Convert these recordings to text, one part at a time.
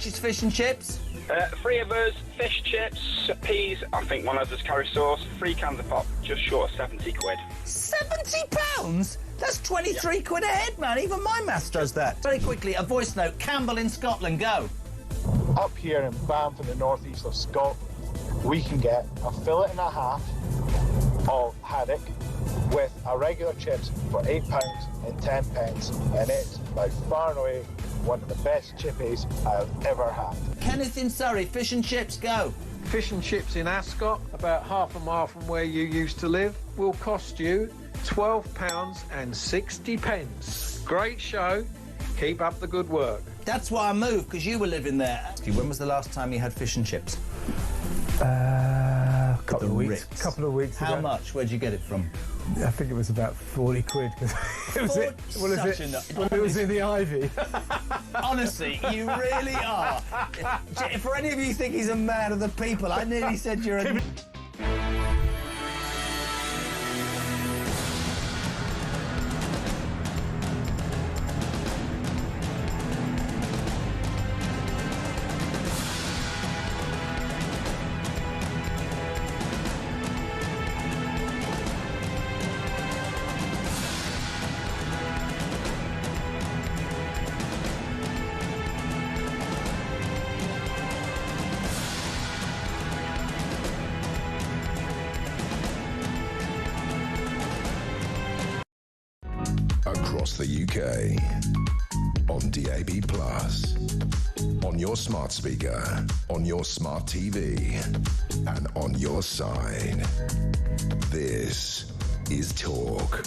It's fish and chips? 3 of us, fish, chips, peas, I think one of us carry sauce, 3 cans of pop, just short of 70 quid. £70? That's 23 quid a head, man. Even my maths does that. Very quickly, a voice note. Campbell in Scotland, go. Up here in Banff in the northeast of Scotland, we can get a fillet and a half of haddock with a regular chips for £8 and 10p, and it's by far and away one of the best chippies I've ever had. Kenneth in Surrey, fish and chips, go. Fish and chips in Ascot, about half a mile from where you used to live, will cost you £12 and 60p. Great show. Keep up the good work. That's why I moved, because you were living there. When was the last time you had fish and chips? Couple of weeks ago. How much? Where'd you get it from? I think it was about 40 quid. It was in the Ivy. Honestly, you really are. For any of you who think he's a man of the people, I nearly said you're a... Across the UK, on DAB+, on your smart speaker, on your smart TV, and on your side. This is Talk.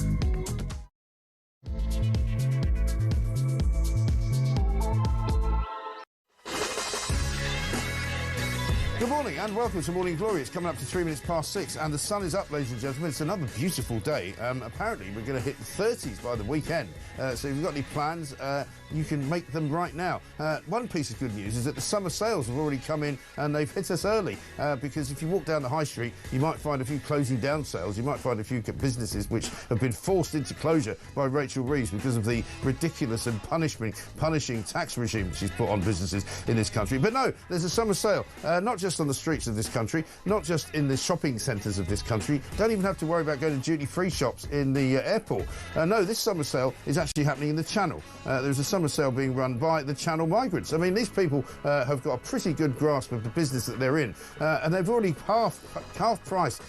Good morning and welcome to Morning Glory. It's coming up to 3 minutes past 6 and the sun is up, ladies and gentlemen. It's another beautiful day. Apparently we're going to hit the 30s by the weekend. So if you've got any plans, you can make them right now. One piece of good news is that the summer sales have already come in and they've hit us early. Because if you walk down the high street, you might find a few closing down sales. You might find a few businesses which have been forced into closure by Rachel Reeves because of the ridiculous and punishing tax regime she's put on businesses in this country. But no, there's a summer sale, not just on the streets of this country, not just in the shopping centres of this country. Don't even have to worry about going to duty-free shops in the airport. No, this summer sale is actually happening in the Channel. There's a summer sale being run by the Channel Migrants. I mean, these people have got a pretty good grasp of the business that they're in, and they've already half-priced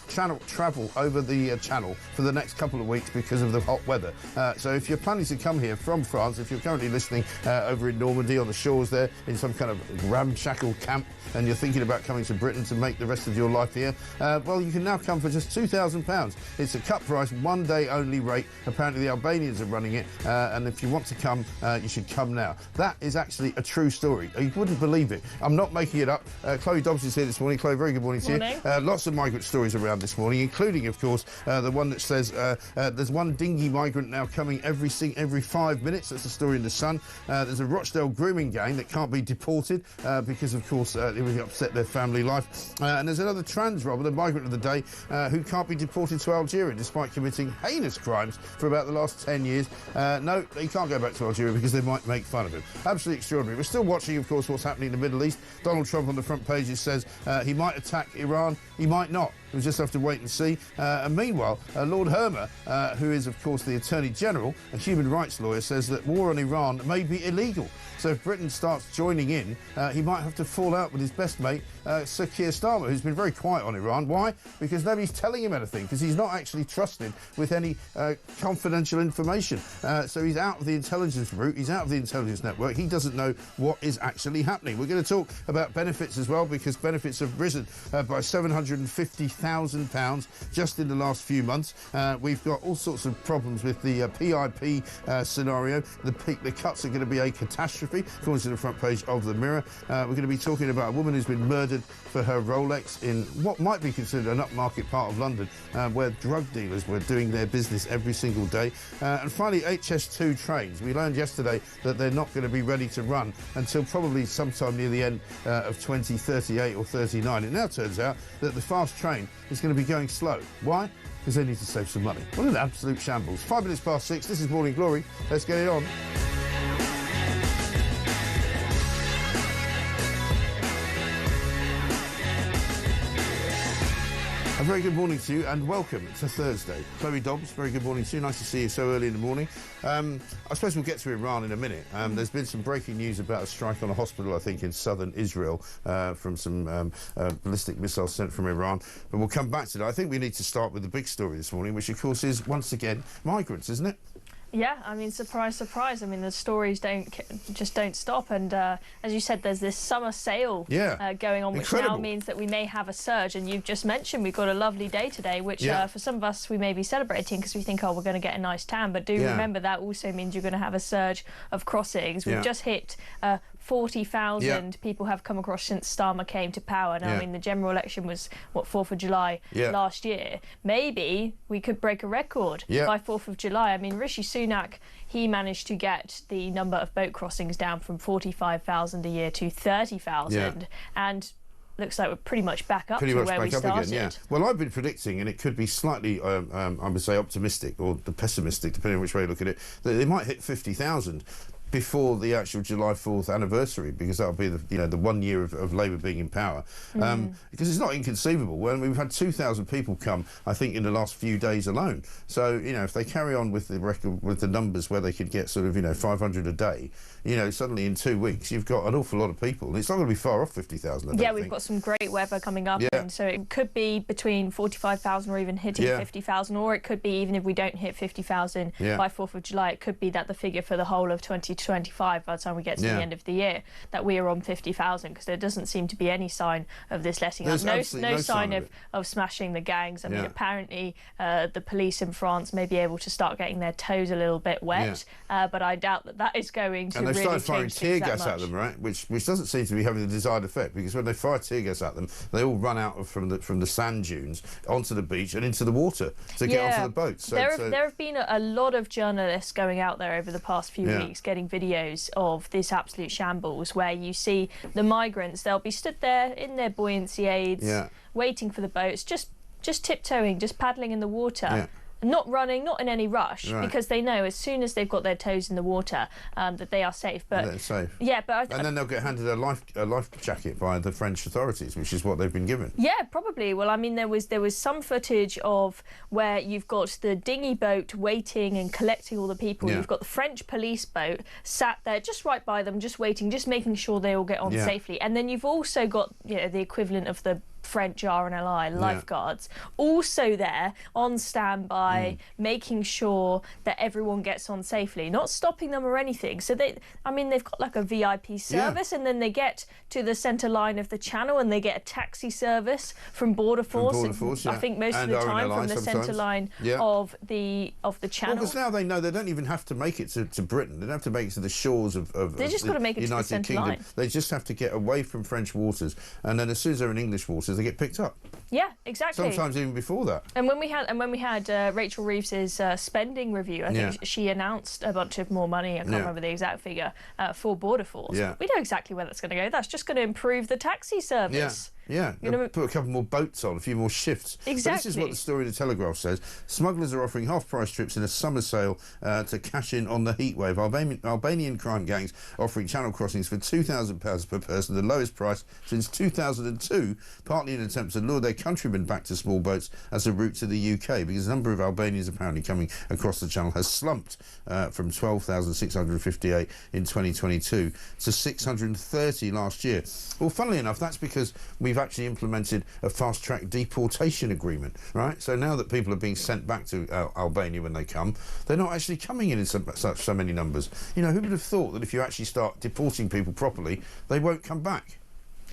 Channel travel over the Channel for the next couple of weeks because of the hot weather. So if you're planning to come here from France, if you're currently listening over in Normandy on the shores there in some kind of ramshackle camp, and you're thinking about coming to Britain to make the rest of your life here, well, you can now come for just £2,000. It's a cut price, 1 day only rate. Apparently the Albanians are running it, and if you want to come, you should come now. That is actually a true story. You wouldn't believe it. I'm not making it up. Chloe Dobbs is here this morning. Chloe, very good morning to you. Lots of migrant stories around this morning, including, of course, the one that says there's one dinghy migrant now coming every 5 minutes. That's a story in The Sun. There's a Rochdale grooming gang that can't be deported because, of course, it really upset their family life. And there's another trans robber, the migrant of the day, who can't be deported to Algeria despite committing heinous crimes for about the last 10 years. No, he can't go back to Algeria because they might make fun of him. Absolutely extraordinary. We're still watching, of course, what's happening in the Middle East. Donald Trump on the front pages says he might attack Iran, he might not. We'll just have to wait and see. And meanwhile, Lord Hermer, who is, of course, the Attorney General, a human rights lawyer, says that war on Iran may be illegal. So if Britain starts joining in, he might have to fall out with his best mate, Sir Keir Starmer, who's been very quiet on Iran. Why? Because nobody's telling him anything, because he's not actually trusted with any confidential information. So he's out of the intelligence route, he's out of the intelligence network, he doesn't know what is actually happening. We're going to talk about benefits as well, because benefits have risen by £750,000 just in the last few months. We've got all sorts of problems with the PIP scenario. The cuts are going to be a catastrophe, according to the front page of the Mirror. We're going to be talking about a woman who's been murdered for her Rolex in what might be considered an upmarket part of London, where drug dealers were doing their business every single day. And finally, HS2 trains. We learned yesterday that they're not going to be ready to run until probably sometime near the end of 2038 or 39. It now turns out that the fast train is going to be going slow. Why? Because they need to save some money. What an absolute shambles. 5 minutes past 6. This is Morning Glory. Let's get it on. very good morning to you and welcome to Thursday. Chloe Dobbs, very good morning to you. Nice to see you so early in the morning. I suppose we'll get to Iran in a minute. There's been some breaking news about a strike on a hospital, I think, in southern Israel from some ballistic missiles sent from Iran. But we'll come back to that. I think we need to start with the big story this morning, which, of course, is, once again, migrants, isn't it? Yeah, I mean, surprise, surprise. I mean, the stories just don't stop. And as you said, there's this summer sale going on, which now means that we may have a surge. And you've just mentioned we've got a lovely day today, which for some of us we may be celebrating because we think, oh, we're going to get a nice tan. But do remember that also means you're going to have a surge of crossings. We've just hit 40,000 people have come across since Starmer came to power. Now, I mean, the general election was, what, 4th of July last year. Maybe we could break a record by 4th of July. I mean, Rishi Sunak, he managed to get the number of boat crossings down from 45,000 a year to 30,000. And looks like we're pretty much back up to where we started. Again, Well, I've been predicting, and it could be slightly, I would say, optimistic or pessimistic, depending on which way you look at it, that they might hit 50,000 before the actual July 4th anniversary, because that'll be the 1 year of Labour being in power. Because it's not inconceivable. When we've had 2,000 people come, I think, in the last few days alone. So, if they carry on with the record, with the numbers where they could get sort of, 500 a day, suddenly in 2 weeks you've got an awful lot of people. And it's not going to be far off 50,000. Yeah, we've got some great weather coming up, and so it could be between 45,000 or even hitting 50,000, or it could be, even if we don't hit 50,000 by 4th of July, it could be that the figure for the whole of 2025, by the time we get to the end of the year, that we are on 50,000, because there doesn't seem to be any sign of this letting up. No sign of smashing the gangs. I mean, apparently the police in France may be able to start getting their toes a little bit wet, but I doubt that is going to. And they've started firing tear gas at them, right? Which doesn't seem to be having the desired effect, because when they fire tear gas at them, they all run out from the sand dunes onto the beach and into the water to get onto the boats. So, there have been a lot of journalists going out there over the past few weeks getting videos of this absolute shambles, where you see the migrants, they'll be stood there in their buoyancy aids, waiting for the boats, just tiptoeing, just paddling in the water. Not running, not in any rush, because they know as soon as they've got their toes in the water that they are safe. But they're safe. Yeah, but and then they'll get handed a life jacket by the French authorities, which is what they've been given. Yeah, probably. Well, I mean, there was some footage of where you've got the dinghy boat waiting and collecting all the people. You've got the French police boat sat there just right by them, just waiting, just making sure they all get on safely. And then you've also got the equivalent of the French RNLI lifeguards also there on standby, making sure that everyone gets on safely, not stopping them or anything. So they've got like a VIP service, and then they get to the centre line of the channel and they get a taxi service from Border Force. I think most of the time from the centre line of the channel. Well, because now they know they don't even have to make it to Britain. They don't have to make it to the shores of they just got to make it United to the centre Kingdom. line. They just have to get away from French waters, and then as soon as they're in English waters, they get picked up. Yeah, exactly. Sometimes even before that. And when we had Rachel Reeves's spending review, I think she announced a bunch of more money. I can't remember the exact figure for Border Force. We know exactly where that's going to go. That's just going to improve the taxi service. Put a couple more boats on, a few more shifts. Exactly. But this is what the story of the Telegraph says. Smugglers are offering half-price trips in a summer sale to cash in on the heatwave. Albanian crime gangs offering channel crossings for £2,000 per person, the lowest price since 2002, partly in an attempt to lure their countrymen back to small boats as a route to the UK, because the number of Albanians apparently coming across the channel has slumped from 12,658 in 2022 to 630 last year. Well, funnily enough, that's because we've actually implemented a fast-track deportation agreement, right? So now that people are being sent back to Albania when they come, they're not actually coming in so many numbers. Who would have thought that if you actually start deporting people properly, they won't come back?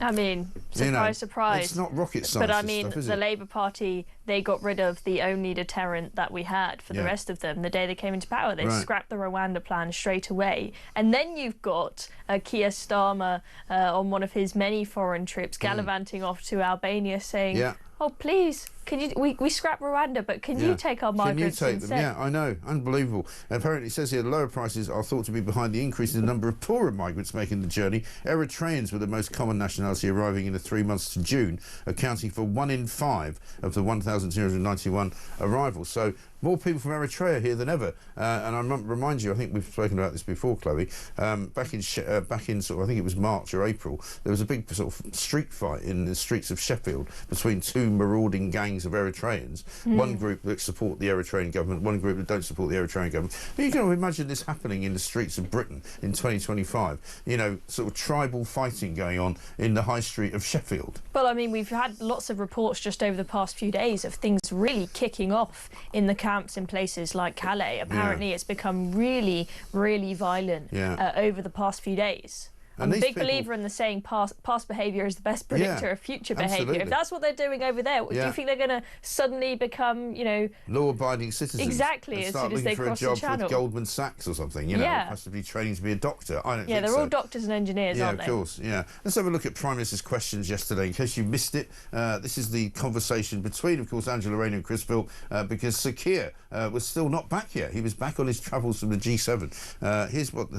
I mean, surprise, surprise. It's not rocket science. But I mean, the Labour Party, they got rid of the only deterrent that we had for the rest of them the day they came into power. They scrapped the Rwanda plan straight away. And then you've got Keir Starmer on one of his many foreign trips gallivanting off to Albania saying, oh, please, can you? We scrap Rwanda, but can you take our migrants Can you take instead? them? Yeah, I know. Unbelievable. And apparently it says here the lower prices are thought to be behind the increase in the number of poorer migrants making the journey. Eritreans were the most common nationality arriving in the 3 months to June, accounting for 1 in 5 of the 1,291 arrivals. So more people from Eritrea here than ever. And I remind you, I think we've spoken about this before, Chloe. Back in sort of, I think it was March or April, there was a big sort of street fight in the streets of Sheffield between two marauding gangs of Eritreans. One group that support the Eritrean government, one group that don't support the Eritrean government. But you can imagine this happening in the streets of Britain in 2025. You know, sort of tribal fighting going on in the high street of Sheffield. Well, I mean, we've had lots of reports just over the past few days of things really kicking off in the camps in places like Calais. Apparently it's become really, really violent over the past few days. I'm a big believer in the saying past behaviour is the best predictor of future behaviour. If that's what they're doing over there, do you think they're going to suddenly become, you know... law-abiding citizens? Exactly, as soon as they cross the channel. Start looking for a job with Goldman Sachs or something, you know, possibly training to be a doctor. I don't think so. They're all doctors and engineers, aren't they? Yeah, of course, Let's have a look at Prime Minister's questions yesterday. In case you missed it, this is the conversation between, of course, Angela Rayner and Chris Philp, because Sir Keir was still not back yet. He was back on his travels from the G7. Here's what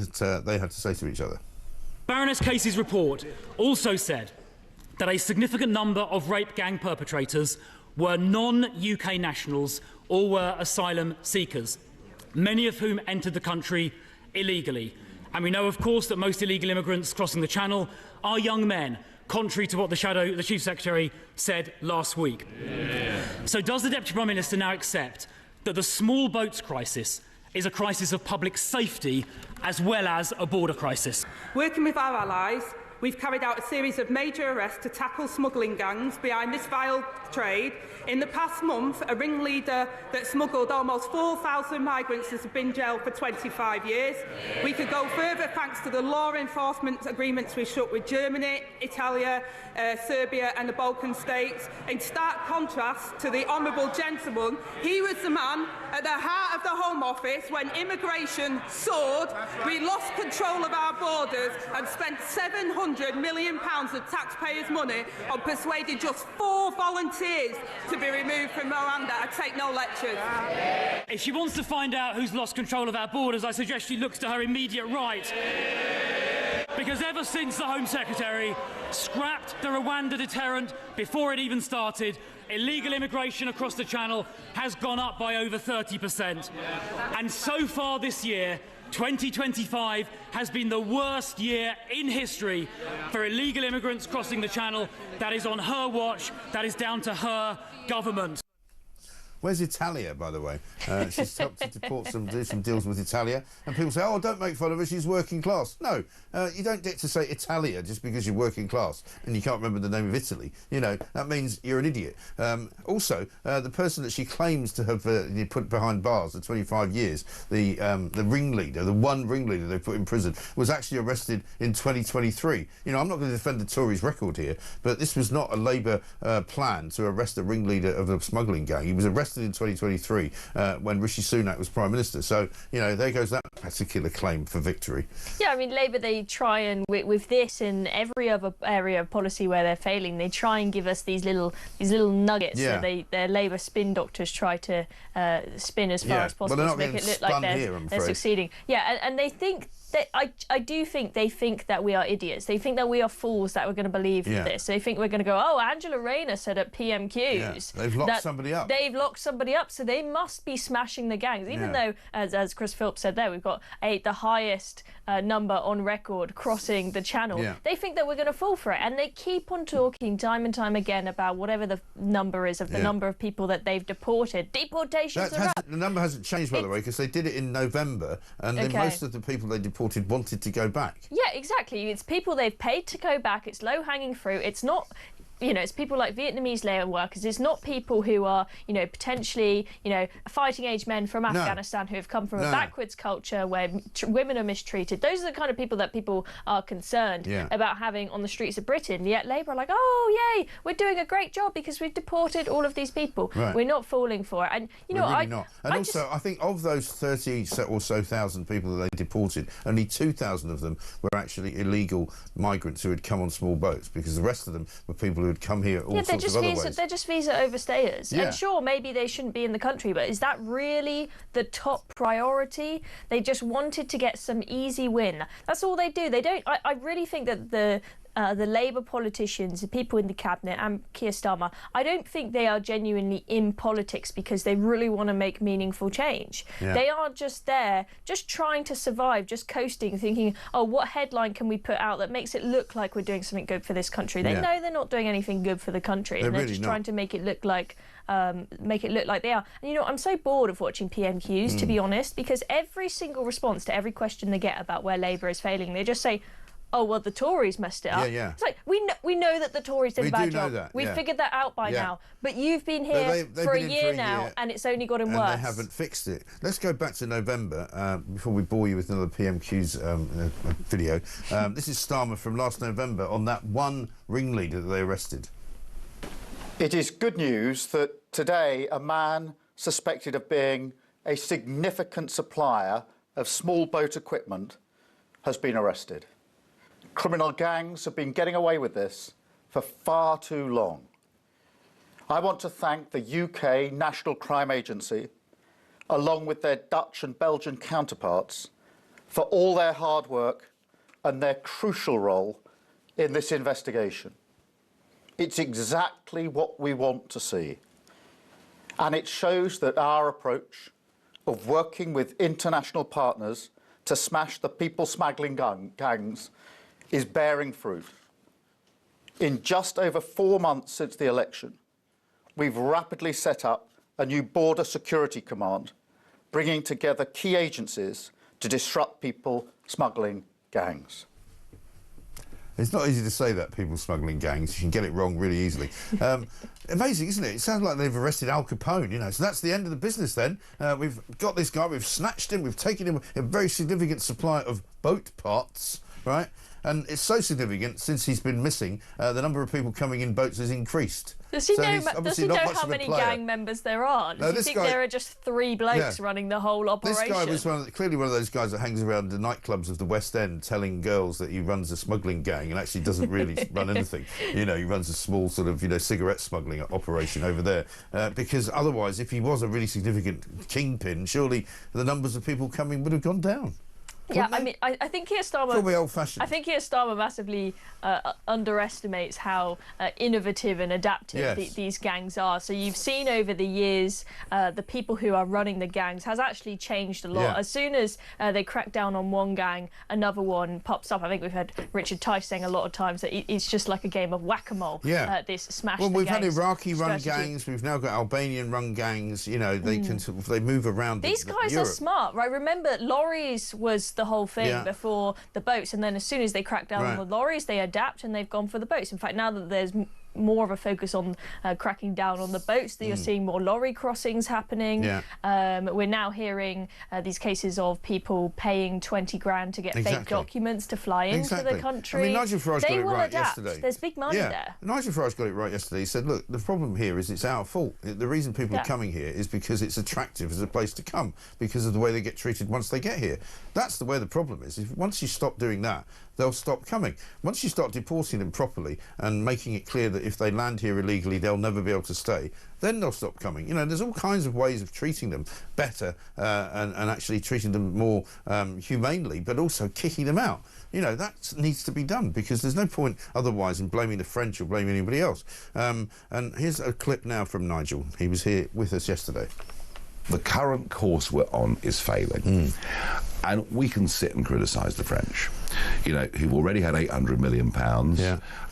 they had to say to each other. Baroness Casey's report also said that a significant number of rape gang perpetrators were non-UK nationals or were asylum seekers, many of whom entered the country illegally. And we know, of course, that most illegal immigrants crossing the Channel are young men, contrary to what the Chief Secretary said last week. So does the Deputy Prime Minister now accept that the small boats crisis is a crisis of public safety as well as a border crisis? Working with our allies, we've carried out a series of major arrests to tackle smuggling gangs behind this vile trade. In the past month, a ringleader that smuggled almost 4,000 migrants has been jailed for 25 years. We could go further thanks to the law enforcement agreements we struck with Germany, Italy, Serbia and the Balkan states. In stark contrast to the honourable gentleman, he was the man at the heart of the Home Office when immigration soared. We lost control of our borders and spent £700 million of taxpayers' money on persuading just 4 volunteers to be removed from Rwanda. I take no lectures. If she wants to find out who's lost control of our borders, I suggest she looks to her immediate right. Because ever since the Home Secretary scrapped the Rwanda deterrent before it even started, illegal immigration across the Channel has gone up by over 30%. And so far this year, 2025 has been the worst year in history for illegal immigrants crossing the Channel. That is on her watch. That is down to her government. Where's Italia, by the way? She's helped to do some deals with Italia. And people say, oh, don't make fun of her, she's working class. No, you don't get to say Italia just because you're working class and you can't remember the name of Italy. You know, that means you're an idiot. Also, the person that she claims to have put behind bars for 25 years, the ringleader, the one ringleader they put in prison, was actually arrested in 2023. You know, I'm not going to defend the Tories' record here, but this was not a Labour plan to arrest a ringleader of a smuggling gang. He was arrested in 2023 when Rishi Sunak was Prime Minister. So, you know, there goes that particular claim for victory. Yeah, I mean, Labour, they try and, with this and every other area of policy where they're failing, they try and give us these little nuggets that their Labour spin doctors try to spin as far as possible to make it look like they're succeeding. Yeah, and they think... I do think they think that we are idiots. They think that we are fools that we're going to believe this. They think we're going to go, oh, Angela Rayner said at PMQs they've locked somebody up. They've locked somebody up, so they must be smashing the gangs. Even though, as Chris Philp said there, we've got the highest number on record crossing the Channel. They think that we're going to fall for it, and they keep on talking time and time again about whatever the number is of the number of people that they've deported. Deportations are up. The number hasn't changed, by the way, because they did it in November, and then most of the people they deported wanted to go back. Yeah, exactly. It's people they've paid to go back. It's low-hanging fruit. It's not... You know, it's people like Vietnamese labour workers. It's not people who are, you know, potentially, you know, fighting-age men from Afghanistan who have come from a backwards culture where women are mistreated. Those are the kind of people that people are concerned about having on the streets of Britain. Yet Labour are like, oh, yay, we're doing a great job because we've deported all of these people. Right. We're not falling for it. And, you know, really not. And I think of those 30 or so thousand people that they deported, only 2,000 of them were actually illegal migrants who had come on small boats, because the rest of them were people who had come here all sorts of other ways. They're just visa overstayers. And sure, maybe they shouldn't be in the country, but is that really the top priority? They just wanted to get some easy win. That's all they do. They don't... I really think that the Labour politicians, the people in the cabinet, and Keir Starmer, I don't think they are genuinely in politics because they really want to make meaningful change. Yeah. They are just there, just trying to survive, just coasting, thinking, oh, what headline can we put out that makes it look like we're doing something good for this country? They know they're not doing anything good for the country, and they're really just not. trying to make it look like they are. And you know, I'm so bored of watching PMQs, to be honest, because every single response to every question they get about where Labour is failing, they just say, oh, well, the Tories messed it up. Yeah. It's like, we know that the Tories did a bad job. That, we figured that out by now. But you've been here they've for been a year now, and it's only gotten worse. And they haven't fixed it. Let's go back to November, before we bore you with another PMQ's video. This is Starmer from last November on that one ringleader that they arrested. It is good news that today a man suspected of being a significant supplier of small boat equipment has been arrested. Criminal gangs have been getting away with this for far too long. I want to thank the UK National Crime Agency, along with their Dutch and Belgian counterparts, for all their hard work and their crucial role in this investigation. It's exactly what we want to see. And it shows that our approach of working with international partners to smash the people smuggling gangs is bearing fruit. In just over 4 months since the election, we've rapidly set up a new border security command, bringing together key agencies to disrupt people smuggling gangs. It's not easy to say that, people smuggling gangs. You can get it wrong really easily. Amazing, isn't it? It sounds like they've arrested Al Capone, you know. So that's the end of the business then. We've got this guy, we've snatched him, we've taken him a very significant supply of boat parts, right? And it's so significant, since he's been missing, the number of people coming in boats has increased. Does he know how many gang members there are? Does he think there are just 3 blokes running the whole operation? This guy was clearly one of those guys that hangs around the nightclubs of the West End telling girls that he runs a smuggling gang and actually doesn't really run anything. You know, he runs a small sort of, cigarette smuggling operation over there. Because otherwise, if he was a really significant kingpin, surely the numbers of people coming would have gone down. Yeah, I mean, I think Keir Starmer... old-fashioned. I think Keir Starmer massively underestimates how innovative and adaptive these gangs are. So you've seen over the years the people who are running the gangs has actually changed a lot. Yeah. As soon as they crack down on one gang, another one pops up. I think we've heard Richard Tice saying a lot of times that it's just like a game of whack-a-mole. Yeah. This smash. Well, we've had strategy. Iraqi-run gangs. We've now got Albanian-run gangs. You know, they can they move around. These guys Europe. are smart, right? Remember, lorries was the whole thing before the boats, and then as soon as they crack down on the lorries, they adapt and they've gone for the boats. In fact, now that there's more of a focus on cracking down on the boats, that you're seeing more lorry crossings happening. We're now hearing these cases of people paying 20 grand to get fake documents to fly into the country. I mean, Nigel Farage got it right yesterday. There's big money there. Nigel Farage got it right yesterday. He said, look, the problem here is it's our fault. The reason people are coming here is because it's attractive as a place to come, because of the way they get treated once they get here. That's where the problem is. Once you stop doing that, they'll stop coming. Once you start deporting them properly and making it clear that if they land here illegally, they'll never be able to stay, then they'll stop coming. You know, there's all kinds of ways of treating them better and actually treating them more humanely, but also kicking them out. You know, that needs to be done, because there's no point otherwise in blaming the French or blaming anybody else. And here's a clip now from Nigel. He was here with us yesterday. The current course we're on is failing. And we can sit and criticise the French, you know, who've already had £800 million.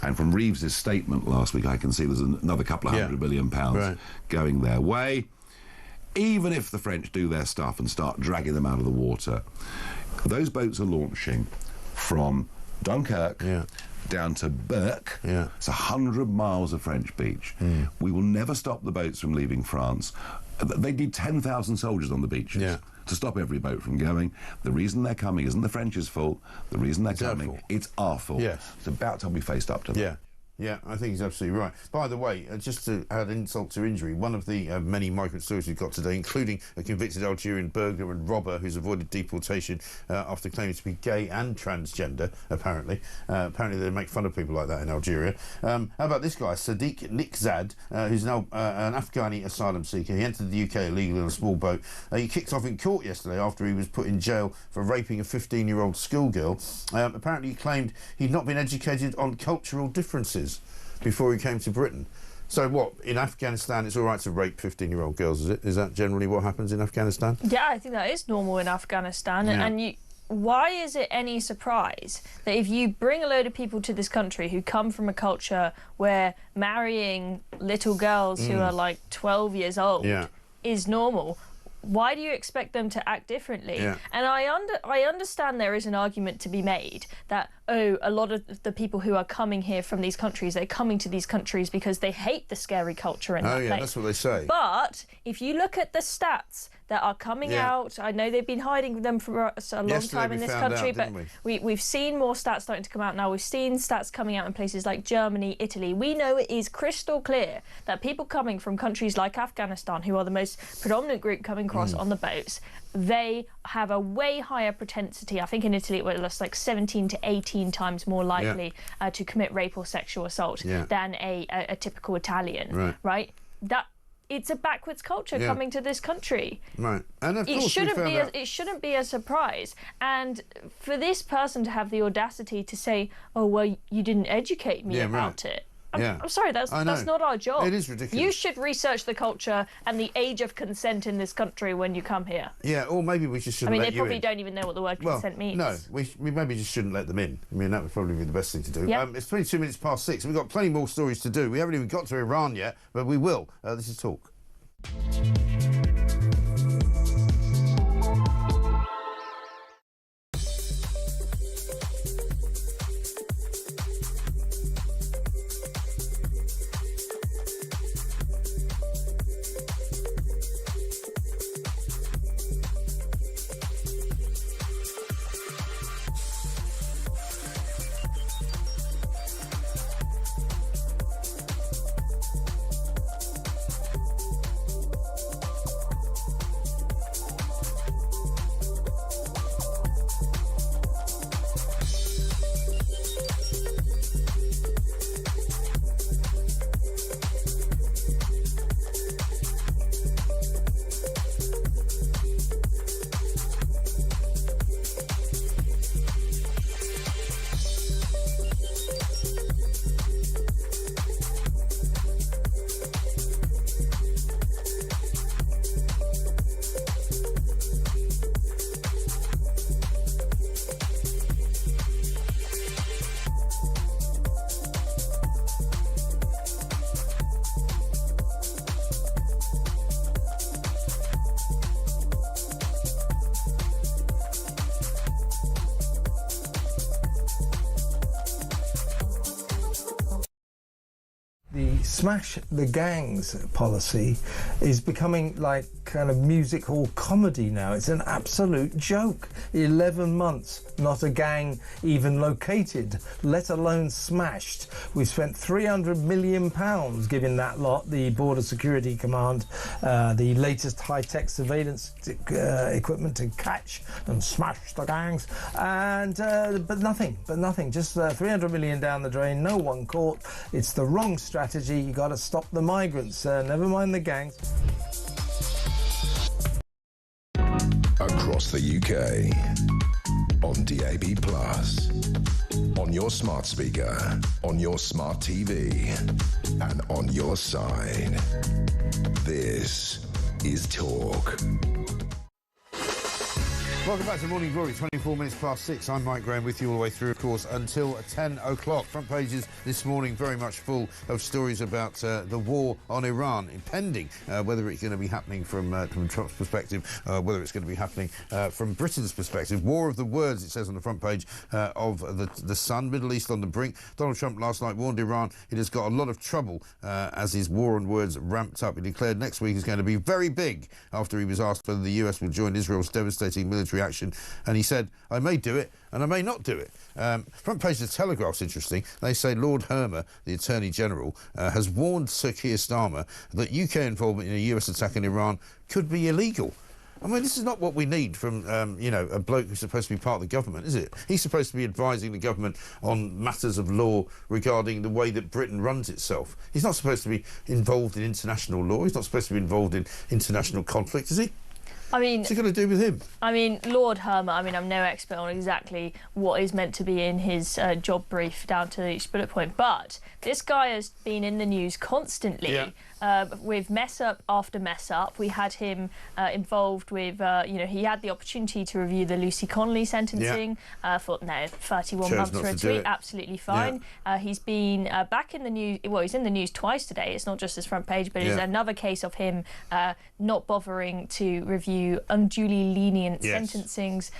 And from Reeves's statement last week, I can see there's another couple of £100 million going their way. Even if the French do their stuff and start dragging them out of the water, those boats are launching from Dunkirk down to Berck. It's 100 miles of French beach. We will never stop the boats from leaving France. They need 10,000 soldiers on the beaches to stop every boat from going. The reason they're coming isn't the French's fault. The reason they're coming, it's our fault. It's about time we faced up to them. Yeah, I think he's absolutely right. By the way, just to add insult to injury, one of the many migrant stories we've got today, including a convicted Algerian burglar and robber who's avoided deportation after claiming to be gay and transgender, apparently. Apparently they make fun of people like that in Algeria. How about this guy, Sadiq Nikzad, who's now an Afghani asylum seeker. He entered the UK illegally on a small boat. He kicked off in court yesterday after he was put in jail for raping a 15-year-old schoolgirl. Apparently he claimed he'd not been educated on cultural differences before he came to Britain. So what, in Afghanistan it's all right to rape 15-year-old girls, is it? Is that generally what happens in Afghanistan? Yeah, I think that is normal in Afghanistan. Yeah. And why is it any surprise that if you bring a load of people to this country who come from a culture where marrying little girls who are like 12 years old is normal, why do you expect them to act differently? Yeah. And I understand there is an argument to be made that, oh, a lot of the people who are coming here from these countries, they're coming to these countries because they hate the scary culture in that place. That's what they say. But if you look at the stats that are coming out, I know they've been hiding them for a long time in this country, but we've seen more stats starting to come out now. We've seen stats coming out in places like Germany, Italy. We know it is crystal clear that people coming from countries like Afghanistan, who are the most predominant group coming across on the boats, they have a way higher propensity. I think in Italy it was like 17 to 18 times more likely to commit rape or sexual assault than a typical Italian, right? That it's a backwards culture coming to this country. Right. And of course it shouldn't be a surprise. And for this person to have the audacity to say, oh, well, you didn't educate me about it. I'm sorry, that's not our job. It is ridiculous. You should research the culture and the age of consent in this country when you come here. Yeah, or maybe we just shouldn't let you in. They probably don't even know what the word consent means. No, we maybe just shouldn't let them in. I mean, that would probably be the best thing to do. Yep. It's 22 minutes past 6. We've got plenty more stories to do. We haven't even got to Iran yet, but we will. This is Talk. The smash the gangs policy is becoming like kind of music hall comedy now. It's an absolute joke. 11 months, not a gang even located, let alone smashed. We've spent £300 million giving that lot, the Border Security Command, the latest high-tech surveillance equipment to catch and smash the gangs, and but nothing, just 300 million down the drain, no one caught. It's the wrong strategy. You got to stop the migrants, never mind the gangs. Across the UK, on DAB+, on your smart speaker, on your smart TV, and on your side. This is Talk. Welcome back to Morning Glory, 24 minutes past 6. I'm Mike Graham with you all the way through, of course, until 10 o'clock. Front pages this morning very much full of stories about the war on Iran impending, whether it's going to be happening from Trump's perspective, whether it's going to be happening from Britain's perspective. War of the words, it says on the front page of the Sun. Middle East on the brink. Donald Trump last night warned Iran it has got a lot of trouble as his war on words ramped up. He declared next week is going to be very big after he was asked whether the US will join Israel's devastating military reaction, and he said, I may do it and I may not do it. Front page of the Telegraph's interesting. They say Lord Hermer, the Attorney General, has warned Sir Keir Starmer that UK involvement in a US attack on Iran could be illegal. I mean, this is not what we need from, you know, a bloke who's supposed to be part of the government, is it? He's supposed to be advising the government on matters of law regarding the way that Britain runs itself. He's not supposed to be involved in international law. He's not supposed to be involved in international conflict, is he? I mean, what's it got to do with him? I mean, Lord Hermer, I mean, I'm no expert on exactly what is meant to be in his job brief down to each bullet point, but this guy has been in the news constantly with mess up after mess up. We had him involved with, you know, he had the opportunity to review the Lucy Connolly sentencing for 31 months for a tweet, absolutely fine. He's been back in the news, well, he's in the news twice today. It's not just his front page, but it's another case of him not bothering to review unduly lenient sentencings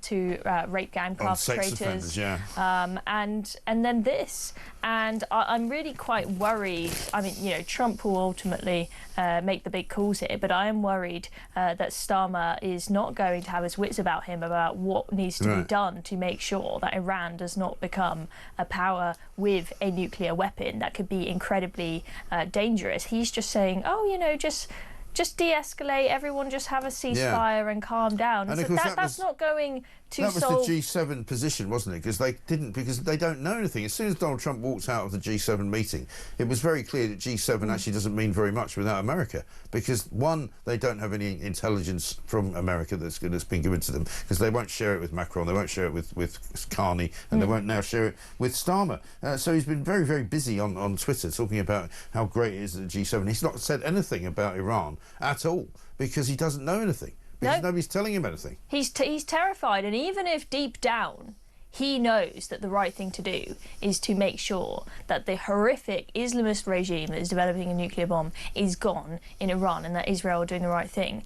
to rape gang perpetrators, and then this, and I'm really quite worried. I mean, you know, Trump will ultimately make the big calls here, but I am worried that Starmer is not going to have his wits about him about what needs to be done to make sure that Iran does not become a power with a nuclear weapon that could be incredibly dangerous. He's just saying, oh, you know, just de-escalate, everyone just have a ceasefire and calm down. And so that's not going to solve... That was the G7 position, wasn't it? Because they don't know anything. As soon as Donald Trump walked out of the G7 meeting, it was very clear that G7 actually doesn't mean very much without America. Because, one, they don't have any intelligence from America that's been given to them, because they won't share it with Macron, they won't share it with Carney, and they won't now share it with Starmer. So he's been very, very busy on Twitter talking about how great it is at the G7. He's not said anything about Iran at all, because he doesn't know anything. Because nobody's telling him anything. He's terrified, and even if deep down he knows that the right thing to do is to make sure that the horrific Islamist regime that is developing a nuclear bomb is gone in Iran and that Israel are doing the right thing,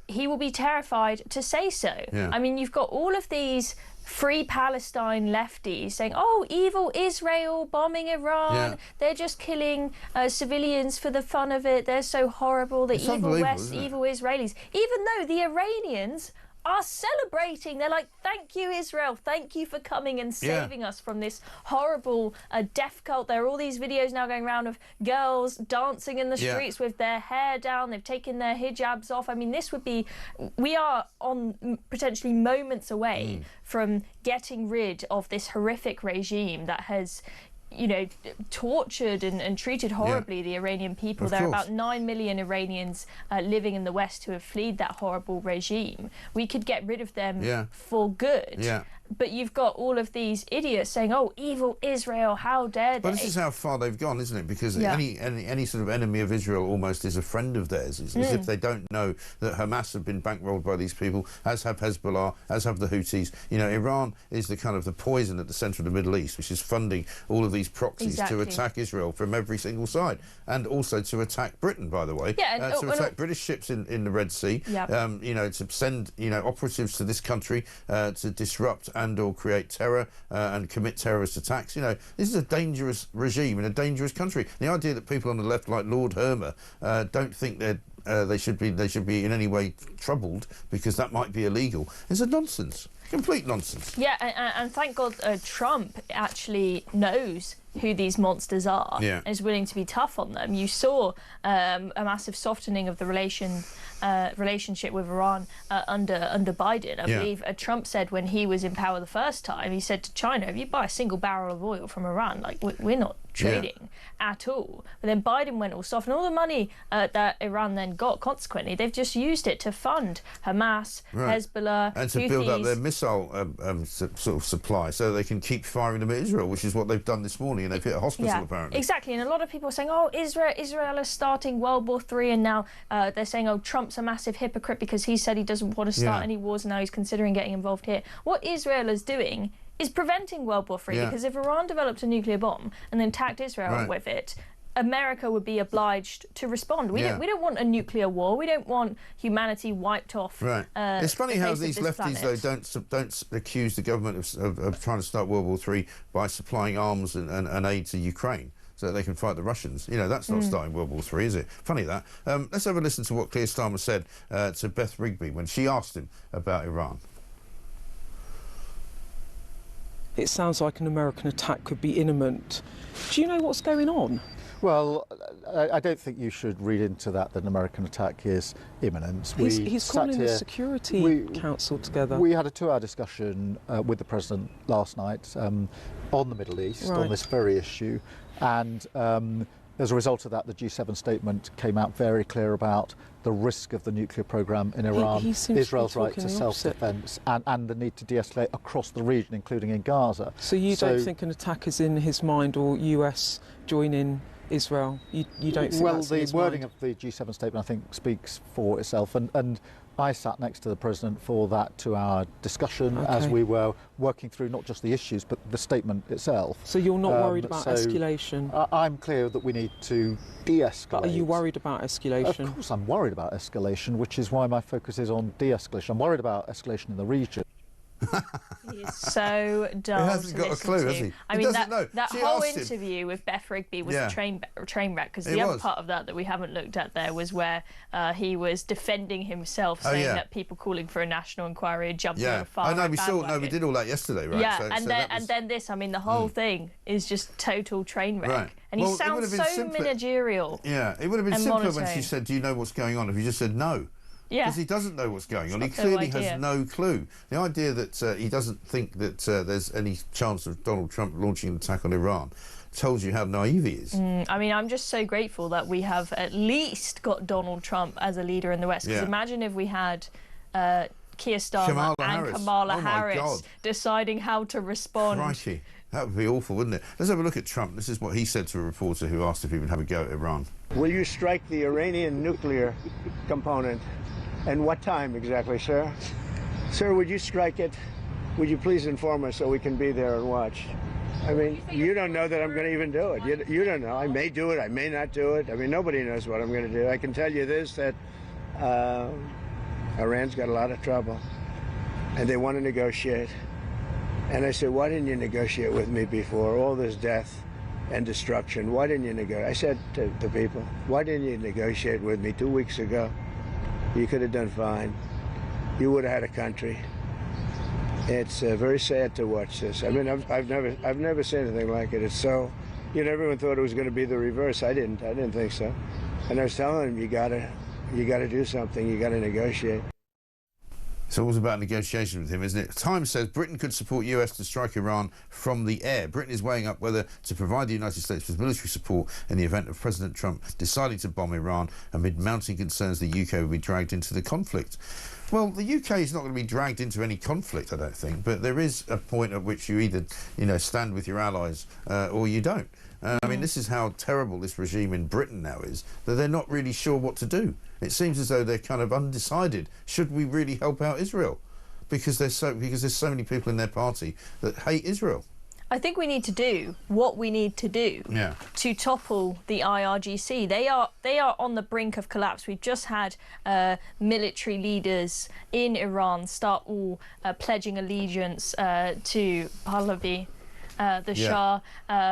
he will be terrified to say so. I mean, you've got all of these Free Palestine lefties saying, oh, evil Israel bombing Iran, they're just killing civilians for the fun of it, they're so horrible, the evil West, evil Israelis. Even though the Iranians are celebrating, they're like, thank you, Israel, thank you for coming and saving us from this horrible death cult. There are all these videos now going around of girls dancing in the streets with their hair down, they've taken their hijabs off. I mean, this would be, we are on potentially moments away from getting rid of this horrific regime that has, you know, tortured and treated horribly the Iranian people. There are about 9 million Iranians living in the West who have fled that horrible regime. We could get rid of them for good. But you've got all of these idiots saying, oh, evil Israel, how dare they? But this is how far they've gone, isn't it? Because any sort of enemy of Israel almost is a friend of theirs. It's as if they don't know that Hamas have been bankrolled by these people, as have Hezbollah, as have the Houthis. You know, Iran is the kind of the poison at the centre of the Middle East, which is funding all of these proxies to attack Israel from every single side, and also to attack Britain, by the way, to attack British ships in the Red Sea, you know, to send, you know, operatives to this country to disrupt and or create terror and commit terrorist attacks. You know, this is a dangerous regime in a dangerous country. The idea that people on the left, like Lord Hermer, don't think they should be in any way troubled because that might be illegal is a nonsense. Complete nonsense. Yeah, and thank God Trump actually knows who these monsters are and is willing to be tough on them. You saw a massive softening of the relationship with Iran under Biden. I believe Trump said when he was in power the first time, he said to China, if you buy a single barrel of oil from Iran, like we're not trading at all. But then Biden went all soft, and all the money that Iran then got, consequently, they've just used it to fund Hamas, Hezbollah, and to Houthis. build up their missile sort of supply so they can keep firing them at Israel, which is what they've done this morning, and they've hit a hospital apparently. Exactly, and a lot of people are saying, oh, Israel is starting World War III, and now they're saying, oh, Trump's a massive hypocrite because he said he doesn't want to start any wars, and now he's considering getting involved here. What Israel is doing is preventing World War III, because if Iran developed a nuclear bomb and then attacked Israel with it, America would be obliged to respond. We don't want a nuclear war. We don't want humanity wiped off. It's funny how these lefties, though, don't accuse the government of trying to start World War III by supplying arms and aid to Ukraine. so that they can fight the Russians. You know, that's not starting World War III, is it? Funny that. Let's have a listen to what Keir Starmer said to Beth Rigby when she asked him about Iran. It sounds like an American attack could be imminent. Do you know what's going on? Well, I don't think you should read into that an American attack is imminent. He's calling the Security Council together. We had a 2-hour discussion with the President last night on the Middle East, on this very issue, and as a result of that, the G7 statement came out very clear about the risk of the nuclear programme in Iran, Israel's right to self-defence, and the need to de-escalate across the region, including in Gaza. So you don't think an attack is in his mind, or US joining Israel? You don't think that's in his the wording mind? of the G7 statement, I think, speaks for itself, and I sat next to the President for that 2-hour discussion as we were working through not just the issues but the statement itself. So you're not worried about escalation? I'm clear that we need to de-escalate. But are you worried about escalation? Of course I'm worried about escalation, which is why my focus is on de-escalation. I'm worried about escalation in the region. He is so dull. He hasn't got a clue, has he? I mean, that whole interview with Beth Rigby was a train wreck, because the other part of that we haven't looked at there was where he was defending himself, saying that people calling for a national inquiry are jumping on a far right bandwagon. We did all that yesterday, right? Yeah, and then this. I mean, the whole thing is just total train wreck. Right. And he sounds so managerial. Yeah, it would have been simpler when she said, "Do you know what's going on?" If you just said no. Yeah. Because he doesn't know what's going on. He clearly has no clue. The idea that he doesn't think that there's any chance of Donald Trump launching an attack on Iran tells you how naive he is. I mean, I'm just so grateful that we have at least got Donald Trump as a leader in the West. Because imagine if we had Keir Starmer and Kamala Harris deciding how to respond. Crikey. That would be awful, wouldn't it? Let's have a look at Trump. This is what he said to a reporter who asked if he would have a go at Iran. Will you strike the Iranian nuclear component? And what time exactly, sir? Sir, would you strike it? Would you please inform us so we can be there and watch? I mean, you don't know that I'm going to even do it. You don't know. I may do it. I may not do it. I mean, nobody knows what I'm going to do. I can tell you this, that Iran's got a lot of trouble, and they want to negotiate. And I said, why didn't you negotiate with me before? All this death and destruction. Why didn't you negotiate? I said to the people, why didn't you negotiate with me 2 weeks ago? You could have done fine. You would have had a country. It's very sad to watch this. I mean, I've never seen anything like it. It's so, you know, everyone thought it was going to be the reverse. I didn't think so. And I was telling them, you gotta do something. You gotta negotiate. It's always about negotiation with him, isn't it? Times says Britain could support US to strike Iran from the air. Britain is weighing up whether to provide the United States with military support in the event of President Trump deciding to bomb Iran amid mounting concerns the UK will be dragged into the conflict. Well, the UK is not going to be dragged into any conflict, I don't think, but there is a point at which you either, you know, stand with your allies or you don't. I mean, this is how terrible this regime in Britain now is, that they're not really sure what to do. It seems as though they're kind of undecided. Should we really help out Israel? Because there's so many people in their party that hate Israel. I think we need to do what we need to do to topple the IRGC. They are on the brink of collapse. We've just had military leaders in Iran start all pledging allegiance to Pahlavi, the Shah.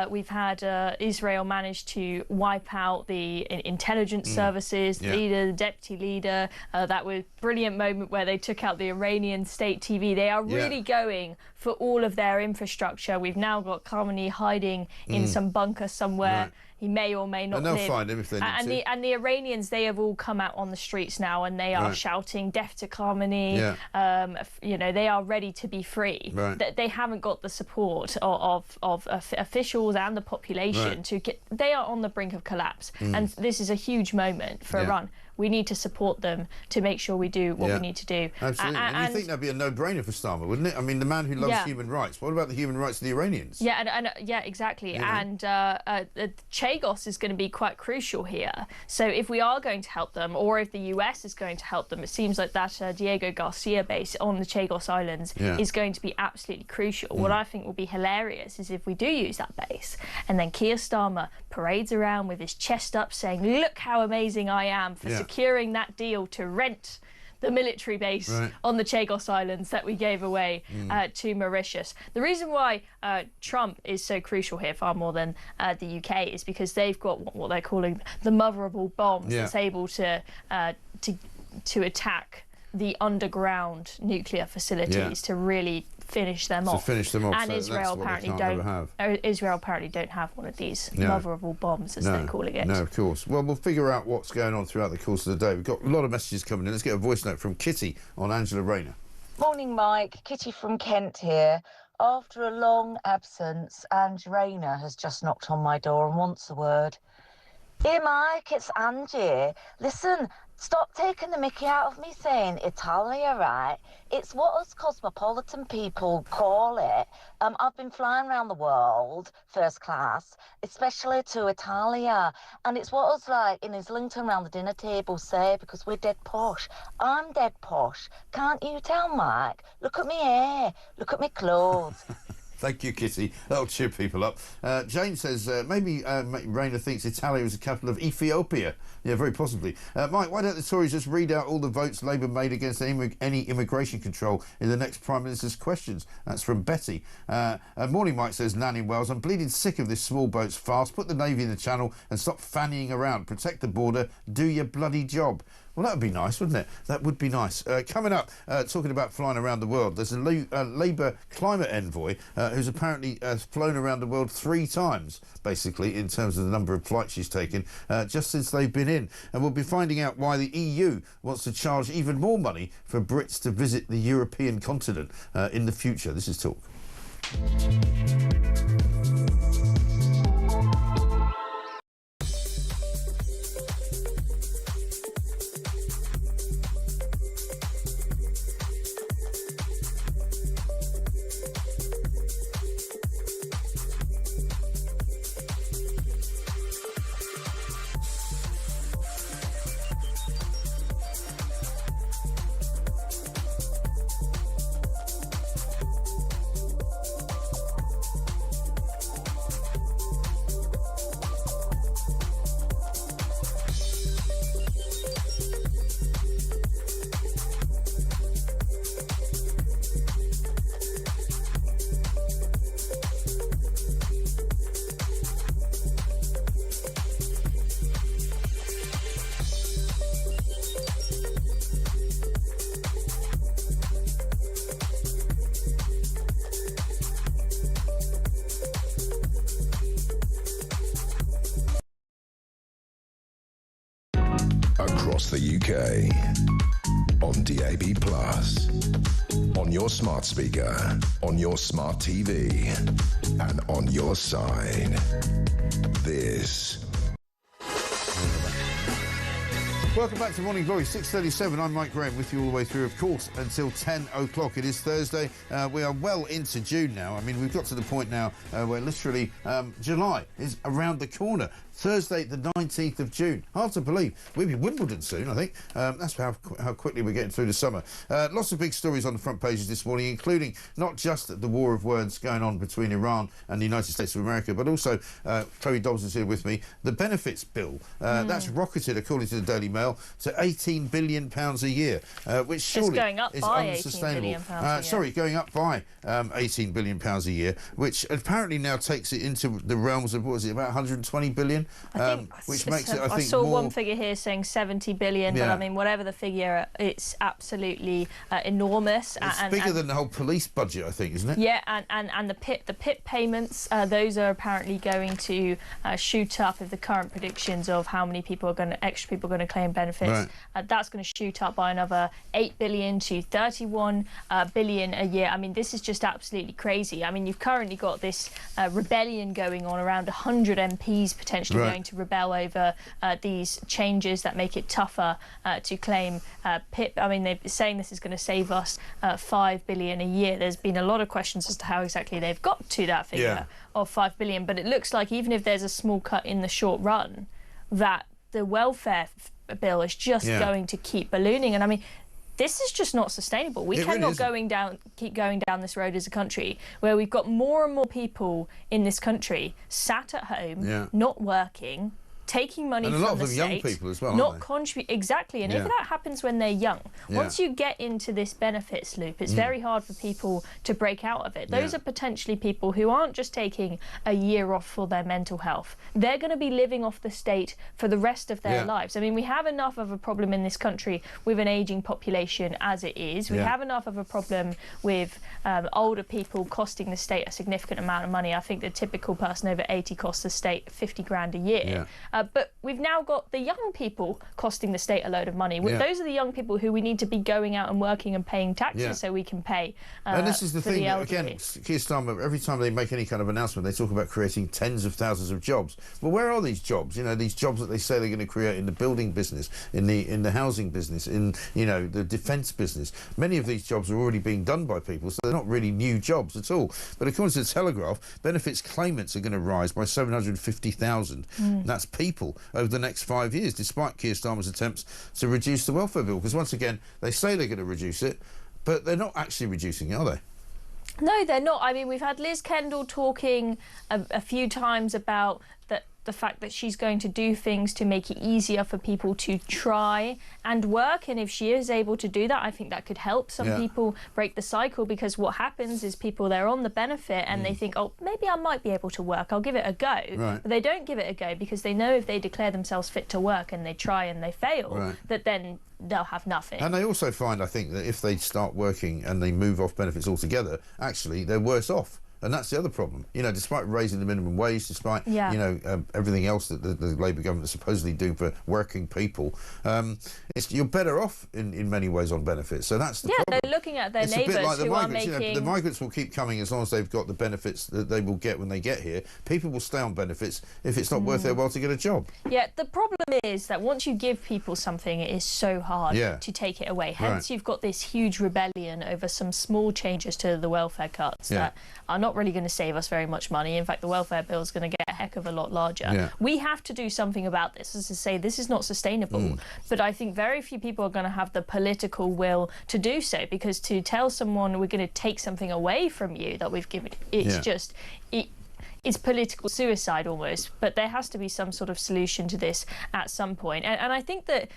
We've had Israel manage to wipe out the intelligence services, the leader, the deputy leader. That was a brilliant moment where they took out the Iranian state TV. They are really going for all of their infrastructure. We've now got Khamenei hiding in some bunker somewhere. Right. He may or may not and they'll live. find him if they need to. And the Iranians, they have all come out on the streets now and they are shouting death to Khamenei. You know, they are ready to be free. They haven't got the support of officials and the population to get. They are on the brink of collapse, and this is a huge moment for Iran. We need to support them to make sure we do what we need to do. Absolutely. And you think that'd be a no-brainer for Starmer, wouldn't it? I mean, the man who loves human rights. What about the human rights of the Iranians? Yeah, exactly. And Chagos is going to be quite crucial here. So if we are going to help them, or if the US is going to help them, it seems like that Diego Garcia base on the Chagos Islands is going to be absolutely crucial. What I think will be hilarious is if we do use that base, and then Keir Starmer parades around with his chest up saying, look how amazing I am for securing that deal to rent the military base on the Chagos Islands that we gave away to Mauritius. The reason why Trump is so crucial here, far more than the UK, is because they've got what they're calling the mother of all bombs that's able to attack the underground nuclear facilities to really finish them off. And Israel apparently don't have one of these mother of all bombs, as they're calling it. No, of course. Well, we'll figure out what's going on throughout the course of the day. We've got a lot of messages coming in. Let's get a voice note from Kitty on Angela Rayner. Morning, Mike. Kitty from Kent here. After a long absence, Ange Rayner has just knocked on my door and wants a word. Here, Mike, it's Angie. Listen, stop taking the mickey out of me saying Italia, right? It's what us cosmopolitan people call it. I've been flying around the world, first class, especially to Italia. And it's what us, like, in Islington around the dinner table say, because we're dead posh. I'm dead posh. Can't you tell, Mike? Look at me hair. Look at me clothes. Thank you, Kitty. That'll cheer people up. Jane says maybe Rayner thinks Italia is the capital of Ethiopia. Yeah, very possibly. Mike, why don't the Tories just read out all the votes Labour made against any immigration control in the next Prime Minister's questions? That's from Betty. Morning, Mike, says Nan in Wales. I'm bleeding sick of this small boats fast. Put the Navy in the Channel and stop fannying around. Protect the border. Do your bloody job. Well, that would be nice, wouldn't it? That would be nice. Coming up, talking about flying around the world, there's a Labour climate envoy who's apparently flown around the world 3 times, basically, in terms of the number of flights she's taken, just since they've been in. And we'll be finding out why the EU wants to charge even more money for Brits to visit the European continent in the future. This is Talk. Across the UK, on DAB+, on your smart speaker, on your smart TV, and on your side. This. Welcome back to Morning Glory, 6:37. I'm Mike Graham with you all the way through, of course, until 10 o'clock. It is Thursday. We are well into June now. I mean, we've got to the point now where literally July is around the corner. Thursday, the 19th of June. Hard to believe. We'll be Wimbledon soon, I think. That's how quickly we're getting through the summer. Lots of big stories on the front pages this morning, including not just the war of words going on between Iran and the United States of America, but also, Chloe Dobbs is here with me, the benefits bill. That's rocketed, according to the Daily Mail, to £18 billion a year, which surely is unsustainable. Going up by £18 billion a year, which apparently now takes it into the realms of, what is it, about 120 billion? Which makes it, I think, I saw more... one figure here saying 70 billion, but I mean, whatever the figure, it's absolutely enormous. It's bigger than the whole police budget, I think, isn't it? Yeah, and the PIP payments, those are apparently going to shoot up, if the current predictions of how many extra people are going to claim benefits, that's going to shoot up by another 8 billion to 31 billion a year. I mean, this is just absolutely crazy. I mean, you've currently got this rebellion going on, around 100 MPs potentially going to rebel over these changes that make it tougher to claim PIP. I mean, they're saying this is going to save us 5 billion a year. There's been a lot of questions as to how exactly they've got to that figure of 5 billion, but it looks like even if there's a small cut in the short run, that the welfare bill is just going to keep ballooning. And I mean, this is just not sustainable. We cannot keep going down this road as a country where we've got more and more people in this country sat at home, not working, taking money and from a lot the of them state, young people as well, not contribute exactly. And if Yeah. that happens when they're young, Yeah. once you get into this benefits loop, it's very hard for people to break out of it. Those Yeah. are potentially people who aren't just taking a year off for their mental health. They're going to be living off the state for the rest of their lives. I mean, we have enough of a problem in this country with an ageing population as it is. We have enough of a problem with older people costing the state a significant amount of money. I think the typical person over 80 costs the state 50 grand a year. But we've now got the young people costing the state a load of money. Those are the young people who we need to be going out and working and paying taxes so we can pay and this is the for thing, the that, elderly. again, Keir Starmer, every time they make any kind of announcement, they talk about creating tens of thousands of jobs. Well, where are these jobs? You know, these jobs that they say they're going to create in the building business, in the housing business, in, you know, the defence business. Many of these jobs are already being done by people, so they're not really new jobs at all. But according to the Telegraph, benefits claimants are going to rise by 750,000. That's people over the next 5 years, despite Keir Starmer's attempts to reduce the welfare bill. Because once again, they say they're going to reduce it, but they're not actually reducing it, are they? No, they're not. I mean, we've had Liz Kendall talking a few times about the fact that she's going to do things to make it easier for people to try and work, and if she is able to do that, I think that could help some people break the cycle, because what happens is people, they're on the benefit and they think, oh, maybe I might be able to work, I'll give it a go. But they don't give it a go because they know if they declare themselves fit to work and they try and they fail, that then they'll have nothing. And they also find, I think, that if they start working and they move off benefits altogether, actually they're worse off. And that's the other problem. You know, despite raising the minimum wage, despite, you know, everything else that the Labour government is supposedly doing for working people, you're better off in many ways on benefits. So that's the problem. They're looking at their It's neighbours a bit like the who migrants, are making... you know, the migrants will keep coming as long as they've got the benefits that they will get when they get here. People will stay on benefits if it's not worth their while to get a job. Yeah, the problem is that once you give people something, it is so hard to take it away. Hence, you've got this huge rebellion over some small changes to the welfare cuts that are not really going to save us very much money. In fact, the welfare bill is going to get a heck of a lot larger. We have to do something about this, as to say this is not sustainable. But I think very few people are going to have the political will to do so, because to tell someone we're going to take something away from you that we've given, it's just... It's political suicide almost, but there has to be some sort of solution to this at some point. And I think that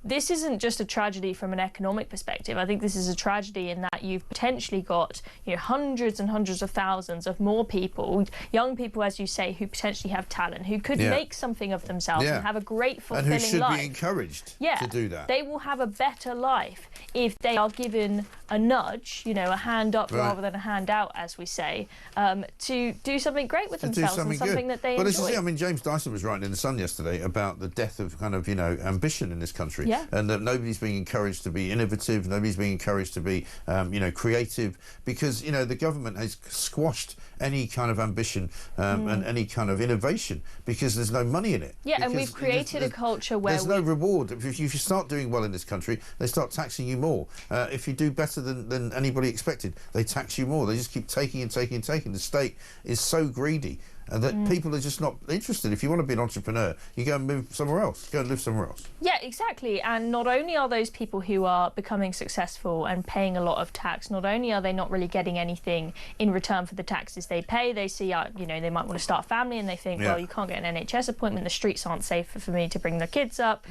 this isn't just a tragedy from an economic perspective. I think this is a tragedy in that you've potentially got, you know, hundreds and hundreds of thousands of more people, young people, as you say, who potentially have talent, who could make something of themselves and have a great, fulfilling life. And who should be encouraged to do that. They will have a better life if they are given a nudge, you know, a hand up rather than a hand out, as we say, to do something great with themselves and something that they enjoy. This is it. I mean, James Dyson was writing in The Sun yesterday about the death of kind of, you know, ambition in this country. And that nobody's being encouraged to be innovative, nobody's being encouraged to be, you know, creative, because, you know, the government has squashed any kind of ambition and any kind of innovation because there's no money in it. And we've created a culture where there's no reward. If you start doing well in this country, they start taxing you more. If you do better than anybody expected, they tax you more. They just keep taking and taking and taking. The state is so greedy that people are just not interested. If you want to be an entrepreneur, you go and move somewhere else. Go and live somewhere else. Yeah, exactly. And not only are those people who are becoming successful and paying a lot of tax, not only are they not really getting anything in return for the taxes they pay, they see, you know, they might want to start a family and they think, well, you can't get an NHS appointment, the streets aren't safe for me to bring the kids up.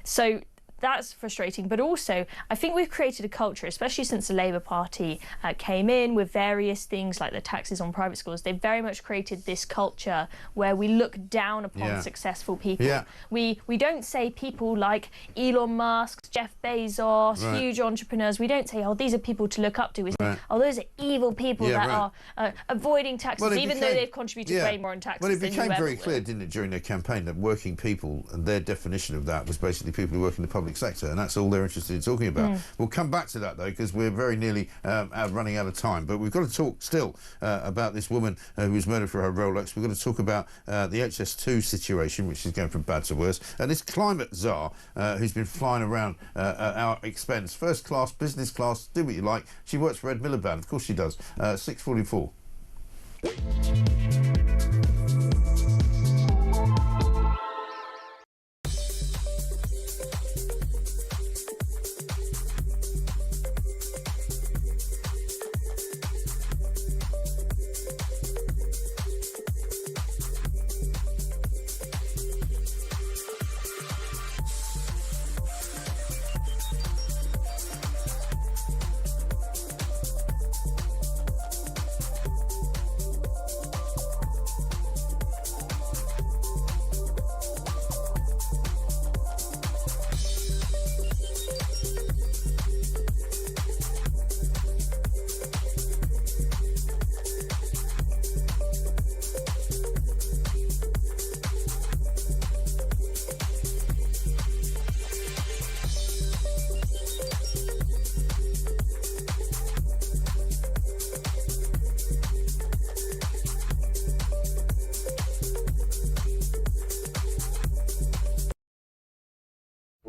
So that's frustrating, but also I think we've created a culture, especially since the Labour Party came in with various things like the taxes on private schools. They've very much created this culture where we look down upon successful people. We don't say people like Elon Musk, Jeff Bezos, huge entrepreneurs. We don't say, oh, these are people to look up to. We say, oh, those are evil people that are avoiding taxes, even though they've contributed way more in taxes than you ever will. Well, it became very clear, didn't it, during their campaign, that working people, and their definition of that was basically people who work in the public sector, and that's all they're interested in talking about. We'll come back to that, though, because we're very nearly running out of time. But we've got to talk still about this woman who was murdered for her Rolex. We've got to talk about the HS2 situation, which is going from bad to worse, and this climate czar who's been flying around at our expense. First class, business class, do what you like. She works for Ed Miliband. Of course she does. 6:44.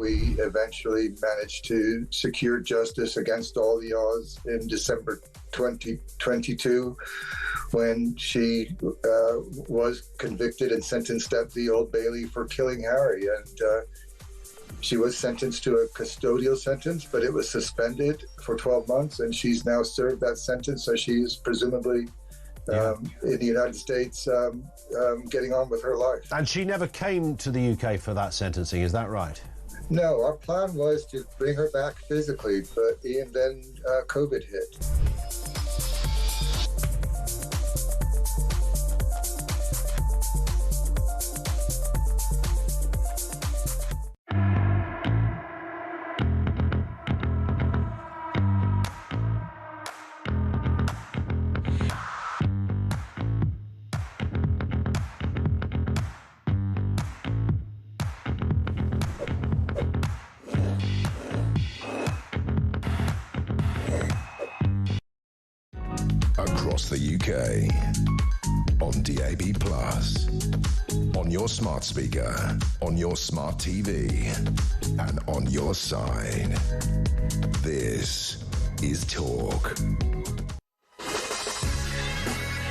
We eventually managed to secure justice against all the odds in December 2022 when she was convicted and sentenced at the Old Bailey for killing Harry. And she was sentenced to a custodial sentence, but it was suspended for 12 months, and she's now served that sentence, so she is presumably in the United States getting on with her life. And she never came to the UK for that sentencing, is that right? No, our plan was to bring her back physically, but then COVID hit. Across the UK, on DAB+, on your smart speaker, on your smart TV, and on your side. This is Talk.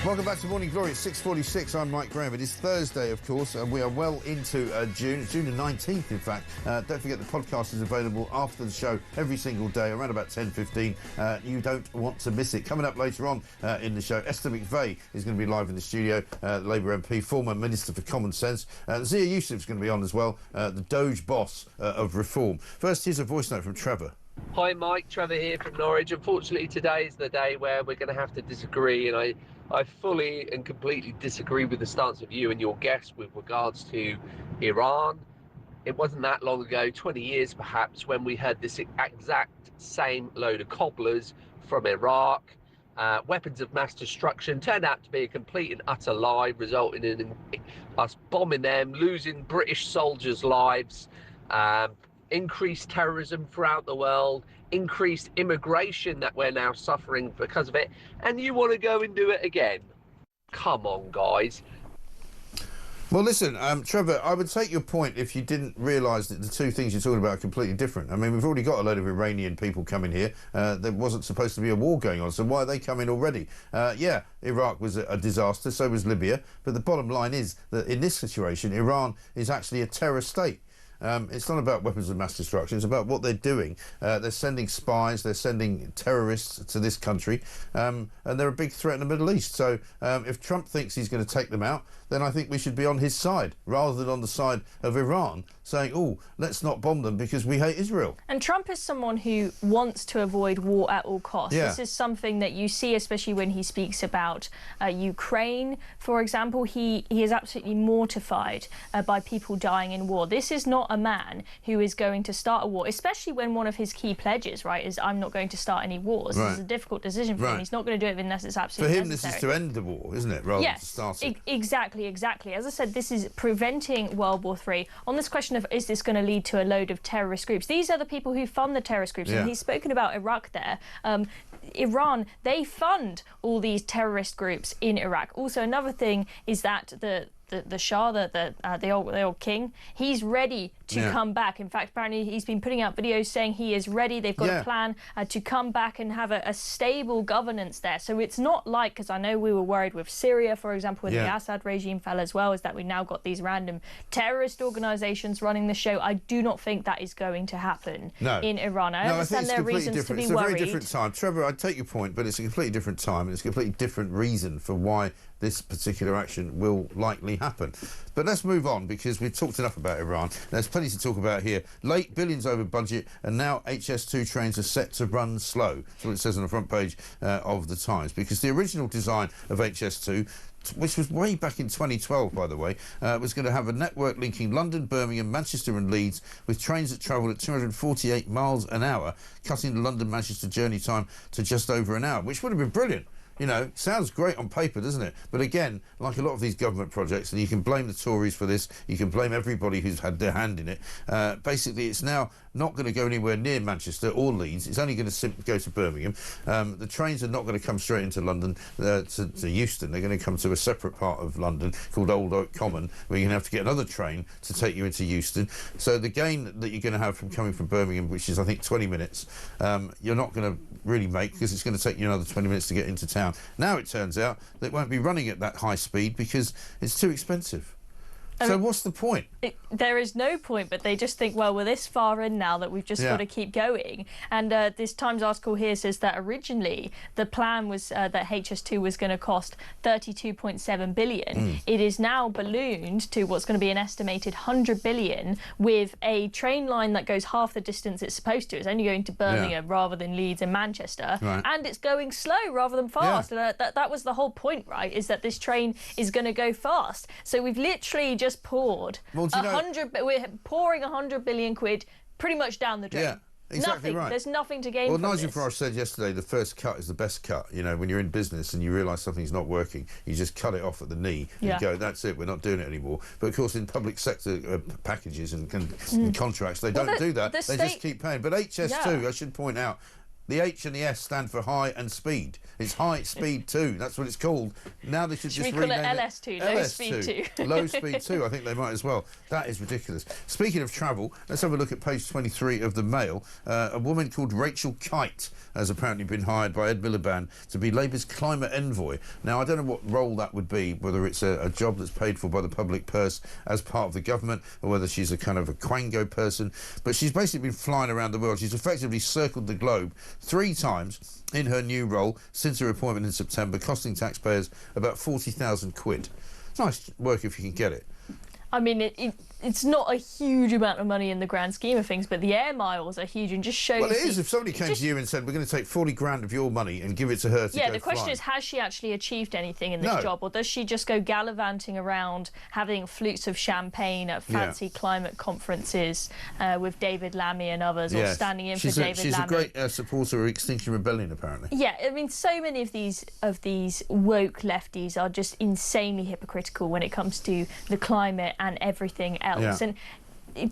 Welcome back to Morning Glory. It's 6:46. I'm Mike Graham. It is Thursday, of course, and we are well into June the 19th, in fact. Don't forget the podcast is available after the show every single day, around about 10:15. You don't want to miss it. Coming up later on in the show, Esther McVeigh is going to be live in the studio, Labour MP, former Minister for Common Sense. Zia Yusuf's going to be on as well, the Doge boss of reform. First, here's a voice note from Trevor. Hi, Mike. Trevor here from Norwich. Unfortunately, today is the day where we're going to have to disagree, and I fully and completely disagree with the stance of you and your guests with regards to Iran. It wasn't that long ago, 20 years perhaps, when we had this exact same load of cobblers from Iraq. Weapons of mass destruction turned out to be a complete and utter lie, resulting in us bombing them, losing British soldiers' lives, increased terrorism throughout the world, increased immigration that we're now suffering because of it, and you want to go and do it again? Come on, guys. Well, listen, Trevor, I would take your point if you didn't realise that the two things you're talking about are completely different. I mean, we've already got a load of Iranian people coming here. There wasn't supposed to be a war going on, so why are they coming already? Yeah, Iraq was a disaster, so was Libya, but the bottom line is that in this situation, Iran is actually a terror state. It's not about weapons of mass destruction, it's about what they're doing. They're sending spies, they're sending terrorists to this country, and they're a big threat in the Middle East. So if Trump thinks he's going to take them out, then I think we should be on his side, rather than on the side of Iran, saying, oh, let's not bomb them because we hate Israel. And Trump is someone who wants to avoid war at all costs. Yeah. This is something that you see, especially when he speaks about Ukraine, for example. He is absolutely mortified by people dying in war. This is not a man who is going to start a war, especially when one of his key pledges, right, is I'm not going to start any wars. Right. This is a difficult decision for him. He's not going to do it unless it's absolutely necessary. For him, this is to end the war, isn't it, rather than to start it? Exactly. As I said, this is preventing World War III. On this question of is this going to lead to a load of terrorist groups, these are the people who fund the terrorist groups. Yeah. And he's spoken about Iraq there. Iran, they fund all these terrorist groups in Iraq. Also, another thing is that the Shah, the old king, he's ready to come back. In fact, apparently he's been putting out videos saying he is ready. They've got a plan to come back and have a stable governance there. So it's not like, because I know we were worried with Syria, for example, when the Assad regime fell as well, is that we now got these random terrorist organisations running the show. I do not think that is going to happen in Iran. I understand there are reasons to be worried. It's a very different time. Trevor, I take your point, but it's a completely different time and it's a completely different reason for why this particular action will likely happen. But let's move on, because we've talked enough about Iran. There's plenty to talk about here. Late, billions over budget, and now HS2 trains are set to run slow. That's what it says on the front page of the Times, because the original design of HS2, which was way back in 2012, by the way, was going to have a network linking London, Birmingham, Manchester and Leeds, with trains that travel at 248 miles an hour, cutting the London-Manchester journey time to just over an hour, which would have been brilliant. You know, sounds great on paper, doesn't it? But again, like a lot of these government projects, and you can blame the Tories for this, you can blame everybody who's had their hand in it. Basically, it's now not going to go anywhere near Manchester or Leeds. It's only going to go to Birmingham. The trains are not going to come straight into London to Euston. They're going to come to a separate part of London called Old Oak Common, where you're going to have to get another train to take you into Euston. So the gain that you're going to have from coming from Birmingham, which is, I think, 20 minutes, you're not going to really make, because it's going to take you another 20 minutes to get into town. Now it turns out that it won't be running at that high speed because it's too expensive. So what's the point? There is no point, but they just think, well, we're this far in now that we've just got to keep going. And this Times article here says that originally the plan was that HS2 was going to cost 32.7 billion. It is now ballooned to what's going to be an estimated 100 billion, with a train line that goes half the distance it's supposed to. It's only going to Birmingham rather than Leeds and Manchester. And it's going slow rather than fast. That was the whole point, right, is that this train is going to go fast. So we've literally just poured we're pouring 100 billion quid pretty much down the drain. Yeah, exactly. Nothing. There's nothing to gain from Nigel this. Farage said yesterday the first cut is the best cut. You know, when you're in business and you realise something's not working, you just cut it off at the knee and go, that's it, we're not doing it anymore. But of course in public sector packages and contracts, they don't do that. They just keep paying. But HS2, I should point out, the H and the S stand for high and speed. It's high speed 2. That's what it's called. Now they should just rename it LS2, low speed 2. Low speed 2. I think they might as well. That is ridiculous. Speaking of travel, let's have a look at page 23 of the Mail. A woman called Rachel Kite has apparently been hired by Ed Miliband to be Labour's climate envoy. Now, I don't know what role that would be, whether it's a job that's paid for by the public purse as part of the government, or whether she's a kind of a quango person. But she's basically been flying around the world. She's effectively circled the globe 3 times in her new role since her appointment in September, costing taxpayers about 40,000 quid. It's nice work if you can get it. I mean, it's not a huge amount of money in the grand scheme of things, but the air miles are huge and just shows... Well, it is. If somebody came to you and said, we're going to take 40 grand of your money and give it to her to go the question is, has she actually achieved anything in this job, or does she just go gallivanting around having flutes of champagne at fancy climate conferences with David Lammy and others, or standing in for David Lammy? She's a great supporter of Extinction Rebellion, apparently. Yeah, I mean, so many of these woke lefties are just insanely hypocritical when it comes to the climate and everything else. And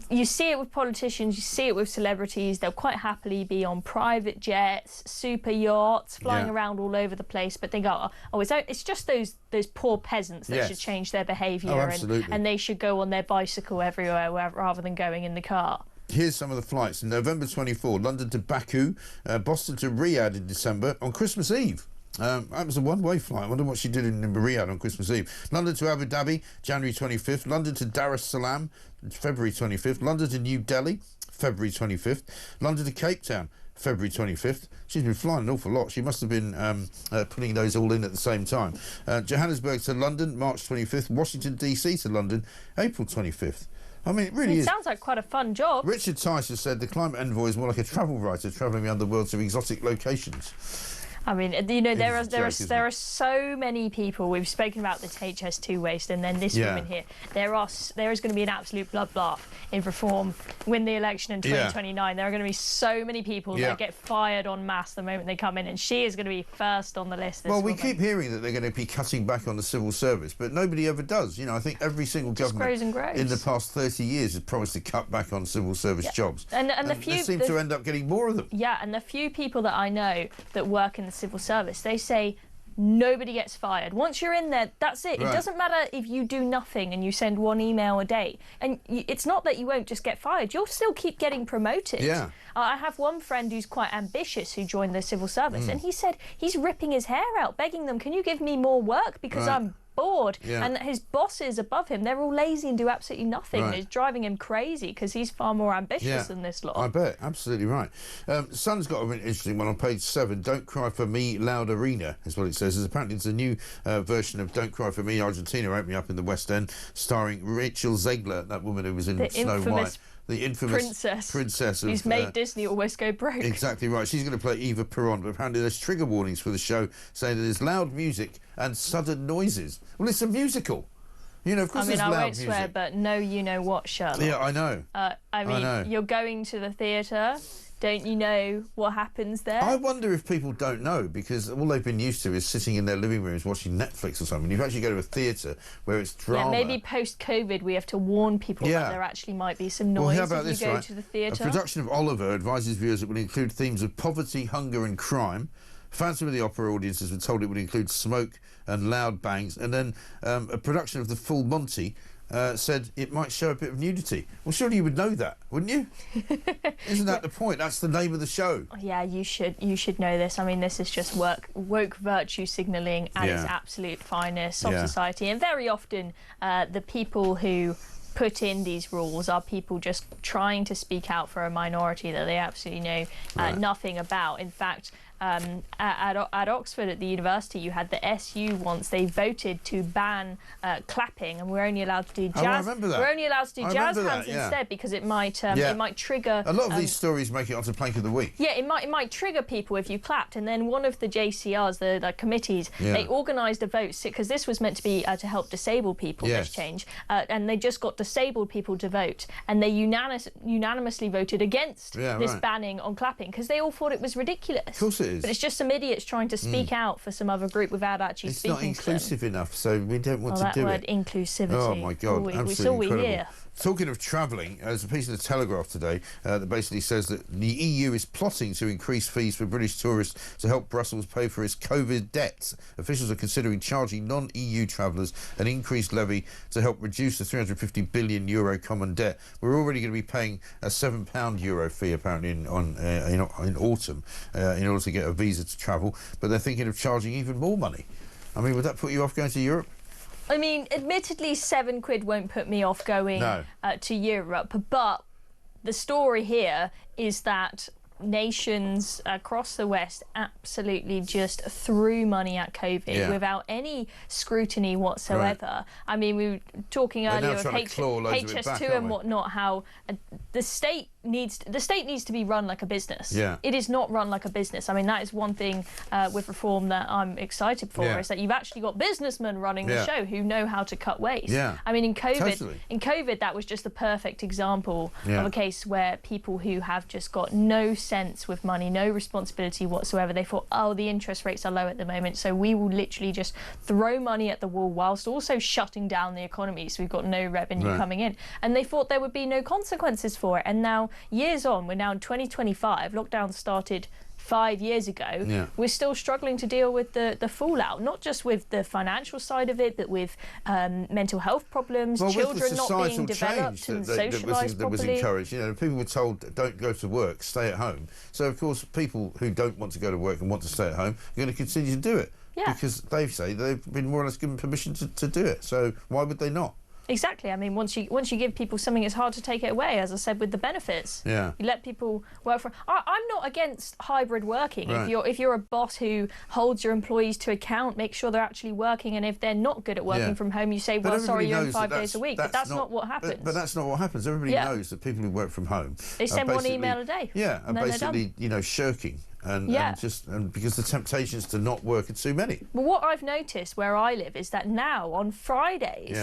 you see it with politicians, you see it with celebrities. They'll quite happily be on private jets, super yachts, flying around all over the place, but they go, oh, it's just those poor peasants that should change their behaviour, and they should go on their bicycle everywhere rather than going in the car. Here's some of the flights. November 24, London to Baku, Boston to Riyadh in December, on Christmas Eve. That was a one-way flight. I wonder what she did in Riyadh on Christmas Eve. London to Abu Dhabi, January 25th. London to Dar es Salaam, February 25th. London to New Delhi, February 25th. London to Cape Town, February 25th. She's been flying an awful lot. She must have been putting those all in at the same time. Johannesburg to London, March 25th. Washington, D.C. to London, April 25th. I mean, it really is. It sounds like quite a fun job. Richard Tice has said the climate envoy is more like a travel writer travelling around the world to exotic locations. I mean, you know, there are so many people. We've spoken about this HS2 waste, and then this woman here. There is going to be an absolute bloodbath if Reform win the election in 2029. There are going to be so many people that get fired en masse the moment they come in, and she is going to be first on the list. Well, we keep hearing that they're going to be cutting back on the civil service, but nobody ever does. You know, I think every single government in the past 30 years has promised to cut back on civil service jobs, and the few they seem to end up getting more of them. Yeah, and the few people that I know that work in the civil service, they say nobody gets fired. Once you're in there, that's it. It doesn't matter if you do nothing and you send one email a day. And it's not that you won't just get fired. You'll still keep getting promoted. Yeah. I have one friend who's quite ambitious who joined the civil service, and he said he's ripping his hair out, begging them, can you give me more work because I'm bored. And his bosses above him, they're all lazy and do absolutely nothing. And it's driving him crazy because he's far more ambitious than this lot. I bet, absolutely right. Sun's got an interesting one on page 7. Don't Cry for Me, Loud Arena is what it says. Apparently it's a new version of Don't Cry for Me, Argentina, opening up in the West End, starring Rachel Zegler, that woman who was in Snow White. The infamous princess who's made Disney almost go broke. Exactly right. She's going to play Eva Peron, but apparently there's trigger warnings for the show saying that there's loud music and sudden noises. Well, it's a musical. You know, of course there's loud music. I mean, I won't swear, but no, you know what, Sherlock. Yeah, I know. I mean, you're going to the theatre, Don't you know what happens there? I wonder if people don't know, because all they've been used to is sitting in their living rooms watching Netflix or something. You actually go to a theatre where it's drama. Yeah, maybe post-COVID we have to warn people that there actually might be some noise if you go to the theatre. A production of Oliver advises viewers it will include themes of poverty, hunger and crime. Phantom of the Opera audiences were told it would include smoke and loud bangs. And then a production of The Full Monty said it might show a bit of nudity. Well, surely you would know that, wouldn't you? Isn't that the point? That's the name of the show. Yeah, you should know this. I mean, this is just woke virtue signalling at its absolute finest of society. And very often the people who put in these rules are people just trying to speak out for a minority that they absolutely know nothing about. In fact, at Oxford, at the university, you had the SU once. They voted to ban clapping, and we're only allowed to do jazz. Oh, I remember that. We're only allowed to do jazz hands instead because it might trigger. A lot of these stories make it onto Plank of the Week. Yeah, it might trigger people if you clapped. And then one of the JCRs, the committees, they organised a vote because this was meant to be to help disabled people. This change, and they just got disabled people to vote, and they unanimously voted against this banning on clapping because they all thought it was ridiculous. Of course it is. But it's just some idiots trying to speak out for some other group without actually speaking to them. It's not inclusive enough, so we don't want to do it. That word inclusivity. Oh my God, absolutely incredible. Hear. Talking of travelling, there's a piece in the Telegraph today that basically says that the EU is plotting to increase fees for British tourists to help Brussels pay for its COVID debts. Officials are considering charging non-EU travellers an increased levy to help reduce the €350 billion common debt. We're already going to be paying a £7 euro fee apparently in autumn in order to get a visa to travel, but they're thinking of charging even more money. I mean, would that put you off going to Europe? I mean, admittedly, £7 won't put me off going to Europe, but the story here is that nations across the West absolutely just threw money at COVID without any scrutiny whatsoever. I mean, we were talking earlier of HS2 and whatnot, how the state needs to be run like a business. It is not run like a business. I mean, that is one thing with reform that I'm excited for, is that you've actually got businessmen running the show who know how to cut waste. I mean, in COVID, that was just the perfect example of a case where people who have just got no sense with money, no responsibility whatsoever, they thought, oh, the interest rates are low at the moment, so we will literally just throw money at the wall whilst also shutting down the economy, so we've got no revenue coming in. And they thought there would be no consequences for it. And now, years on, we're now in 2025, lockdown started 5 years ago, we're still struggling to deal with the fallout, not just with the financial side of it, but with mental health problems, children not being developed and socialised properly. That was encouraged. You know, people were told, don't go to work, stay at home. So, of course, people who don't want to go to work and want to stay at home are going to continue to do it because they say they've been more or less given permission to do it. So why would they not? Exactly. I mean, once you give people something, it's hard to take it away, as I said, with the benefits. You let people work from... I'm not against hybrid working. If you're a boss who holds your employees to account, make sure they're actually working, and if they're not good at working from home, you say, well, sorry, you're in 5 days a week. But that's not what happens. But that's not what happens. Everybody knows that people who work from home... They send one email a day. And basically, shirking. And because the temptations to not work are too many. Well, what I've noticed where I live is that now, on Fridays...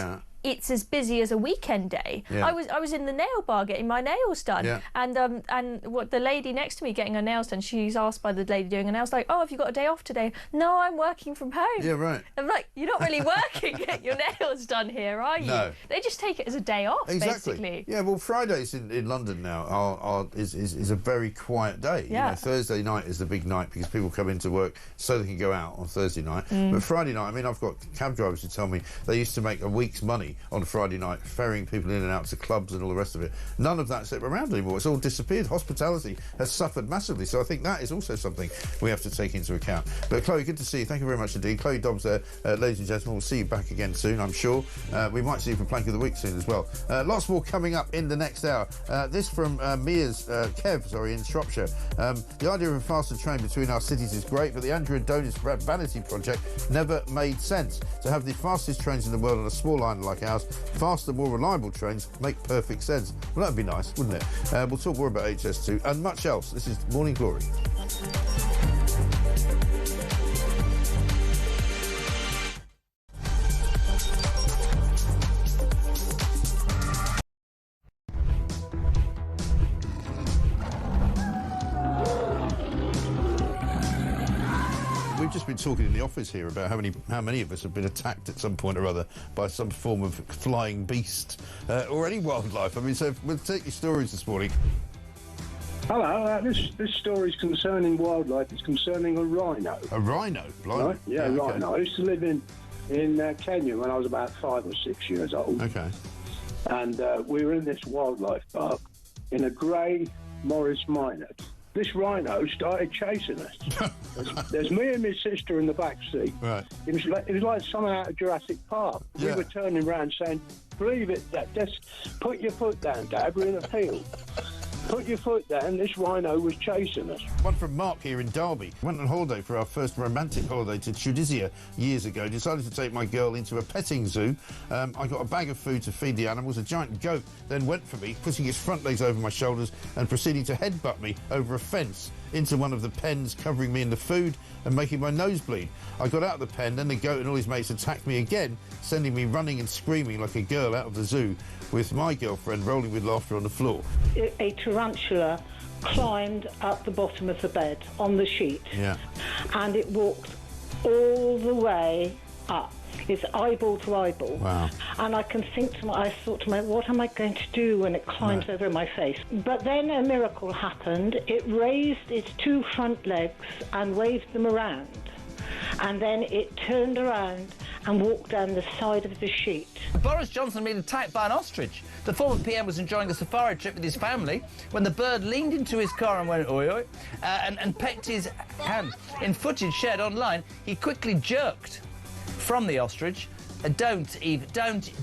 it's as busy as a weekend day. I was in the nail bar getting my nails done, and what the lady next to me getting her nails done, she's asked by the lady doing her nails, like, oh, have you got a day off today? No, I'm working from home. I'm like, you're not really working to get your nails done here, are you? No. They just take it as a day off, basically. Yeah, well, Fridays in London now is a very quiet day. You know, Thursday night is the big night because people come into work so they can go out on Thursday night. But Friday night, I mean, I've got cab drivers who tell me they used to make a week's money on Friday night, ferrying people in and out to clubs and all the rest of it. None of that's around anymore. It's all disappeared. Hospitality has suffered massively. So I think that is also something we have to take into account. But Chloe, good to see you. Thank you very much indeed. Chloe Dobbs there, ladies and gentlemen. We'll see you back again soon, I'm sure. We might see you for Plank of the Week soon as well. Lots more coming up in the next hour. This from Mia's Kev, in Shropshire. The idea of a faster train between our cities is great, but the Andrew Adonis vanity project never made sense. To have the fastest trains in the world on a small island like ours, faster, more reliable trains make perfect sense. Well, that'd be nice, wouldn't it? We'll talk more about HS2 and much else. This is Morning Glory. just been talking in the office here about how many of us have been attacked at some point or other by some form of flying beast or any wildlife. I mean, so we'll take your stories this morning. Hello, this story is concerning wildlife. It's concerning a rhino. A rhino? Blimey. Right? Yeah, okay. rhino. I used to live in Kenya when I was about 5 or 6 years old. Okay. And we were in this wildlife park in a grey Morris Minor. This rhino started chasing us. There's me and my sister in the back seat. Right. It was like something out of Jurassic Park. Yeah. We were turning around saying, "Believe it, Dad. Just put your foot down, Dad. We're in a field. Put your foot down." This rhino was chasing us. One from Mark here in Derby. Went on holiday for our first romantic holiday to Tunisia years ago. Decided to take my girl into a petting zoo. I got a bag of food to feed the animals. A giant goat then went for me, putting its front legs over my shoulders and proceeding to headbutt me over a fence into one of the pens, covering me in the food and making my nose bleed. I got out of the pen, then the goat and all his mates attacked me again, sending me running and screaming like a girl out of the zoo, with my girlfriend rolling with laughter on the floor. A tarantula climbed up the bottom of the bed on the sheet, and it walked all the way up. It's eyeball to eyeball. Wow. And I thought to myself, what am I going to do when it climbs over my face? But then a miracle happened. It raised its 2 front legs and waved them around. And then it turned around and walked down the side of the sheet. Boris Johnson been attacked by an ostrich. The former PM was enjoying a safari trip with his family when the bird leaned into his car and went oi oi and pecked his hand. In footage shared online, he quickly jerked from the ostrich, don't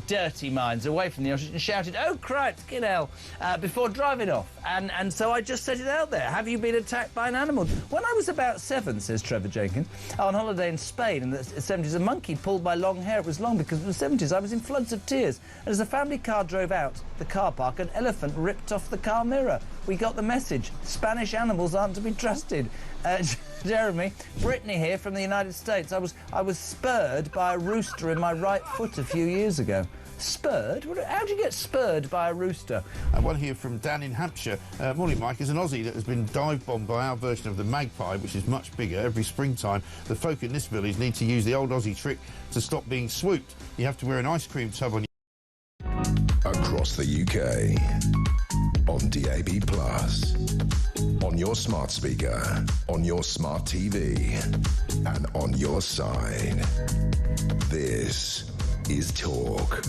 dirty minds away from the ostrich, and shouted, "Oh, Christ, get hell," before driving off. And so I just set it out there. Have you been attacked by an animal? When I was about 7, says Trevor Jenkins, on holiday in Spain in the 70s, a monkey pulled my long hair. It was long because it was the 70s. I was in floods of tears. And as the family car drove out the car park, an elephant ripped off the car mirror. We got the message. Spanish animals aren't to be trusted. Jeremy, Brittany here from the United States. I was spurred by a rooster in my right foot a few years ago. Spurred? How do you get spurred by a rooster? One here from Dan in Hampshire. Morning, Mike. As an Aussie that has been dive-bombed by our version of the magpie, which is much bigger, every springtime, the folk in this village need to use the old Aussie trick to stop being swooped. You have to wear an ice cream tub on your... Across the UK, on DAB+, on your smart speaker, on your smart TV, and on your side. This is Talk.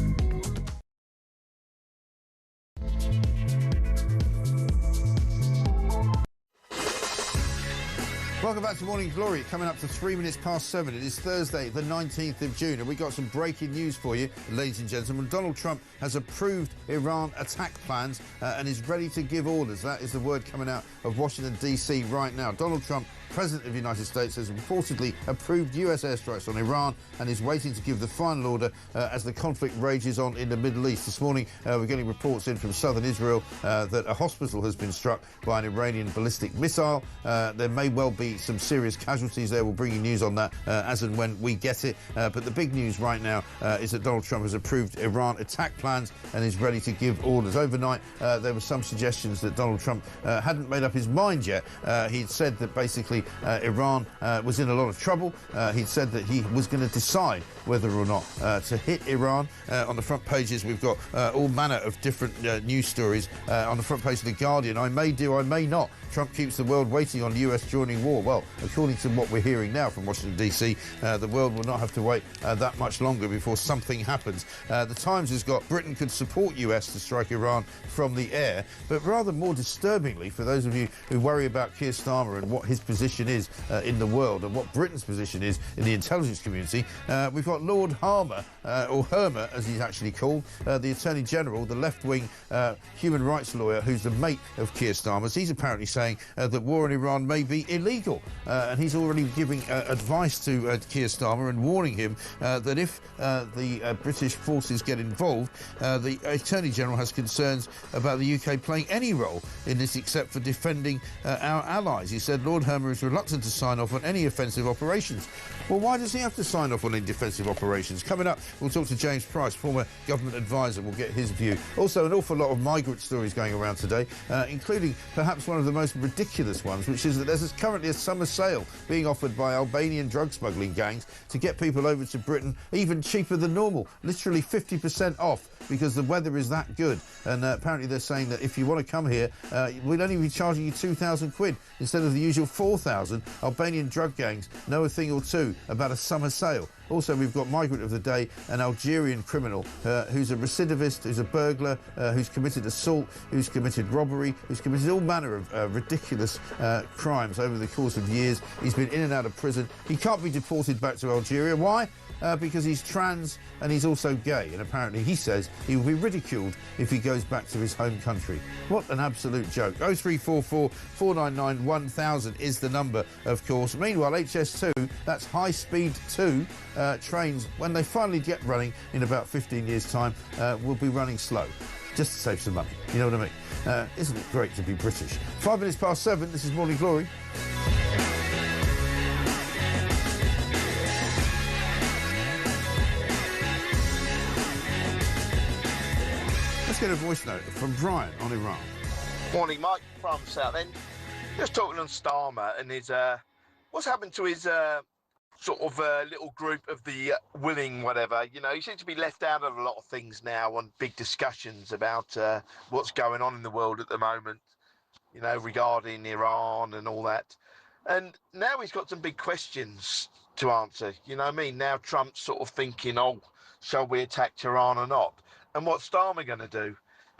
Welcome back to Morning Glory. Coming up to 3 minutes past 7. It is Thursday, the 19th of June, and we've got some breaking news for you, ladies and gentlemen. Donald Trump has approved Iran attack plans and is ready to give orders. That is the word coming out of Washington, D.C. right now. Donald Trump, President of the United States, has reportedly approved US airstrikes on Iran and is waiting to give the final order as the conflict rages on in the Middle East. This morning, we're getting reports in from southern Israel that a hospital has been struck by an Iranian ballistic missile. There may well be some serious casualties there. We'll bring you news on that as and when we get it. But the big news right now is that Donald Trump has approved Iran attack plans and is ready to give orders. Overnight, there were some suggestions that Donald Trump hadn't made up his mind yet. He'd said that basically Iran was in a lot of trouble. He'd said that he was going to decide whether or not to hit Iran. On the front pages, we've got all manner of different news stories. On the front page of The Guardian, I may do, I may not. Trump keeps the world waiting on US joining war. Well, according to what we're hearing now from Washington, D.C., the world will not have to wait that much longer before something happens. The Times has got Britain could support US to strike Iran from the air, but rather more disturbingly, for those of you who worry about Keir Starmer and what his position is in the world and what Britain's position is in the intelligence community, we've got Lord Harmer, or Hermer as he's actually called, the Attorney General, the left-wing human rights lawyer who's the mate of Keir Starmer's. He's apparently saying that war in Iran may be illegal, and he's already giving advice to Keir Starmer and warning him that if the British forces get involved, the Attorney General has concerns about the UK playing any role in this except for defending our allies. He said Lord Hermer is is reluctant to sign off on any offensive operations. Well, why does he have to sign off on any defensive operations? Coming up, we'll talk to James Price, former government advisor. We'll get his view. Also, an awful lot of migrant stories going around today, including perhaps one of the most ridiculous ones, which is that there's currently a summer sale being offered by Albanian drug smuggling gangs to get people over to Britain even cheaper than normal, literally 50% off, because the weather is that good. And apparently they're saying that if you want to come here, we'll only be charging you 2,000 quid instead of the usual 4,000. Albanian drug gangs know a thing or two about a summer sale. Also, we've got Migrant of the Day, an Algerian criminal who's a recidivist, who's a burglar, who's committed assault, who's committed robbery, who's committed all manner of ridiculous crimes over the course of years. He's been in and out of prison. He can't be deported back to Algeria. Why? Because he's trans and he's also gay, and apparently he says he will be ridiculed if he goes back to his home country. What an absolute joke. 0344 499 1000 is the number, of course. Meanwhile, HS2, that's high-speed 2 trains, when they finally get running in about 15 years' time, will be running slow, just to save some money. You know what I mean? Isn't it great to be British? 5 minutes past 7, this is Morning Glory. Let's get a voice note from Brian on Iran. Morning, Mike, from Southend. Just talking on Starmer and his, what's happened to his little group of the willing whatever. You know, he seems to be left out of a lot of things now on big discussions about what's going on in the world at the moment, you know, regarding Iran and all that. And now he's got some big questions to answer, you know what I mean? Now Trump's sort of thinking, oh, shall we attack Iran or not? And what's Starmer going to do?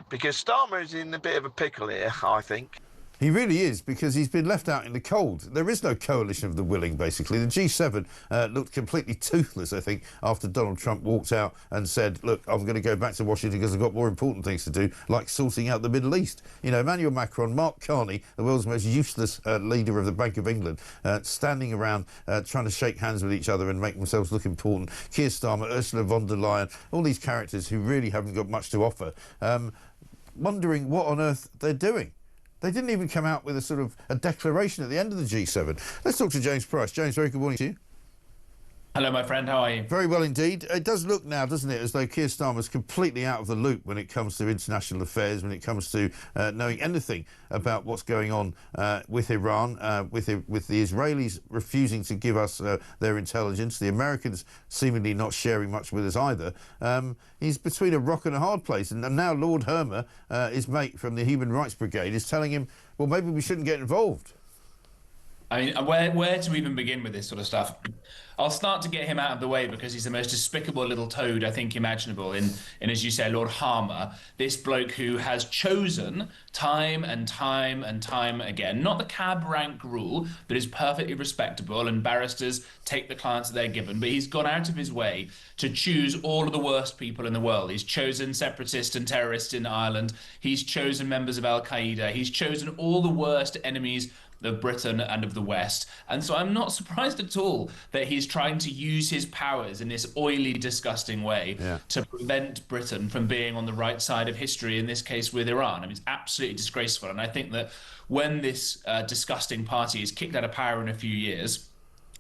Because Starmer is in a bit of a pickle here, I think. He really is, because he's been left out in the cold. There is no coalition of the willing, basically. The G7 looked completely toothless, I think, after Donald Trump walked out and said, look, I'm going to go back to Washington because I've got more important things to do, like sorting out the Middle East. You know, Emmanuel Macron, Mark Carney, the world's most useless leader of the Bank of England, standing around trying to shake hands with each other and make themselves look important. Keir Starmer, Ursula von der Leyen, all these characters who really haven't got much to offer, wondering what on earth they're doing. They didn't even come out with a declaration at the end of the G7. Let's talk to James Price. James, very good morning to you. Hello, my friend. How are you? Very well indeed. It does look now, doesn't it, as though Keir Starmer's completely out of the loop when it comes to international affairs, when it comes to knowing anything about what's going on with Iran, with the Israelis refusing to give us their intelligence, the Americans seemingly not sharing much with us either. He's between a rock and a hard place. And now Lord Hermer, his mate from the Human Rights Brigade, is telling him, well, maybe we shouldn't get involved. I mean, where to even begin with this sort of stuff? I'll start to get him out of the way because he's the most despicable little toad I think imaginable in as you say, Lord Harmer, this bloke who has chosen time and time and time again, not the cab rank rule that is perfectly respectable and barristers take the clients that they're given, but he's gone out of his way to choose all of the worst people in the world. He's chosen separatists and terrorists in Ireland. He's chosen members of Al-Qaeda. He's chosen all the worst enemies of Britain and of the West. And so I'm not surprised at all that he's trying to use his powers in this oily, disgusting way to prevent Britain from being on the right side of history, in this case with Iran. I mean, it's absolutely disgraceful. And I think that when this disgusting party is kicked out of power in a few years,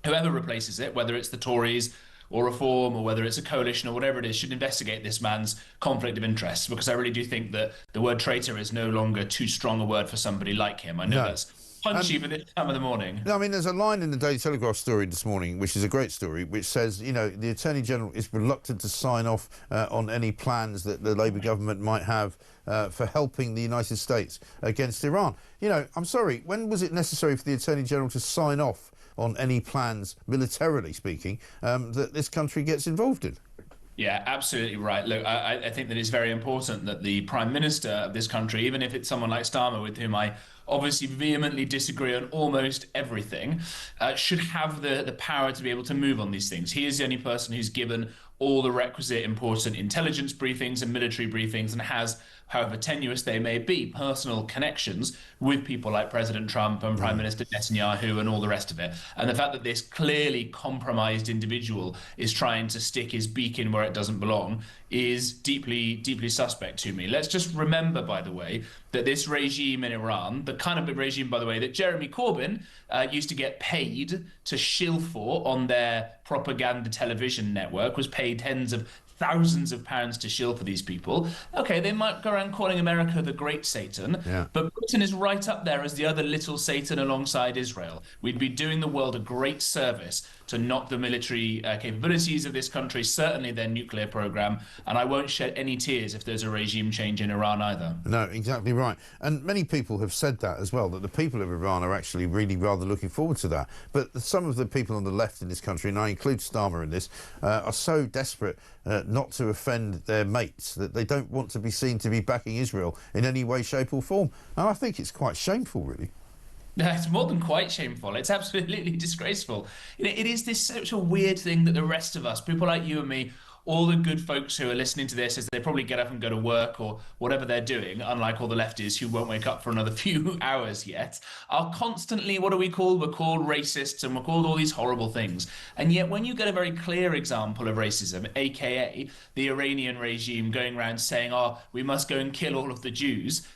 whoever replaces it, whether it's the Tories or Reform or whether it's a coalition or whatever it is, should investigate this man's conflict of interests, because I really do think that the word traitor is no longer too strong a word for somebody like him. I know that's punchy for this time of the morning. No, I mean, there's a line in the Daily Telegraph story this morning, which is a great story, which says, you know, the Attorney General is reluctant to sign off on any plans that the Labour government might have for helping the United States against Iran. You know, I'm sorry, when was it necessary for the Attorney General to sign off on any plans, militarily speaking, that this country gets involved in? Yeah, absolutely right. Look, I think that it's very important that the Prime Minister of this country, even if it's someone like Starmer, with whom I obviously vehemently disagree on almost everything, should have the power to be able to move on these things. He is the only person who's given all the requisite important intelligence briefings and military briefings, and has, however tenuous they may be, personal connections with people like President Trump and Prime Minister Netanyahu and all the rest of it. And the fact that this clearly compromised individual is trying to stick his beak in where it doesn't belong is deeply, deeply suspect to me. Let's just remember, by the way, that this regime in Iran, the kind of regime, by the way, that Jeremy Corbyn used to get paid to shill for on their propaganda television network, was paid tens of thousands of pounds to shill for these people. Okay, they might go around calling America the Great Satan, but Britain is right up there as the other little Satan alongside Israel. We'd be doing the world a great service to knock the military capabilities of this country, certainly their nuclear program, and I won't shed any tears if there's a regime change in Iran either. No, exactly right. And many people have said that as well, that the people of Iran are actually really rather looking forward to that. But some of the people on the left in this country, and I include Starmer in this, are so desperate not to offend their mates that they don't want to be seen to be backing Israel in any way, shape or form. And I think it's quite shameful, really. It's more than quite shameful. It's absolutely disgraceful. It is this such a weird thing that the rest of us, people like you and me, all the good folks who are listening to this as they probably get up and go to work or whatever they're doing, unlike all the lefties who won't wake up for another few hours yet, are constantly, what are we called? We're called racists and we're called all these horrible things. And yet when you get a very clear example of racism, aka the Iranian regime going around saying, oh, we must go and kill all of the Jews,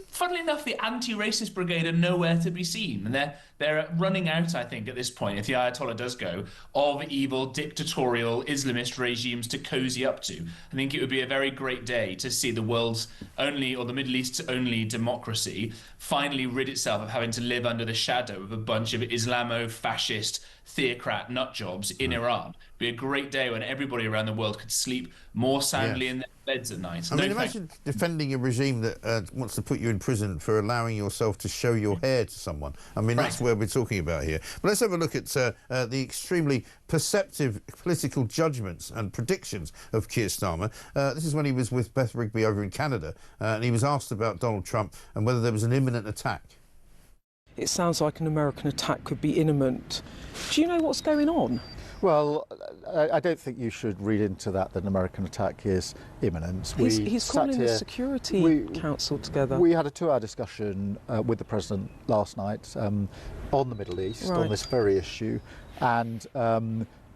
funnily enough, the anti-racist brigade are nowhere to be seen. And they're running out, I think, at this point, if the Ayatollah does go, of evil, dictatorial, Islamist regimes to cozy up to. I think it would be a very great day to see the world's only, or the Middle East's only democracy finally rid itself of having to live under the shadow of a bunch of Islamo-fascist theocrat nutjobs in Iran. It'd be a great day when everybody around the world could sleep more soundly in their beds at night. I mean, imagine defending a regime that wants to put you in prison for allowing yourself to show your hair to someone. I mean, that's where we're talking about here. But let's have a look at the extremely perceptive political judgments and predictions of Keir Starmer. This is when he was with Beth Rigby over in Canada, and he was asked about Donald Trump and whether there was an imminent attack. It sounds like an American attack could be imminent. Do you know what's going on? Well, I don't think you should read into that an American attack is imminent. He's calling the Security Council together. We had a 2-hour discussion with the President last night on the Middle East, on this very issue, and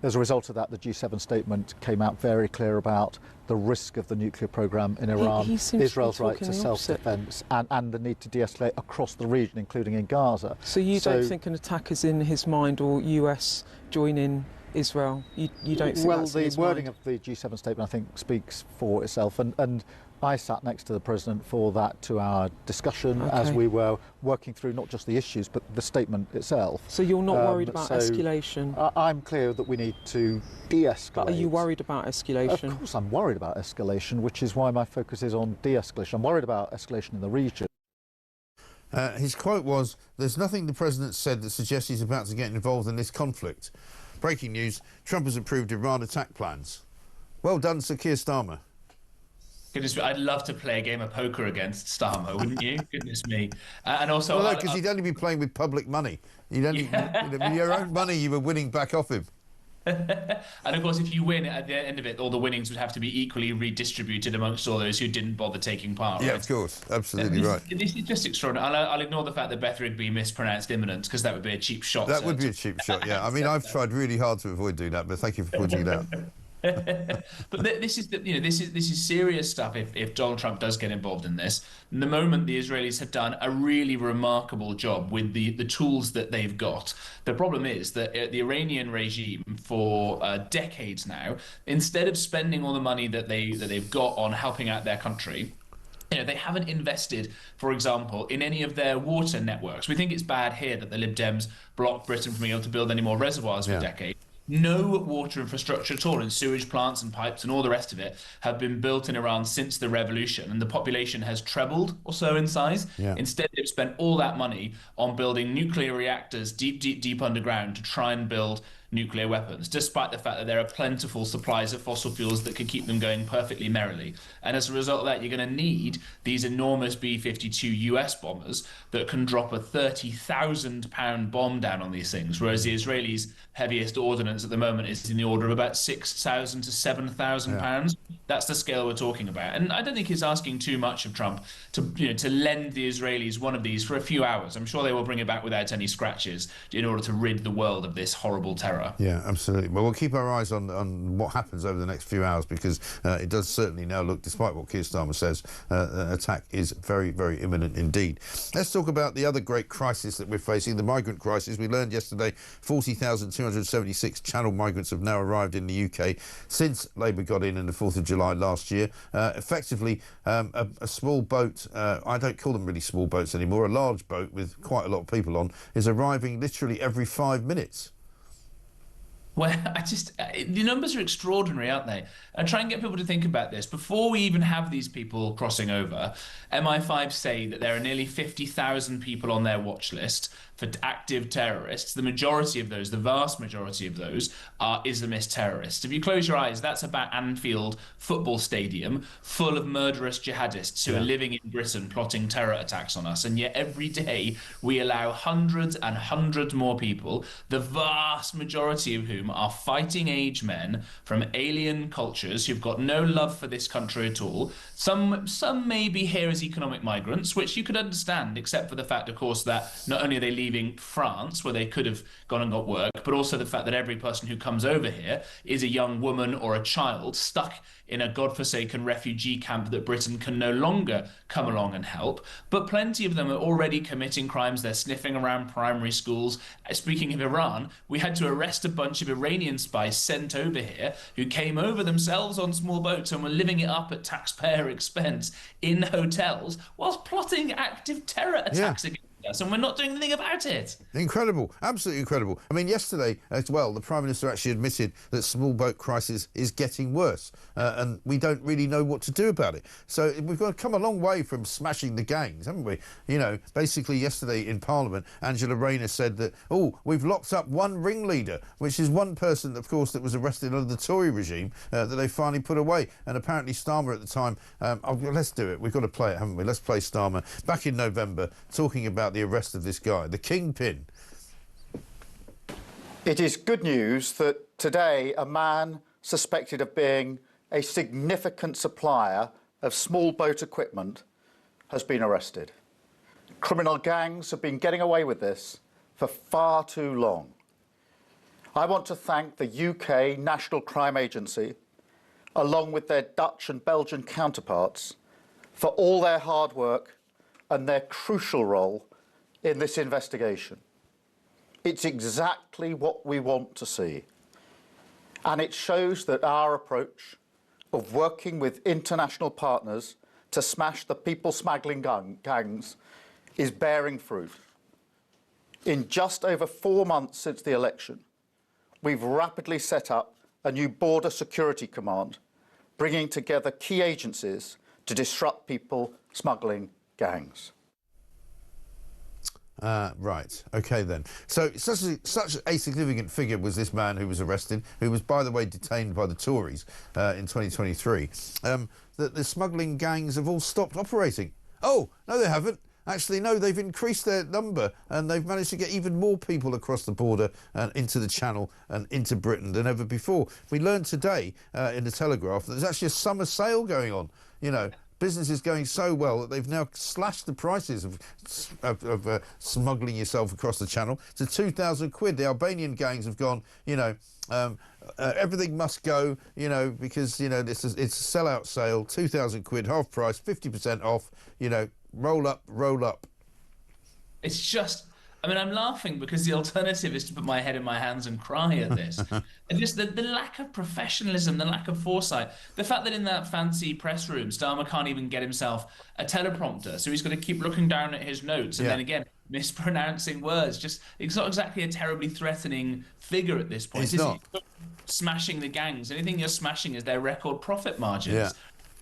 as a result of that, the G7 statement came out very clear about the risk of the nuclear programme in Iran, Israel's right to self-defence, and the need to de-escalate across the region, including in Gaza. So you don't think an attack is in his mind, or US joining Israel? You don't think that's in his mind? Well, the wording of the G7 statement, I think, speaks for itself, and I sat next to the President for that 2-hour discussion as we were working through not just the issues but the statement itself. So you're not worried about escalation? I'm clear that we need to de-escalate. But are you worried about escalation? Of course I'm worried about escalation, which is why my focus is on de-escalation. I'm worried about escalation in the region. His quote was, "There's nothing the President said that suggests he's about to get involved in this conflict." Breaking news, Trump has approved Iran attack plans. Well done, Sir Keir Starmer. Goodness me, I'd love to play a game of poker against Starmer, wouldn't you? Goodness me. And also... Well, no, because he'd only be playing with public money. You'd only, your own money you were winning back off him. And of course, if you win, at the end of it, all the winnings would have to be equally redistributed amongst all those who didn't bother taking part. Yeah, right? of course. Absolutely right. This is just extraordinary. I'll ignore the fact that Beth Rigby mispronounced imminent, because that would be a cheap shot. That would be a cheap shot, yeah. I mean, I've tried really hard to avoid doing that, but thank you for pointing it out. But this is serious stuff. If Donald Trump does get involved in this, in the moment the Israelis have done a really remarkable job with the tools that they've got. The problem is that the Iranian regime for decades now, instead of spending all the money that they've got on helping out their country, they haven't invested, for example, in any of their water networks. We think it's bad here that the Lib Dems blocked Britain from being able to build any more reservoirs for decades. No water infrastructure at all, and sewage plants and pipes and all the rest of it have been built in Iran since the revolution, and the population has trebled or so in size. Instead, they've spent all that money on building nuclear reactors deep underground to try and build nuclear weapons, despite the fact that there are plentiful supplies of fossil fuels that could keep them going perfectly merrily. And as a result of that, you're going to need these enormous B-52 US bombers that can drop a 30,000-pound bomb down on these things, whereas the Israelis' heaviest ordnance at the moment is in the order of about 6,000 to 7,000 pounds. That's the scale we're talking about. And I don't think he's asking too much of Trump to lend the Israelis one of these for a few hours. I'm sure they will bring it back without any scratches in order to rid the world of this horrible terror terror. Yeah, absolutely. Well, we'll keep our eyes on what happens over the next few hours, because it does certainly now look, despite what Keir Starmer says, an attack is very, very imminent indeed. Let's talk about the other great crisis that we're facing, the migrant crisis. We learned yesterday 40,276 Channel migrants have now arrived in the UK since Labour got in the 4th of July last year. Effectively, a small boat, I don't call them really small boats anymore, a large boat with quite a lot of people on, is arriving literally every 5 minutes. Well, the numbers are extraordinary, aren't they? And try and get people to think about this. Before we even have these people crossing over, MI5 say that there are nearly 50,000 people on their watch list for active terrorists. The majority of those, the vast majority of those, are Islamist terrorists. If you close your eyes, that's about Anfield football stadium full of murderous jihadists who are living in Britain plotting terror attacks on us. And yet every day we allow hundreds and hundreds more people, the vast majority of whom are fighting age men from alien cultures who've got no love for this country at all. Some may be here as economic migrants, which you could understand, except for the fact, of course, that not only are they leaving France, where they could have gone and got work, but also the fact that every person who comes over here is a young woman or a child stuck in a godforsaken refugee camp that Britain can no longer come along and help. But plenty of them are already committing crimes. They're sniffing around primary schools. Speaking of Iran, we had to arrest a bunch of Iranian spies sent over here who came over themselves on small boats and were living it up at taxpayer expense in hotels whilst plotting active terror attacks against us, and we're not doing anything about it. Incredible, absolutely incredible. I mean, yesterday as well, the Prime Minister actually admitted that small boat crisis is getting worse, and we don't really know what to do about it. So we've got to come a long way from smashing the gangs, haven't we? You know, basically yesterday in Parliament, Angela Rayner said that, oh, we've locked up one ringleader, which is one person, of course, that was arrested under the Tory regime that they finally put away. And apparently Starmer at the time, let's do it, we've got to play it, haven't we? Let's play Starmer back in November talking about the arrest of this guy, the kingpin. It is good news that today a man suspected of being a significant supplier of small boat equipment has been arrested. Criminal gangs have been getting away with this for far too long. I want to thank the UK National Crime Agency, along with their Dutch and Belgian counterparts, for all their hard work and their crucial role in this investigation. It's exactly what we want to see. And it shows that our approach of working with international partners to smash the people smuggling gangs is bearing fruit. In just over 4 months since the election, we've rapidly set up a new border security command, bringing together key agencies to disrupt people smuggling gangs. Right, okay then. So such a significant figure was this man who was arrested, who was, by the way, detained by the Tories in 2023, that the smuggling gangs have all stopped operating. Oh, no they haven't. Actually, no, they've increased their number and they've managed to get even more people across the border and into the Channel and into Britain than ever before. We learned today in the Telegraph that there's actually a summer sale going on, you know. Business is going so well that they've now slashed the prices of smuggling yourself across the Channel to 2,000 quid. The Albanian gangs have gone, you know, everything must go, you know, because, you know, it's a sell-out sale, 2,000 quid, half price, 50% off, you know, roll up, roll up. It's just... I mean, I'm laughing because the alternative is to put my head in my hands and cry at this. And just the lack of professionalism, the lack of foresight, the fact that in that fancy press room, Starmer can't even get himself a teleprompter, so he's got to keep looking down at his notes and then again mispronouncing words. Just, it's not exactly a terribly threatening figure at this point. It's not. Smashing the gangs. Anything you're smashing is their record profit margins. Yeah.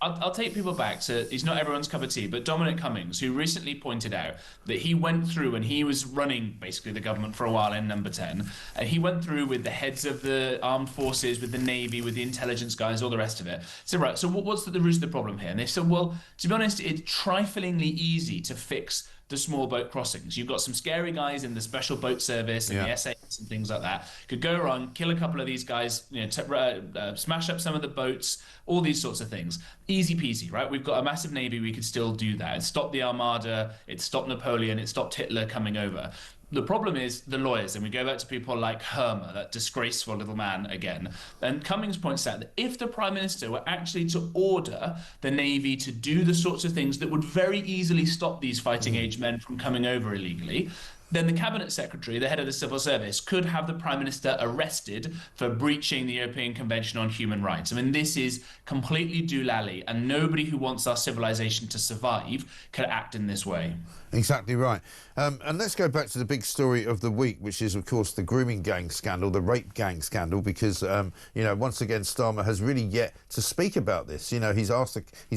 I'll take people back to, he's not everyone's cup of tea, but Dominic Cummings, who recently pointed out that he went through, and he was running basically the government for a while in Number 10, and he went through with the heads of the armed forces, with the Navy, with the intelligence guys, all the rest of it. So, right, so what's the root of the problem here? And they said, well, to be honest, it's triflingly easy to fix the small boat crossings. You've got some scary guys in the special boat service and the SAS and things like that. Could go around, kill a couple of these guys, you know, smash up some of the boats, all these sorts of things. Easy peasy, right? We've got a massive navy, we could still do that. It stopped the Armada, it stopped Napoleon, it stopped Hitler coming over. The problem is the lawyers, and we go back to people like Hermer, that disgraceful little man again. And Cummings points out that if the Prime Minister were actually to order the Navy to do the sorts of things that would very easily stop these fighting-age men from coming over illegally, then the Cabinet Secretary, the head of the Civil Service, could have the Prime Minister arrested for breaching the European Convention on Human Rights. I mean, this is completely doolally, and nobody who wants our civilization to survive can act in this way. Exactly right. And let's go back to the big story of the week, which is, of course, the grooming gang scandal, the rape gang scandal, because, you know, once again, Starmer has really yet to speak about this. You know, he's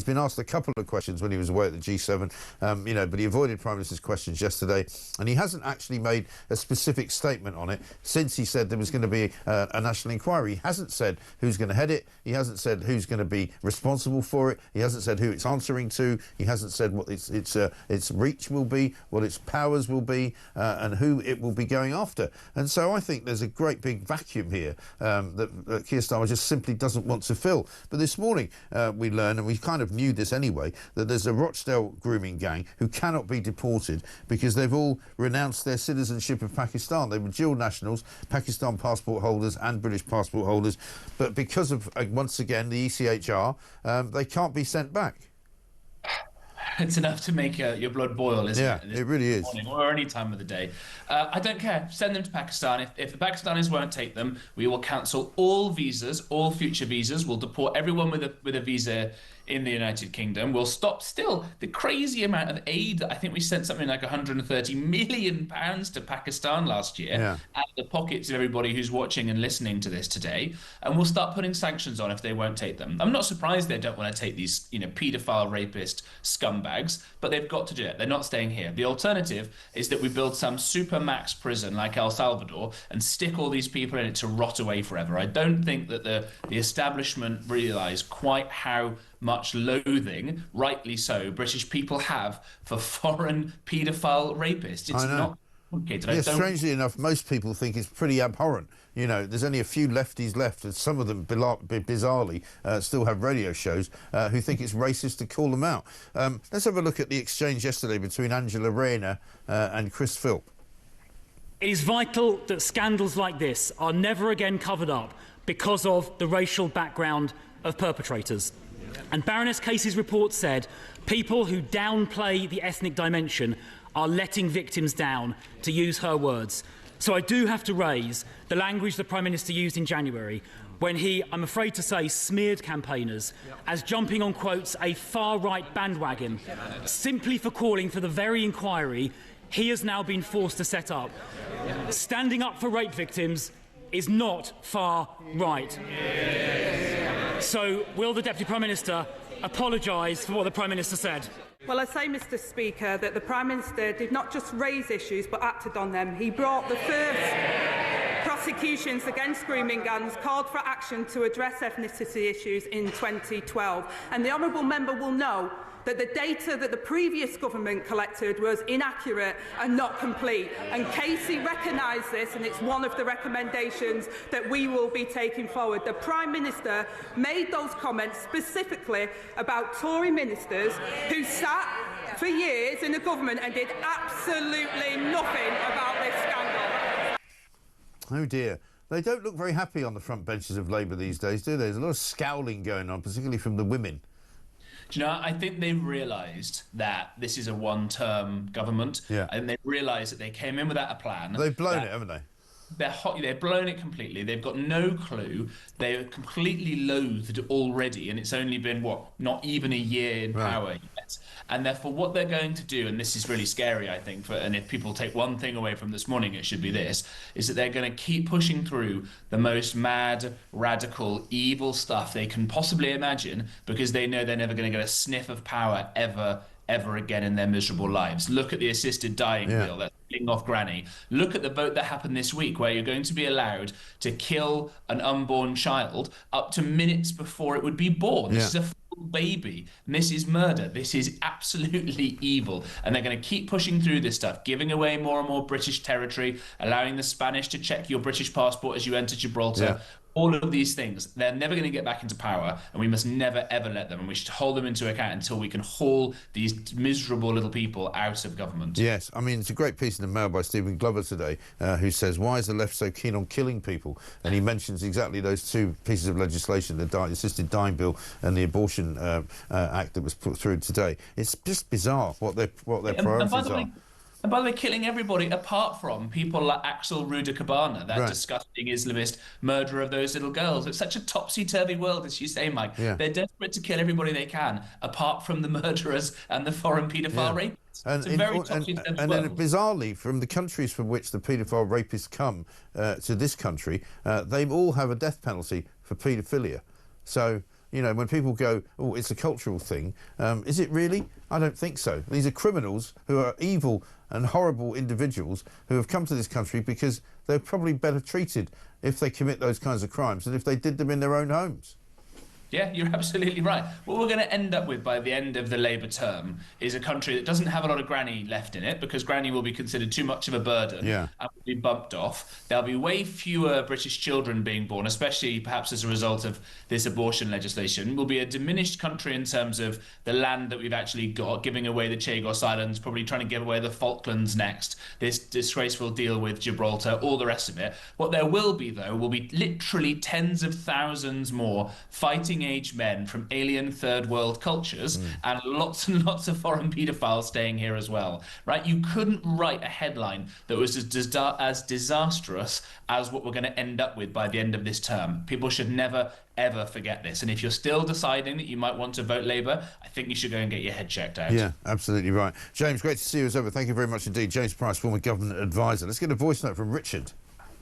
been asked a couple of questions when he was away at the G7, you know, but he avoided Prime Minister's questions yesterday, and he hasn't actually made a specific statement on it since he said there was going to be a national inquiry. He hasn't said who's going to head it. He hasn't said who's going to be responsible for it. He hasn't said who it's answering to. He hasn't said what its reach will be, what its powers will be, and who it will be going after. And so I think there's a great big vacuum here that Keir Starmer just simply doesn't want to fill. But this morning we learned, and we kind of knew this anyway, that there's a Rochdale grooming gang who cannot be deported because they've all renounced their citizenship of Pakistan. They were dual nationals, Pakistan passport holders and British passport holders, but because of, once again, the ECHR, they can't be sent back. It's enough to make your blood boil, isn't it? Yeah, it really is. Morning, or any time of the day. I don't care. Send them to Pakistan. If the Pakistanis won't take them, we will cancel all visas, all future visas. We'll deport everyone with a visa in the United Kingdom. We'll stop still the crazy amount of aid. I think we sent something like £130 million to Pakistan last year out of the pockets of everybody who's watching and listening to this today. And we'll start putting sanctions on if they won't take them. I'm not surprised they don't want to take these, you know, paedophile, rapist scumbags, but they've got to do it. They're not staying here. The alternative is that we build some super max prison like El Salvador and stick all these people in it to rot away forever. I don't think that the establishment realise quite how much loathing, rightly so, British people have for foreign paedophile rapists. It's not complicated. Yeah, strangely enough, most people think it's pretty abhorrent. You know, there's only a few lefties left, and some of them, bizarrely, still have radio shows who think it's racist to call them out. Let's have a look at the exchange yesterday between Angela Rayner and Chris Philp. It is vital that scandals like this are never again covered up because of the racial background of perpetrators. And Baroness Casey's report said people who downplay the ethnic dimension are letting victims down, to use her words. So I do have to raise the language the Prime Minister used in January when he, I'm afraid to say, smeared campaigners as jumping on, quotes, a far-right bandwagon simply for calling for the very inquiry he has now been forced to set up. Standing up for rape victims is not far right. So, will the Deputy Prime Minister apologise for what the Prime Minister said? Well, I say, Mr Speaker, that the Prime Minister did not just raise issues but acted on them. He brought the first prosecutions against grooming gangs, called for action to address ethnicity issues in 2012. And the honourable member will know that the data that the previous government collected was inaccurate and not complete. And Casey recognised this, and it's one of the recommendations that we will be taking forward. The Prime Minister made those comments specifically about Tory ministers who sat for years in the government and did absolutely nothing about this scandal. Oh dear. They don't look very happy on the front benches of Labour these days, do they? There's a lot of scowling going on, particularly from the women. Do you know, I think they've realised that this is a one-term government, and they've realised that they came in without a plan. They've blown it, haven't they? They've blown it completely. They've got no clue. They're completely loathed already, and it's only been, not even a year in power yet. And therefore, what they're going to do, and this is really scary, I think, and if people take one thing away from this morning, it should be this, is that they're going to keep pushing through the most mad, radical, evil stuff they can possibly imagine, because they know they're never going to get a sniff of power ever again in their miserable lives. Look at the assisted dying bill that's killing off granny. Look at the vote that happened this week, where you're going to be allowed to kill an unborn child up to minutes before it would be born. This is a full baby, and this is murder. This is absolutely evil, and they're going to keep pushing through this stuff, giving away more and more British territory, allowing the Spanish to check your British passport as you enter Gibraltar. all of these things. They're never going to get back into power, and we must never, ever let them. And we should hold them into account until we can haul these miserable little people out of government. Yes, I mean, it's a great piece in the Mail by Stephen Glover today, who says, why is the left so keen on killing people? And he mentions exactly those two pieces of legislation, the assisted dying bill and the abortion act that was put through today. It's just bizarre what their priorities are. And by the way, killing everybody apart from people like Axel Ruda-Cabana, that disgusting Islamist murderer of those little girls. It's such a topsy-turvy world, as you say, Mike. Yeah. They're desperate to kill everybody they can, apart from the murderers and the foreign paedophile rapists. And, it's a very topsy-turvy world. Then, bizarrely, from the countries from which the paedophile rapists come to this country, they all have a death penalty for paedophilia. So, you know, when people go, oh, it's a cultural thing, is it really? I don't think so. These are criminals who are evil and horrible individuals who have come to this country because they're probably better treated if they commit those kinds of crimes than if they did them in their own homes. Yeah, you're absolutely right. What we're going to end up with by the end of the Labour term is a country that doesn't have a lot of granny left in it, because granny will be considered too much of a burden and will be bumped off. There'll be way fewer British children being born, especially perhaps as a result of this abortion legislation. We'll be a diminished country in terms of the land that we've actually got, giving away the Chagos Islands, probably trying to give away the Falklands next, this disgraceful deal with Gibraltar, all the rest of it. What there will be, though, will be literally tens of thousands more fighting age men from alien third world cultures and lots of foreign paedophiles staying here as well, right? You couldn't write a headline that was as disastrous as what we're going to end up with by the end of this term. People should never, ever forget this. And if you're still deciding that you might want to vote Labour, I think you should go and get your head checked out. Yeah, absolutely right. James, great to see you as ever. Thank you very much indeed. James Price, former government advisor. Let's get a voice note from Richard.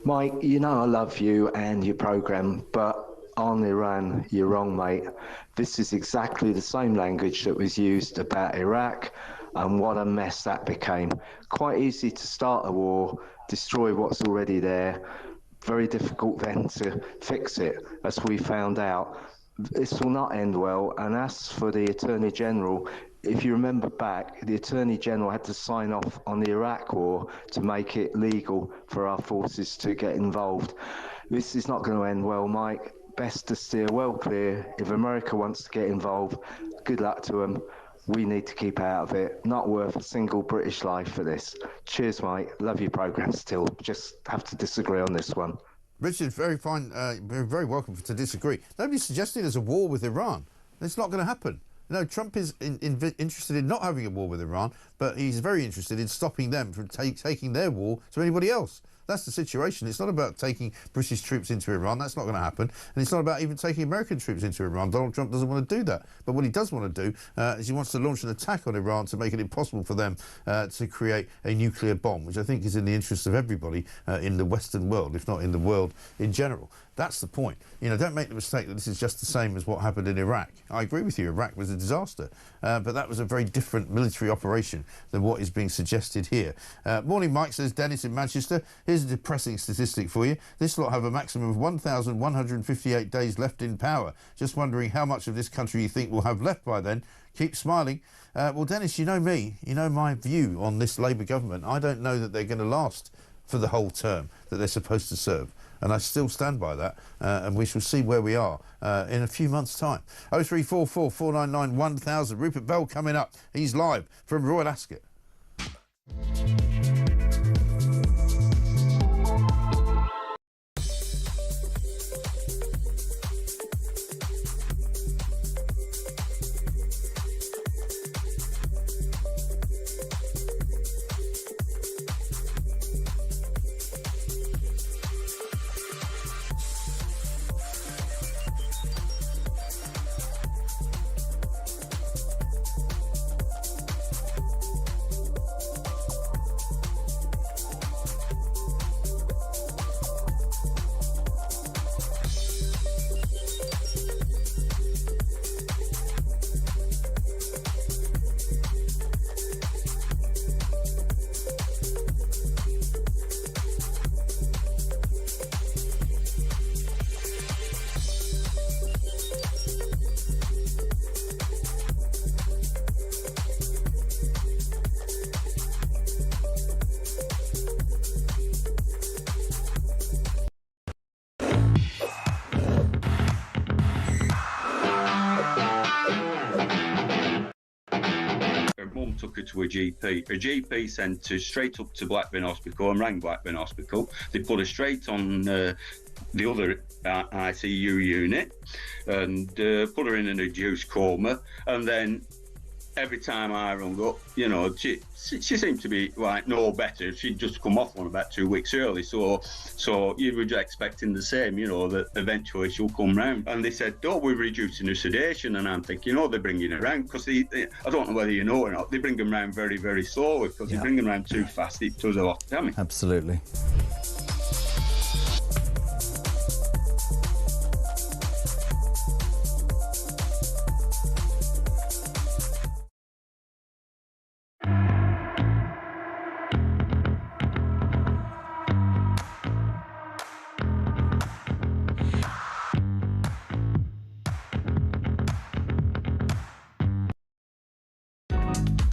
Mike, you know I love you and your programme, but on Iran, you're wrong, mate. This is exactly the same language that was used about Iraq, and what a mess that became. Quite easy to start a war, destroy what's already there. Very difficult then to fix it, as we found out. This will not end well, and as for the Attorney General, if you remember back, the Attorney General had to sign off on the Iraq war to make it legal for our forces to get involved. This is not going to end well, Mike. Best to steer well clear. If America wants to get involved, good luck to them. We need to keep out of it. Not worth a single British life for this. Cheers, mate. Love your programme still. Just have to disagree on this one. Richard, very fine. Very welcome to disagree. Nobody's suggesting there's a war with Iran. It's not going to happen. No, Trump is interested in not having a war with Iran, but he's very interested in stopping them from taking their war to anybody else. That's the situation. It's not about taking British troops into Iran. That's not going to happen. And it's not about even taking American troops into Iran. Donald Trump doesn't want to do that. But what he does want to do is he wants to launch an attack on Iran to make it impossible for them to create a nuclear bomb, which I think is in the interest of everybody in the Western world, if not in the world in general. That's the point. You know, don't make the mistake that this is just the same as what happened in Iraq. I agree with you, Iraq was a disaster, but that was a very different military operation than what is being suggested here. Morning, Mike, says Dennis in Manchester. Here's a depressing statistic for you. This lot have a maximum of 1,158 days left in power. Just wondering how much of this country you think will have left by then. Keep smiling. Well, Dennis, you know me. You know my view on this Labour government. I don't know that they're going to last for the whole term that they're supposed to serve. And I still stand by that, and we shall see where we are in a few months' time. 0344 499 1000. Rupert Bell coming up. He's live from Royal Ascot. her to a GP. A GP sent her straight up to Blackburn Hospital and rang Blackburn Hospital. They put her straight on the other ICU unit and put her in an induced coma. And then every time I rung up, you know, she seemed to be like no better. She'd just come off one about 2 weeks early, so you were expecting the same, you know, that eventually she'll come round. And they said, "Oh, we're reducing her sedation," and I'm thinking, "Oh, they're bringing her round," because I don't know whether you know or not, they bring them round very, very slowly, because they bring them round too fast, it does a lot of damage. Absolutely.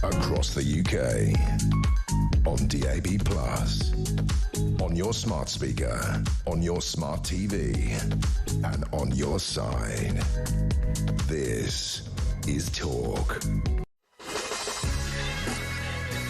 Across the UK, on DAB+, on your smart speaker, on your smart TV, and on your side. This is Talk.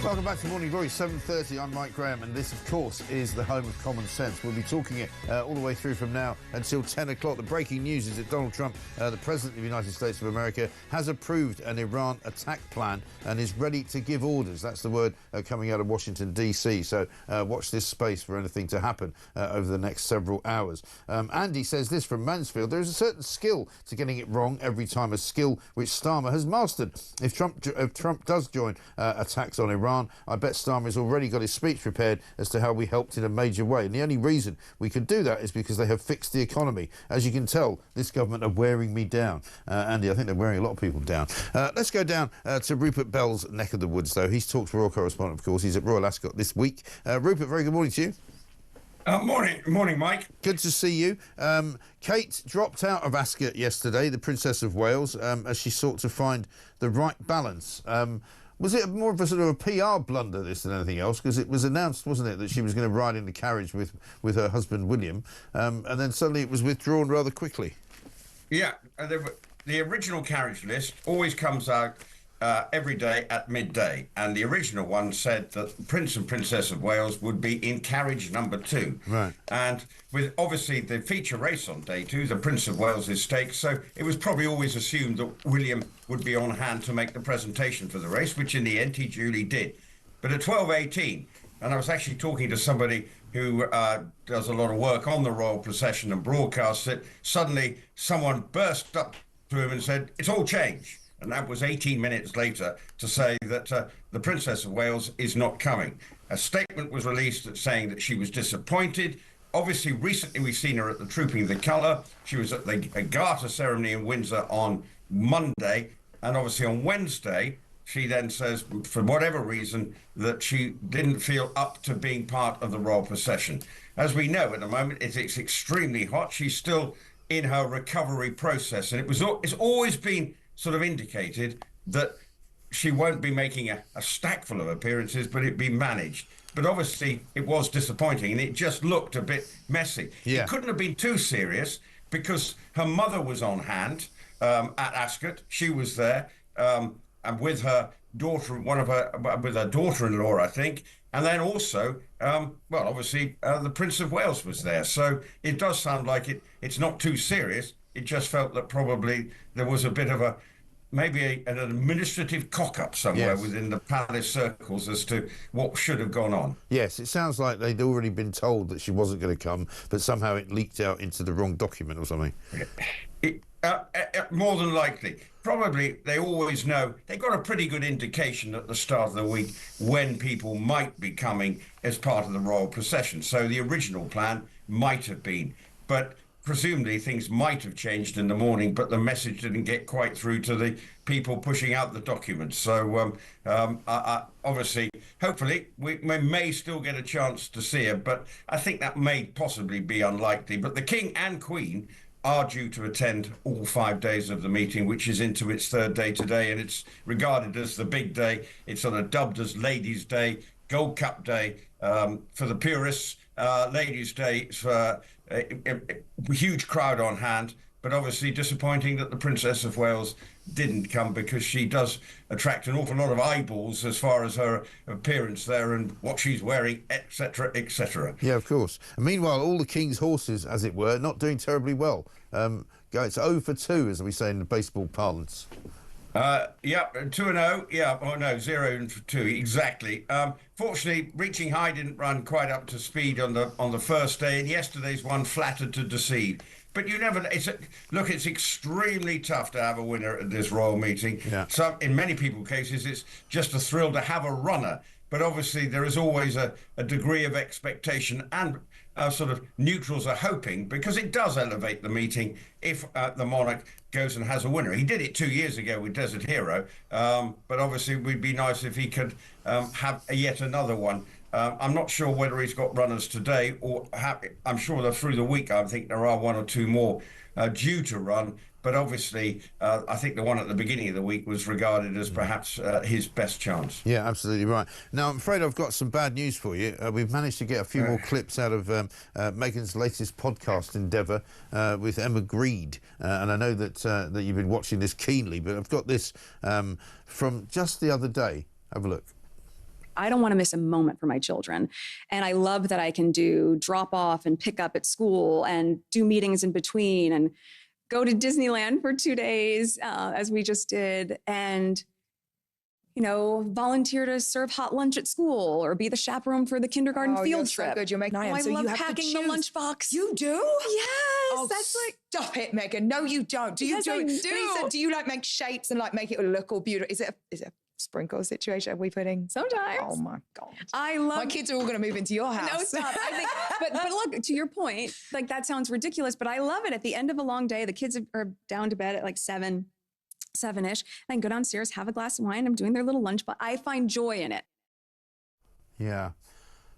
Welcome back to Morning Glory, 7:30. I'm Mike Graham, and this, of course, is the home of common sense. We'll be talking it all the way through from now until 10 o'clock. The breaking news is that Donald Trump, the President of the United States of America, has approved an Iran attack plan and is ready to give orders. That's the word coming out of Washington, D.C. So watch this space for anything to happen over the next several hours. Andy says this from Mansfield: there is a certain skill to getting it wrong every time, a skill which Starmer has mastered. If Trump does join attacks on Iran, I bet Starmer has already got his speech prepared as to how we helped in a major way. And the only reason we could do that is because they have fixed the economy. As you can tell, this government are wearing me down. Andy, I think they're wearing a lot of people down. Let's go down to Rupert Bell's neck of the woods, though. He's Talk's royal correspondent, of course. He's at Royal Ascot this week. Rupert, very good morning to you. Morning, Mike. Good to see you. Kate dropped out of Ascot yesterday, the Princess of Wales, as she sought to find the right balance. Was it more of a sort of a PR blunder, this, than anything else? Because it was announced, wasn't it, that she was going to ride in the carriage with her husband, William, and then suddenly it was withdrawn rather quickly. Yeah, the original carriage list always comes out every day at midday, and the original one said that the Prince and Princess of Wales would be in carriage number 2. Right. And with obviously the feature race on day 2, the Prince of Wales' stakes, so it was probably always assumed that William would be on hand to make the presentation for the race, which in the end he duly did. But at 12:18, and I was actually talking to somebody who does a lot of work on the royal procession and broadcasts it, suddenly someone burst up to him and said, "It's all changed." And that was 18 minutes later to say that the Princess of Wales is not coming. A statement was released saying that she was disappointed. Obviously, recently we've seen her at the Trooping of the Colour. She was at the Garter ceremony in Windsor on Monday. And obviously on Wednesday, she then says, for whatever reason, that she didn't feel up to being part of the royal procession. As we know at the moment, it's extremely hot. She's still in her recovery process. And it's always been sort of indicated that she won't be making a stack full of appearances, but it'd be managed. But obviously it was disappointing, and it just looked a bit messy. Yeah. It couldn't have been too serious because her mother was on hand at Ascot. She was there, and with her daughter, with her daughter-in-law, I think. And then also, obviously the Prince of Wales was there. So it does sound like it's not too serious. It just felt that probably there was a bit of an administrative cock-up somewhere within the palace circles as to what should have gone on. Yes, it sounds like they'd already been told that she wasn't going to come, but somehow it leaked out into the wrong document or something. More than likely. Probably they always know. They got a pretty good indication at the start of the week when people might be coming as part of the royal procession. So the original plan might have been. But presumably things might have changed in the morning, but the message didn't get quite through to the people pushing out the documents. So obviously, hopefully, we may still get a chance to see her, but I think that may possibly be unlikely. But the King and Queen are due to attend all 5 days of the meeting, which is into its 3rd day today, and it's regarded as the big day. It's sort of dubbed as Ladies' Day, Gold Cup Day for the purists, Ladies' Day for a huge crowd on hand, but obviously disappointing that the Princess of Wales didn't come, because she does attract an awful lot of eyeballs as far as her appearance there and what she's wearing, etc., etc. Yeah, of course. And meanwhile, all the King's horses, as it were, not doing terribly well. It's 0 for 2, as we say in the baseball parlance. Yeah, 2-0. Yeah, oh no, 0 for 2, exactly. Fortunately, Reaching High didn't run quite up to speed on the first day, and yesterday's one flattered to deceive. But you never. Look, it's extremely tough to have a winner at this royal meeting. Yeah. So, in many people's cases, it's just a thrill to have a runner. But obviously, there is always a degree of expectation, and sort of neutrals are hoping, because it does elevate the meeting if the monarch goes and has a winner. He did it 2 years ago with Desert Hero, but obviously it would be nice if he could have yet another one. I'm not sure whether he's got runners today, or I'm sure that through the week I think there are 1 or 2 more due to run. But obviously, I think the one at the beginning of the week was regarded as perhaps his best chance. Yeah, absolutely right. Now, I'm afraid I've got some bad news for you. We've managed to get a few more clips out of Meghan's latest podcast endeavour with Emma Greed. And I know that you've been watching this keenly, but I've got this from just the other day. Have a look. I don't want to miss a moment for my children. And I love that I can do drop off and pick up at school and do meetings in between and go to Disneyland for 2 days, as we just did, and, you know, volunteer to serve hot lunch at school or be the chaperone for the kindergarten field trip. So good. You're making. I am. love So you have packing to the lunchbox. You do? Yes, Oh, that's like. Stop it, Megan. No, you don't. Do you Yes, do? I it? do. Lisa, do you like make shapes and like make it look all beautiful? Is it a sprinkle situation? Are we putting? Sometimes. Oh my God. I love. My kids are all going to move into your house. No, stop. I think, but look, to your point, like that sounds ridiculous, but I love it. At the end of a long day, the kids are down to bed at like 7-ish. I can go downstairs, have a glass of wine. I'm doing their little lunch, but I find joy in it. Yeah.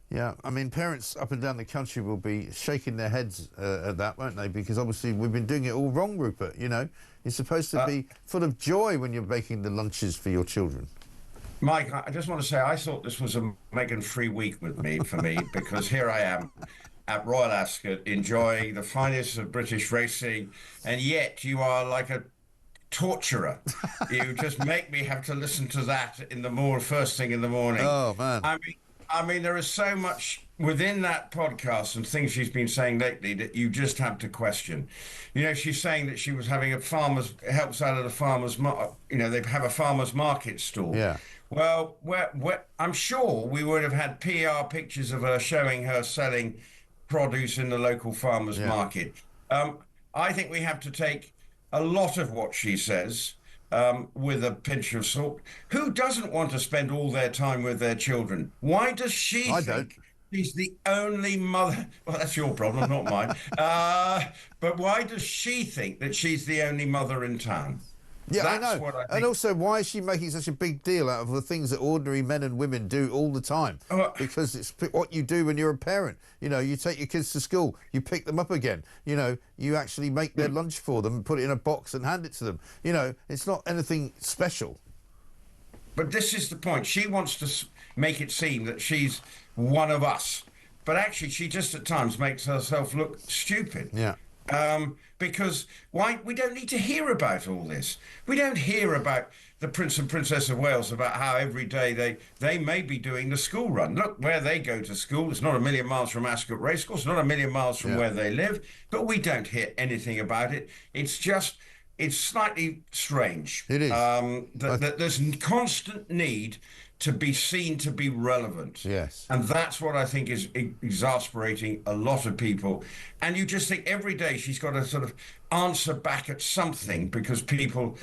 Yeah, I mean, parents up and down the country will be shaking their heads at that, won't they? Because obviously we've been doing it all wrong, Rupert, you know? You're supposed to be full of joy when you're making the lunches for your children. Mike, I just want to say I thought this was a Meghan-free week for me, because here I am at Royal Ascot enjoying the finest of British racing, and yet you are like a torturer. You just make me have to listen to that first thing in the morning. Oh, man. I mean, there is so much within that podcast and things she's been saying lately that you just have to question. You know, she's saying that she was having helps out of the farmers, they have a farmers market stall. Yeah. Well, I'm sure we would have had PR pictures of her showing her selling produce in the local farmers market. I think we have to take a lot of what she says with a pinch of salt. Who doesn't want to spend all their time with their children? Why does she think she's the only mother? Well, that's your problem, not mine. But why does she think that she's the only mother in town? Yeah, That's I know. What I think. And also, why is she making such a big deal out of the things that ordinary men and women do all the time? Because it's what you do when you're a parent. You know, you take your kids to school, you pick them up again. You know, you actually make their lunch for them, put it in a box and hand it to them. You know, it's not anything special. But this is the point. She wants to make it seem that she's one of us. But actually, she just at times makes herself look stupid. Yeah. Because we don't need to hear about all this. We don't hear about the Prince and Princess of Wales, about how every day they may be doing the school run. Look, where they go to school, it's not a million miles from Ascot Racecourse, not a million miles from where they live, but we don't hear anything about it. It's slightly strange. It is. That there's constant need to be seen to be relevant. Yes. And that's what I think is exasperating a lot of people. And you just think every day she's got to sort of answer back at something, because people,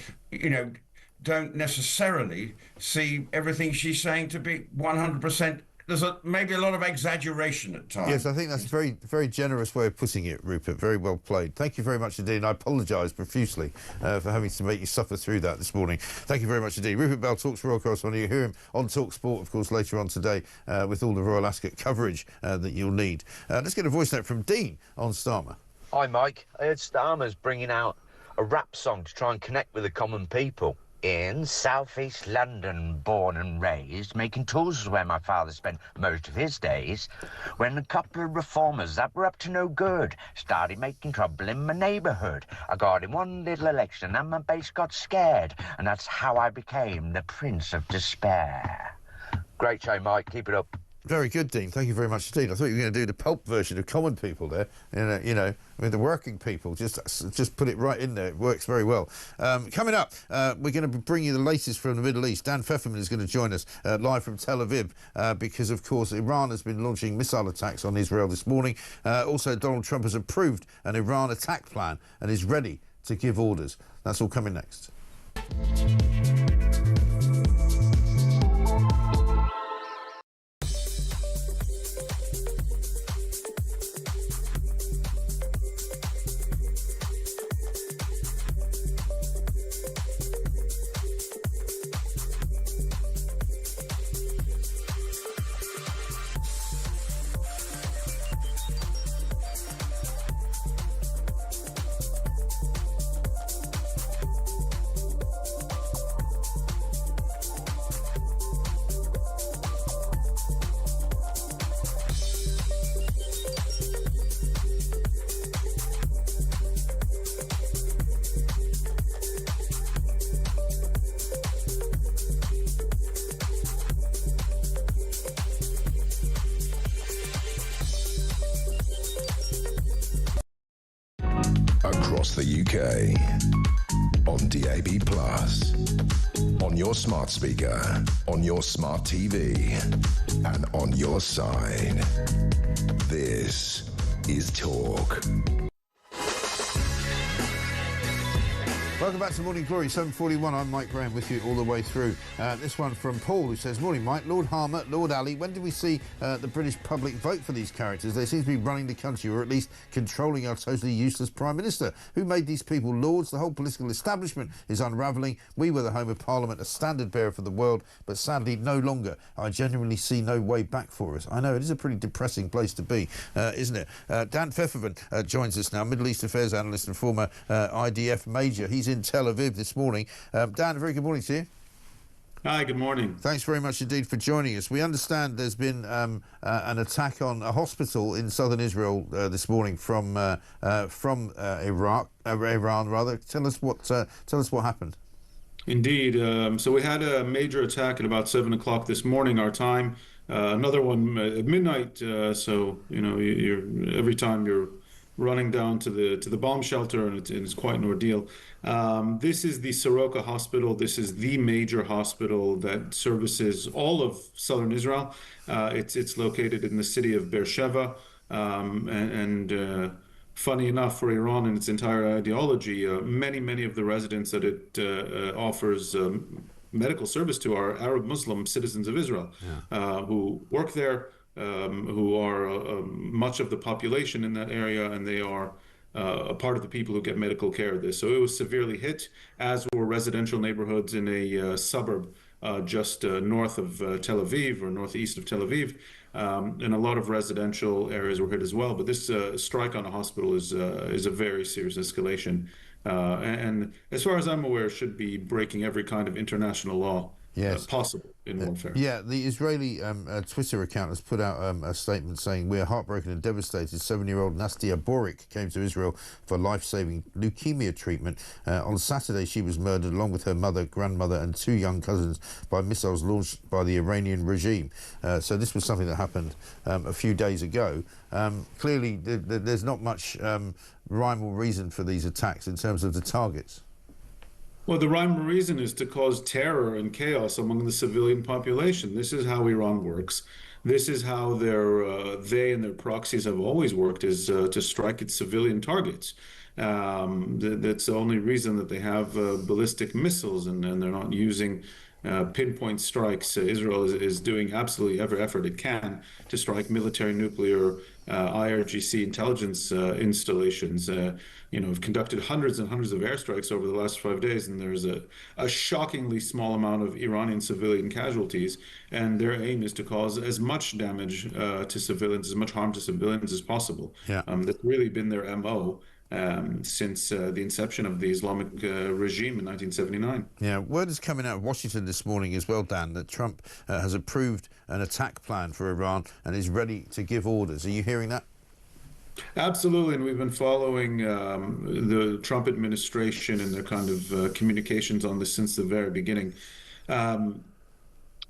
don't necessarily see everything she's saying to be 100%. There's maybe a lot of exaggeration at times. Yes, I think that's a very, very generous way of putting it, Rupert. Very well played. Thank you very much indeed. And I apologise profusely for having to make you suffer through that this morning. Thank you very much indeed. Rupert Bell talks Royal Correspondent. You hear him on Talk Sport, of course, later on today with all the Royal Ascot coverage that you'll need. Let's get a voice note from Dean on Starmer. Hi, Mike. I heard Starmer's bringing out a rap song to try and connect with the common people. in southeast London, born and raised. Making tools is where my father spent most of his days. When a couple of reformers that were up to no good started making trouble in my neighbourhood. I got in one little election and my base got scared. And that's how I became the Prince of Despair. Great show, Mike. Keep it up. Very good, Dean. Thank you very much indeed. I thought you were going to do the pulp version of common people there, you know, with the working people. Just put it right in there. It works very well. Coming up, we're going to bring you the latest from the Middle East. Dan Pfefferman is going to join us live from Tel Aviv because, of course, Iran has been launching missile attacks on Israel this morning. Also, Donald Trump has approved an Iran attack plan and is ready to give orders. That's all coming next. Across the UK, on DAB+, on your smart speaker, on your smart TV, and on your side. This is Talk. Welcome back to Morning Glory, 7:41. I'm Mike Graham with you all the way through. This one from Paul, who says, "Morning, Mike. Lord Harmer, Lord Ali, when do we see the British public vote for these characters? They seem to be running the country, or at least controlling our totally useless Prime Minister. Who made these people lords? The whole political establishment is unravelling. We were the home of Parliament, a standard bearer for the world, but sadly no longer. I genuinely see no way back for us." I know, it is a pretty depressing place to be, isn't it? Dan Pfefferman joins us now, Middle East Affairs analyst and former IDF major. He's in Tel Aviv this morning. Dan, a very good morning to you. Hi, good morning. Thanks very much indeed for joining us. We understand there's been an attack on a hospital in southern Israel this morning from Iran. Tell us what happened. Indeed. So we had a major attack at about 7 o'clock this morning, our time. Another one at midnight. So you know, every time you're running down to the bomb shelter, and it's quite an ordeal. This is the Soroka Hospital. This is the major hospital that services all of southern Israel. It's located in the city of Beersheba, and funny enough, for Iran and its entire ideology, many of the residents that it offers medical service to are Arab Muslim citizens of Israel, who work there, who are much of the population in that area, and they are a part of the people who get medical care of this. So it was severely hit, as were residential neighborhoods in a suburb just north of Tel Aviv, or northeast of Tel Aviv, and a lot of residential areas were hit as well. But this strike on a hospital is a very serious escalation, and as far as I'm aware, should be breaking every kind of international law possible in warfare. Yeah, the Israeli Twitter account has put out a statement saying, "We are heartbroken and devastated. 7-year-old Nastia Borik came to Israel for life-saving leukemia treatment. On Saturday, she was murdered along with her mother, grandmother, and 2 young cousins by missiles launched by the Iranian regime." So this was something that happened a few days ago. Clearly, there's not much rhyme or reason for these attacks in terms of the targets. Well, the rhyme or reason is to cause terror and chaos among the civilian population. This is how Iran works. This is how they and their proxies have always worked, is to strike at civilian targets. That's the only reason that they have ballistic missiles, and they're not using pinpoint strikes. Israel is doing absolutely every effort it can to strike military, nuclear, IRGC intelligence installations. Have conducted hundreds and hundreds of airstrikes over the last 5 days, and there's a shockingly small amount of Iranian civilian casualties, and their aim is to cause as much damage to civilians, as much harm to civilians as possible. That's really been their MO. since the inception of the Islamic regime in 1979. Yeah, word is coming out of Washington this morning as well, Dan, that Trump has approved an attack plan for Iran and is ready to give orders. Are you hearing that? Absolutely, and we've been following the Trump administration and their kind of communications on this since the very beginning.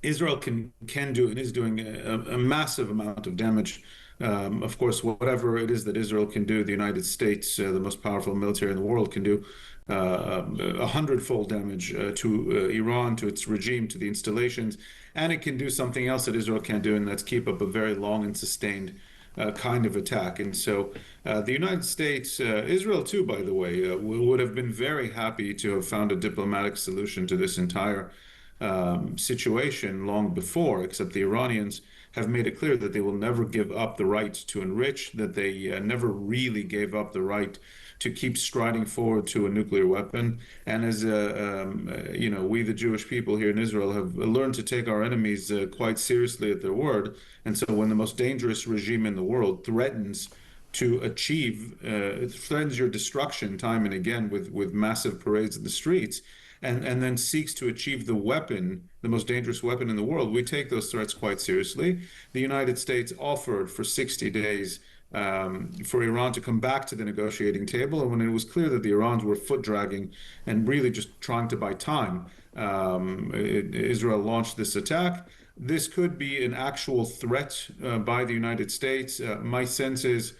Israel can do and is doing a massive amount of damage. Of course, whatever it is that Israel can do, the United States, the most powerful military in the world, can do 100-fold damage to Iran, to its regime, to the installations, and it can do something else that Israel can't do, and that's keep up a very long and sustained kind of attack. And so the United States, Israel too, by the way, would have been very happy to have found a diplomatic solution to this entire situation long before, except the Iranians have made it clear that they will never give up the right to enrich, that they never really gave up the right to keep striding forward to a nuclear weapon. And as you know, we the Jewish people here in Israel have learned to take our enemies quite seriously at their word. And so when the most dangerous regime in the world threatens to achieve, threatens your destruction time and again with massive parades in the streets, and then seeks to achieve the weapon, the most dangerous weapon in the world, we take those threats quite seriously. The United States offered for 60 days for Iran to come back to the negotiating table, and when it was clear that the Iranians were foot-dragging and really just trying to buy time, Israel launched this attack. This could be an actual threat by the United States. My sense is,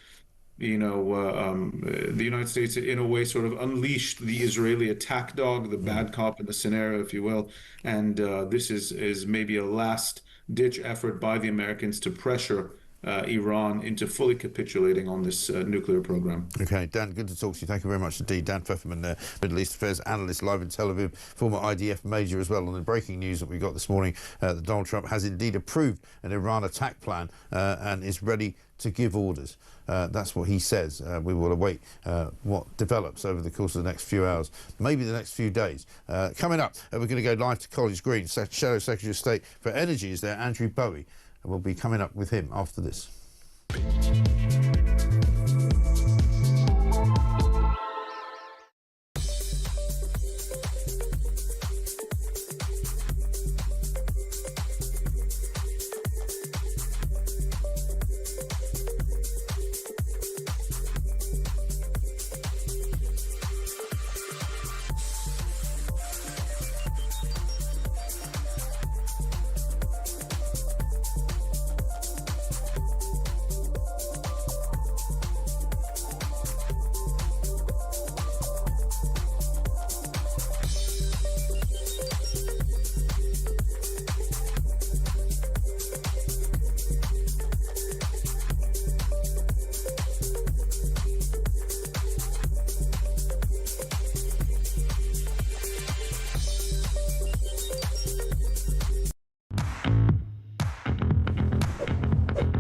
you know, the United States in a way sort of unleashed the Israeli attack dog, the bad cop in the scenario, if you will. And this is maybe a last-ditch effort by the Americans to pressure Iran into fully capitulating on this nuclear program. Okay, Dan, good to talk to you. Thank you very much indeed. Dan Pfefferman, Middle East Affairs analyst, live in Tel Aviv, former IDF major as well. On the breaking news that we got this morning, that Donald Trump has indeed approved an Iran attack plan and is ready to give orders. That's what he says. We will await what develops over the course of the next few hours, maybe the next few days. Coming up, we're going to go live to College Green. Shadow Secretary of State for Energy is there, Andrew Bowie, and we'll be coming up with him after this.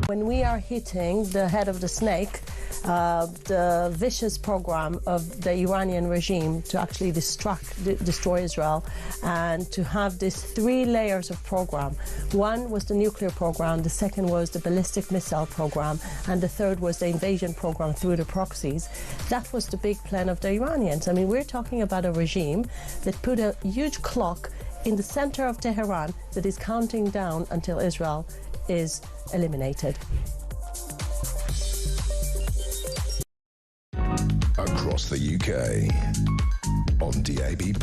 When we are hitting the head of the snake, the vicious program of the Iranian regime to actually destroy Israel, and to have these 3 layers of program. One was the nuclear program, the second was the ballistic missile program, and the third was the invasion program through the proxies. That was the big plan of the Iranians. I mean, we're talking about a regime that put a huge clock in the center of Tehran that is counting down until Israel is eliminated. Across the UK, on DAB+,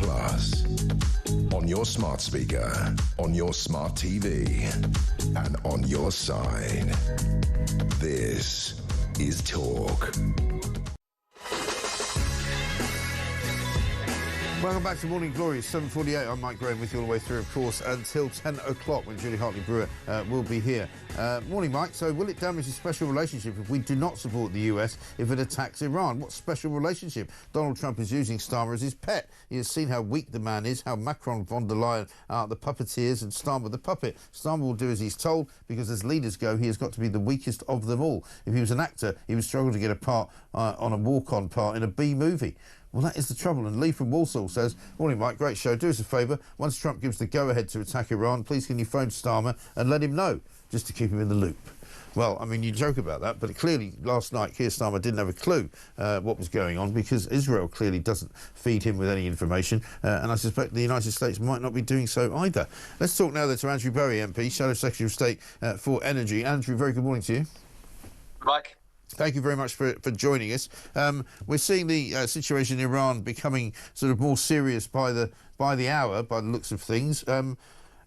on your smart speaker, on your smart TV, and on your side. This is Talk. Welcome back to Morning Glory. It's 7:48. I'm Mike Graham with you all the way through, of course, until 10 o'clock when Julie Hartley-Brewer will be here. Morning, Mike. So will it damage the special relationship if we do not support the US if it attacks Iran? What special relationship? Donald Trump is using Starmer as his pet. He has seen how weak the man is, how Macron, von der Leyen are the puppeteers and Starmer the puppet. Starmer will do as he's told because as leaders go, he has got to be the weakest of them all. If he was an actor, he would struggle to get a part on a walk-on part in a B movie. Well, that is the trouble. And Lee from Walsall says, morning, Mike, great show. Do us a favour. Once Trump gives the go-ahead to attack Iran, please can you phone Starmer and let him know, just to keep him in the loop. Well, I mean, you joke about that, but clearly last night Keir Starmer didn't have a clue what was going on, because Israel clearly doesn't feed him with any information, and I suspect the United States might not be doing so either. Let's talk now to Andrew Berry, MP, Shadow Secretary of State for Energy. Andrew, very good morning to you. Mike. Thank you very much for joining us. We're seeing the situation in Iran becoming sort of more serious by the hour, by the looks of things.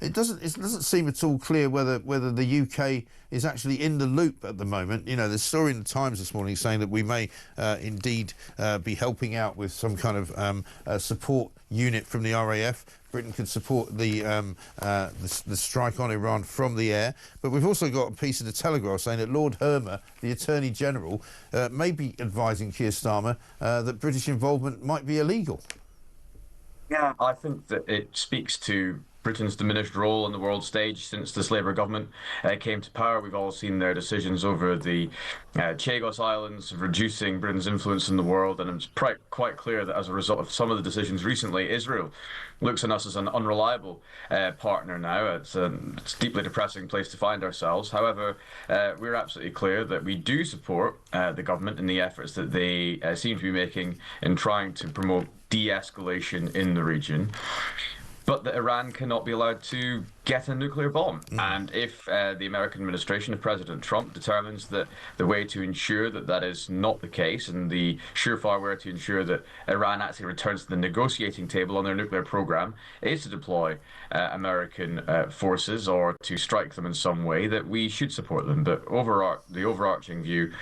It doesn't seem at all clear whether the UK is actually in the loop at the moment. You know, there's a story in the Times this morning saying that we may indeed be helping out with some kind of support unit from the RAF. Britain could support the strike on Iran from the air. But we've also got a piece of the Telegraph saying that Lord Hermer, the Attorney General, may be advising Keir Starmer that British involvement might be illegal. Yeah, I think that it speaks to Britain's diminished role on the world stage since this Labour government came to power. We've all seen their decisions over the Chagos Islands, reducing Britain's influence in the world, and it's quite clear that as a result of some of the decisions recently, Israel looks on us as an unreliable partner now. It's a deeply depressing place to find ourselves. However, we're absolutely clear that we do support the government in the efforts that they seem to be making in trying to promote de-escalation in the region, but that Iran cannot be allowed to get a nuclear bomb. And if the American administration of President Trump determines that the way to ensure that that is not the case, and the surefire way to ensure that Iran actually returns to the negotiating table on their nuclear program is to deploy American forces or to strike them in some way, that we should support them. But the overarching view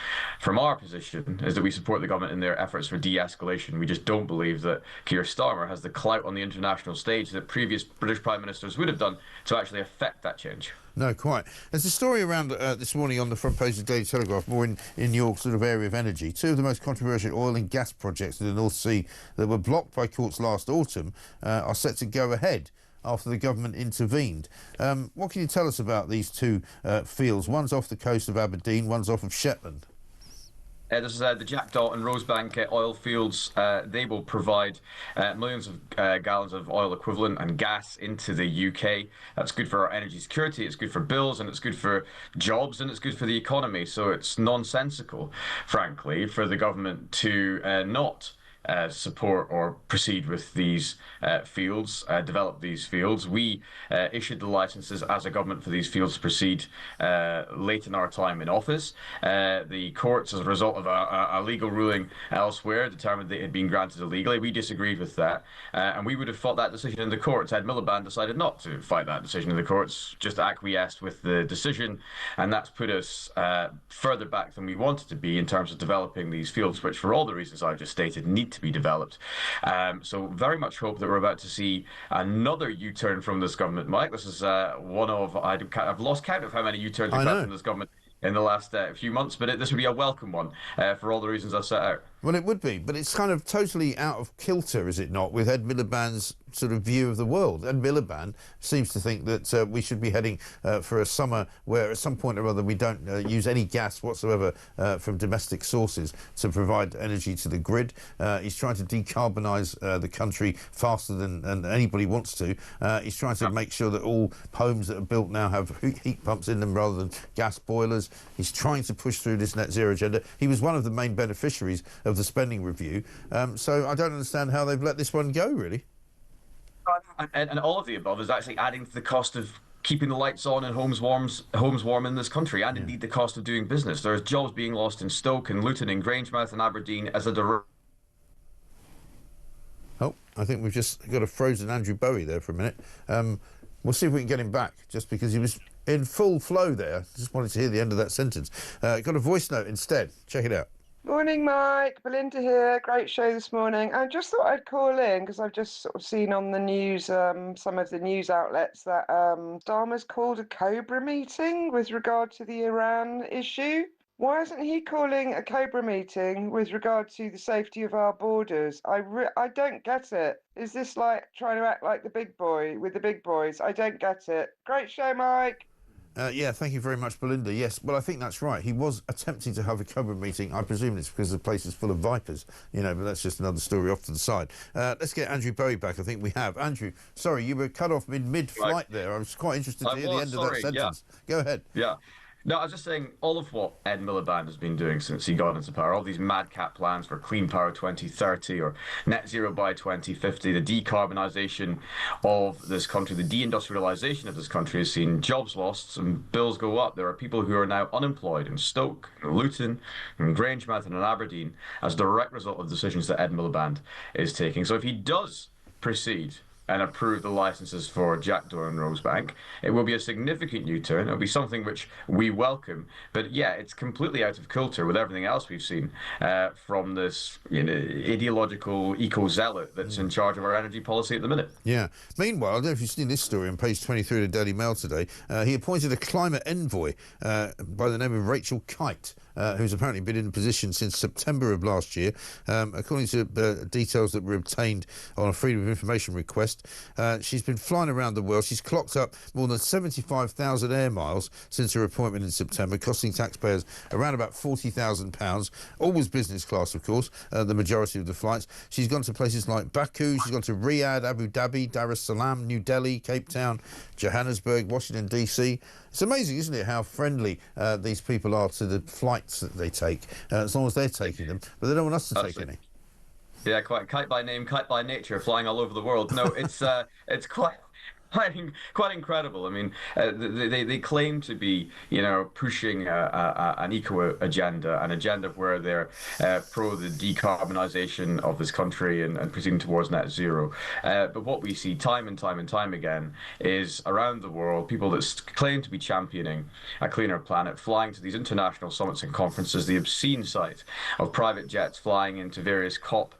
from our position is that we support the government in their efforts for de-escalation. We just don't believe that Keir Starmer has the clout on the international stage that previous British Prime Ministers would have done to actually affect that change. No, quite. There's a story around this morning on the front page of the Daily Telegraph, more in your sort of area of energy. Two of the most controversial oil and gas projects in the North Sea that were blocked by courts last autumn are set to go ahead after the government intervened. What can you tell us about these two fields? One's off the coast of Aberdeen, one's off of Shetland. This is the Jackdaw and Rosebank oil fields. They will provide millions of gallons of oil equivalent and gas into the UK. That's good for our energy security, it's good for bills, and it's good for jobs, and it's good for the economy. So it's nonsensical, frankly, for the government to not support or proceed with these fields, develop these fields. We issued the licenses as a government for these fields to proceed late in our time in office. The courts, as a result of a legal ruling elsewhere, determined that it had been granted illegally. We disagreed with that, and we would have fought that decision in the courts. Ed Miliband decided not to fight that decision in the courts, just acquiesced with the decision, and that's put us further back than we wanted to be in terms of developing these fields, which, for all the reasons I've just stated, need to be developed. So very much hope that we're about to see another U-turn from this government, Mike. This is one of, I've lost count of how many U-turns we've had from this government in the last few months, but this would be a welcome one for all the reasons I've set out. Well, it would be, but it's kind of totally out of kilter, is it not, with Ed Miliband's sort of view of the world. Ed Miliband seems to think that we should be heading for a summer where at some point or other we don't use any gas whatsoever from domestic sources to provide energy to the grid. He's trying to decarbonise the country faster than anybody wants to. He's trying to make sure that all homes that are built now have heat pumps in them rather than gas boilers. He's trying to push through this net zero agenda. He was one of the main beneficiaries of the spending review. So I don't understand how they've let this one go, really. And all of the above is actually adding to the cost of keeping the lights on and homes warm in this country, and indeed the cost of doing business. There's jobs being lost in Stoke and Luton and Grangemouth and Aberdeen as a direct... Oh, I think we've just got a frozen Andrew Bowie there for a minute. We'll see if we can get him back, just because he was in full flow there. Just wanted to hear the end of that sentence. Got a voice note instead. Check it out. Morning, Mike. Belinda here. Great show this morning. I just thought I'd call in because I've just sort of seen on the news, some of the news outlets, that Starmer's called a Cobra meeting with regard to the Iran issue. Why isn't he calling a Cobra meeting with regard to the safety of our borders? I don't get it. Is this like trying to act like the big boy with the big boys? I don't get it. Great show, Mike. Yeah, thank you very much, Belinda. Yes, well, I think that's right. He was attempting to have a Cobra meeting. I presume it's because the place is full of vipers, you know, but that's just another story off to the side. Let's get Andrew Bowie back. I think we have. Andrew, sorry, you were cut off mid-flight there. I was quite interested to hear the end of that sentence. Yeah. Go ahead. Yeah. No, I was just saying all of what Ed Miliband has been doing since he got into power, all these madcap plans for clean power 2030 or net zero by 2050, the decarbonisation of this country, the deindustrialisation of this country has seen jobs lost and bills go up. There are people who are now unemployed in Stoke, in Luton, in Grangemouth and in Aberdeen as a direct result of decisions that Ed Miliband is taking. So if he does proceed and approve the licences for Jackdaw and Rosebank, it will be a significant U-turn. It'll be something which we welcome. But yeah, it's completely out of kilter with everything else we've seen from this ideological eco-zealot that's in charge of our energy policy at the minute. Yeah. Meanwhile, I don't know if you've seen this story on page 23 of the Daily Mail today. He appointed a climate envoy by the name of Rachel Kite, who's apparently been in position since September of last year. According to details that were obtained on a Freedom of Information request, she's been flying around the world. She's clocked up more than 75,000 air miles since her appointment in September, costing taxpayers around about £40,000. Always business class, of course, the majority of the flights. She's gone to places like Baku, she's gone to Riyadh, Abu Dhabi, Dar es Salaam, New Delhi, Cape Town, Johannesburg, Washington, D.C. It's amazing, isn't it, how friendly these people are to the flights that they take, as long as they're taking them, but they don't want us to take any. Yeah, quite kite by name, kite by nature, flying all over the world. No, it's quite incredible. I mean, they claim to be, pushing an eco agenda, an agenda where they're pro the decarbonisation of this country and proceeding towards net zero. But what we see time and time again is around the world, people that claim to be championing a cleaner planet, flying to these international summits and conferences, the obscene sight of private jets flying into various COP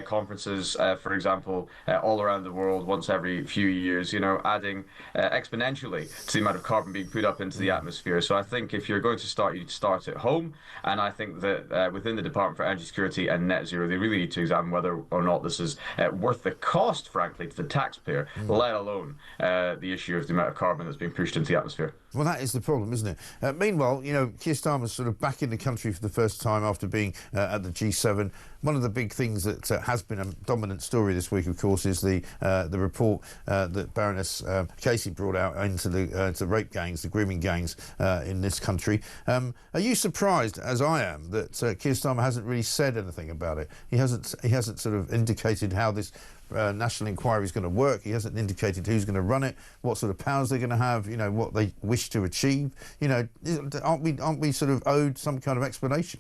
conferences, for example, all around the world once every few years, adding exponentially to the amount of carbon being put up into the atmosphere. So I think if you're going to start, you'd start at home. And I think that within the Department for Energy Security and Net Zero, they really need to examine whether or not this is worth the cost, frankly, to the taxpayer, let alone the issue of the amount of carbon that's being pushed into the atmosphere. Well, that is the problem, isn't it? Meanwhile, Keir Starmer's sort of back in the country for the first time after being at the G7. One of the big things that has been a dominant story this week, of course, is the report that Baroness Casey brought out into the rape gangs, the grooming gangs in this country. Are you surprised, as I am, that Keir Starmer hasn't really said anything about it? He hasn't sort of indicated how this national inquiry is going to work. He hasn't indicated who's going to run it, what sort of powers they're going to have, what they wish to achieve. Aren't we sort of owed some kind of explanation?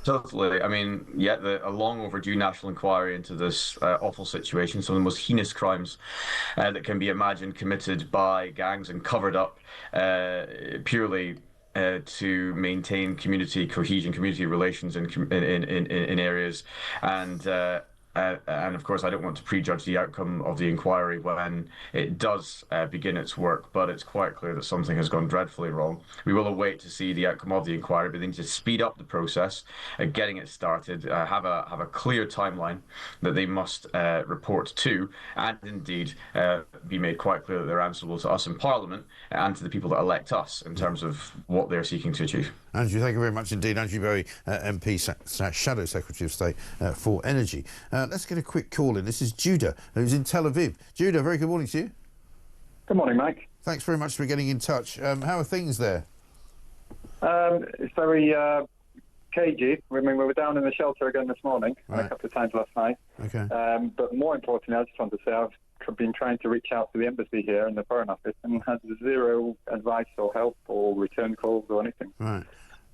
Totally. I mean, a long overdue national inquiry into this awful situation, some of the most heinous crimes that can be imagined committed by gangs and covered up purely to maintain community cohesion, community relations in areas. And of course, I don't want to prejudge the outcome of the inquiry when it does begin its work, but it's quite clear that something has gone dreadfully wrong. We will await to see the outcome of the inquiry, but they need to speed up the process, getting it started, have a clear timeline that they must report to, and indeed be made quite clear that they're answerable to us in Parliament and to the people that elect us in terms of what they're seeking to achieve. Andrew, thank you very much indeed. Andrew Berry, MP, Shadow Secretary of State for Energy. Let's get a quick call in. This is Judah, who's in Tel Aviv. Judah, very good morning to you. Good morning, Mike. Thanks very much for getting in touch. How are things there? It's very cagey. I mean, we were down in the shelter again this morning, and a couple of times last night. Okay. But more importantly, I just want to say I've been trying to reach out to the embassy here in the Foreign Office and had zero advice or help or return calls or anything. Right.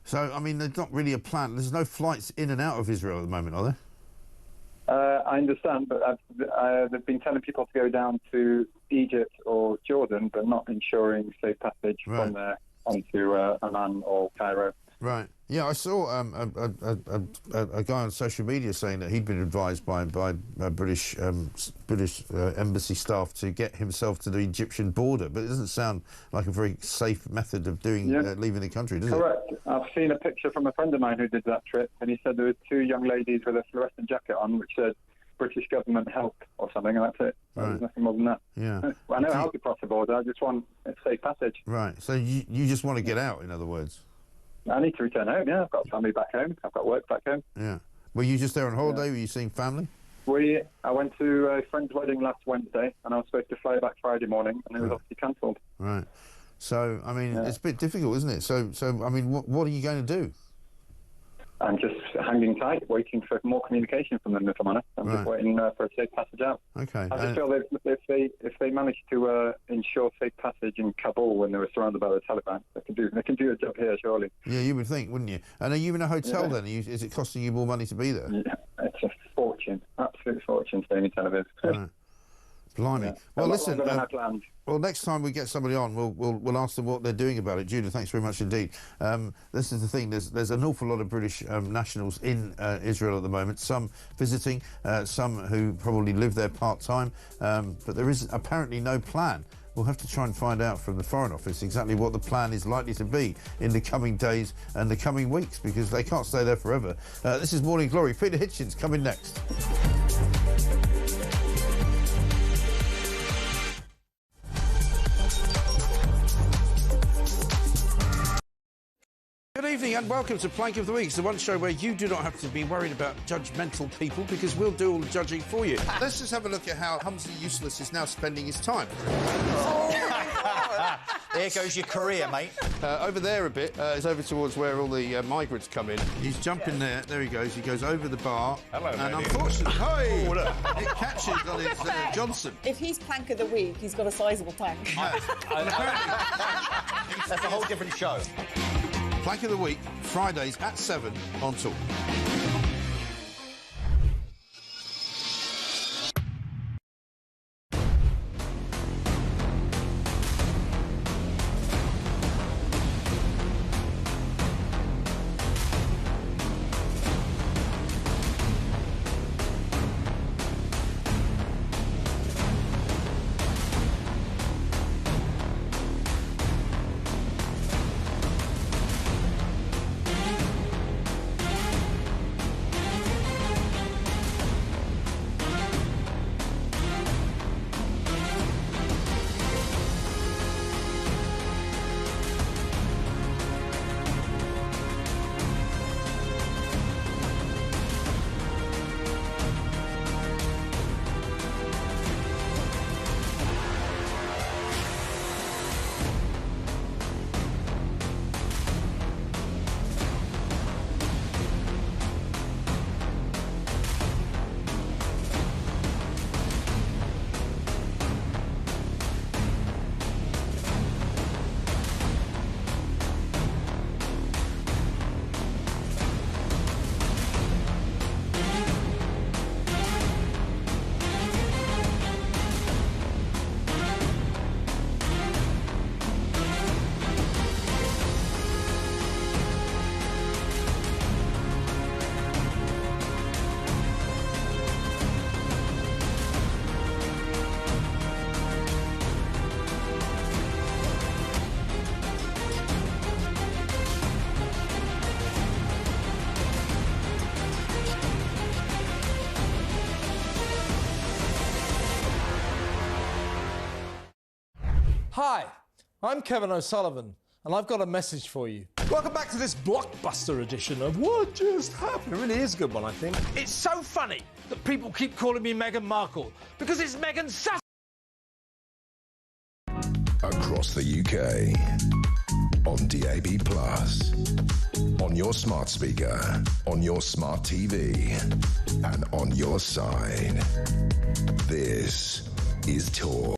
So, I mean, there's not really a plan. There's no flights in and out of Israel at the moment, are there? I understand, but they've been telling people to go down to Egypt or Jordan, but not ensuring safe passage from there onto Amman or Cairo. Right. Yeah, I saw a guy on social media saying that he'd been advised by British embassy staff to get himself to the Egyptian border, but it doesn't sound like a very safe method of doing leaving the country, does it? Correct. I've seen a picture from a friend of mine who did that trip, and he said there were two young ladies with a fluorescent jacket on, which said British government help or something, and that's it. There's nothing more than that. Yeah. I know how to cross the border. I just want a safe passage. Right. So you just want to get out, in other words? I need to return home, yeah. I've got family back home. I've got work back home. Yeah. Were you just there on holiday? Were you seeing family? I went to a friend's wedding last Wednesday, and I was supposed to fly back Friday morning, and it was obviously cancelled. Right. So, I mean, it's a bit difficult, isn't it? So I mean, what are you going to do? I'm just hanging tight, waiting for more communication from them, if I'm honest. I'm just waiting for a safe passage out. Okay. I just feel if they manage to ensure safe passage in Kabul when they were surrounded by the Taliban, they can do a job here, surely. Yeah, you would think, wouldn't you? And are you in a hotel then? Is it costing you more money to be there? Yeah, it's a fortune, absolute fortune staying in Tel Aviv. Right. Blimey. Yeah. Well, listen. Longer than I planned. Well, next time we get somebody on, we'll ask them what they're doing about it. Judah, thanks very much indeed. This is the thing. There's an awful lot of British nationals in Israel at the moment. Some visiting, some who probably live there part time. But there is apparently no plan. We'll have to try and find out from the Foreign Office exactly what the plan is likely to be in the coming days and the coming weeks, because they can't stay there forever. This is Morning Glory. Peter Hitchens coming next. Good evening and welcome to Plank of the Week. It's the one show where you do not have to be worried about judgmental people, because we'll do all the judging for you. Let's just have a look at how Humphrey Useless is now spending his time. There goes your career, mate. Over there a bit is over towards where all the migrants come in. He's jumping there. There he goes. He goes over the bar. Hello, and lady. Unfortunately, it catches on his Johnson. If he's Plank of the Week, he's got a sizable tank. That's a whole different show. Plank of the Week, Fridays at 7 on Talk. Hi, I'm Kevin O'Sullivan, and I've got a message for you. Welcome back to this blockbuster edition of What Just Happened. It really is a good one, I think. It's so funny that people keep calling me Meghan Markle, because it's Meghan Sass. Across the UK, on DAB+, on your smart speaker, on your smart TV, and on your side. This is Talk.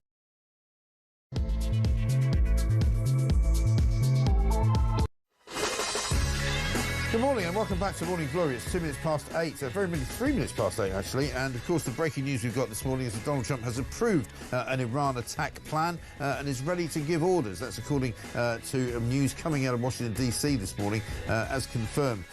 Good morning and welcome back to Morning Glory. It's 2 minutes past 8, 3 minutes past 8 actually, and of course the breaking news we've got this morning is that Donald Trump has approved an Iran attack plan and is ready to give orders. That's according to news coming out of Washington DC this morning, as confirmed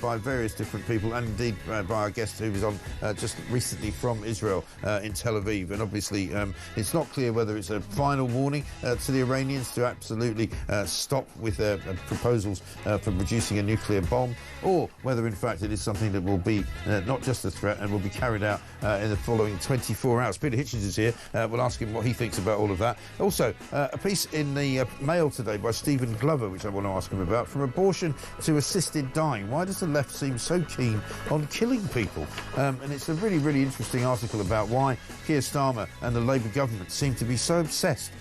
by various different people, and indeed by our guest who was on just recently from Israel in Tel Aviv. And obviously it's not clear whether it's a final warning to the Iranians to absolutely stop with their proposals for producing a nuclear bomb, or whether in fact it is something that will be not just a threat and will be carried out in the following 24 hours. Peter Hitchens is here. We'll ask him what he thinks about all of that. Also, a piece in the Mail today by Stephen Glover, which I want to ask him about, from abortion to assisted dying. Why does the left seem so keen on killing people? And it's a really, really interesting article about why Keir Starmer and the Labour government seem to be so obsessed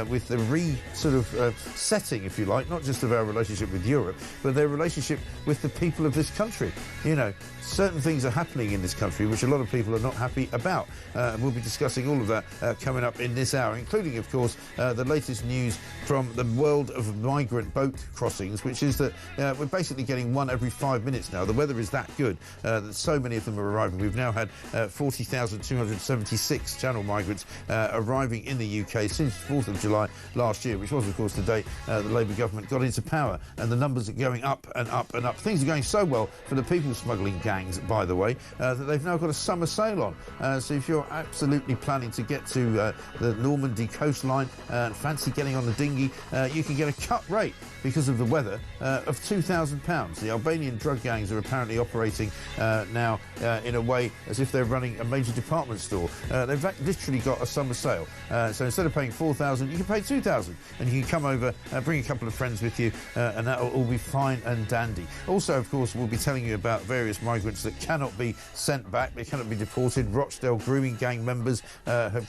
with the setting, if you like, not just of our relationship with Europe, but their relationship with the people of this country. You know, certain things are happening in this country which a lot of people are not happy about. We'll be discussing all of that coming up in this hour, including, of course, the latest news from the world of migrant boat crossings, which is that we're basically getting one every 5 minutes now. The weather is that good that so many of them are arriving. We've now had 40,276 channel migrants arriving in the UK since 4th of July last year, which was, of course, the day the Labour government got into power, and the numbers are going up and up and up. Things are going so well for the people smuggling gangs, by the way, that they've now got a summer sale on. So if you're absolutely planning to get to the Normandy coastline and fancy getting on the dinghy, you can get a cut rate because of the weather of £2,000. The Albanian drug gangs are apparently operating now in a way as if they're running a major department store. They've literally got a summer sale. So instead of paying £4,000, you can pay £2,000, and you can come over, bring a couple of friends with you, and that'll all be fine and dandy. Also, of course, we'll be telling you about various migrants that cannot be sent back. They cannot be deported. Rochdale Grooming gang members have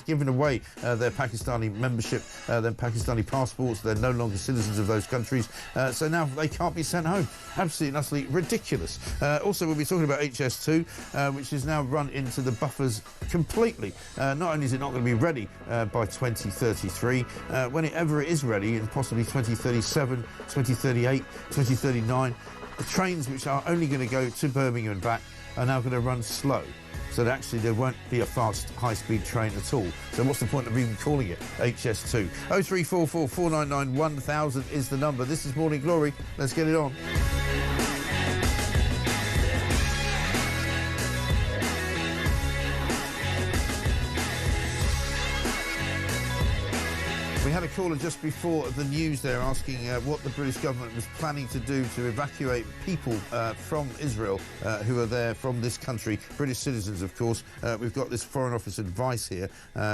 given away their Pakistani membership, their Pakistani passports. They're no longer citizens of those countries, so now they can't be sent home. Absolutely and utterly ridiculous. Also, we'll be talking about HS2, which is now run into the buffers completely. Not only is it not going to be ready by 2033, whenever it is ready, in possibly 2037, 2038, 2039, the trains which are only going to go to Birmingham and back are now going to run slow. So that actually there won't be a fast, high-speed train at all. So what's the point of even calling it HS2? 0344 499 1000 is the number. This is Morning Glory. Let's get it on. We had a caller just before the news there asking what the British government was planning to do to evacuate people from Israel who are there from this country, British citizens, of course. We've got this Foreign Office advice here,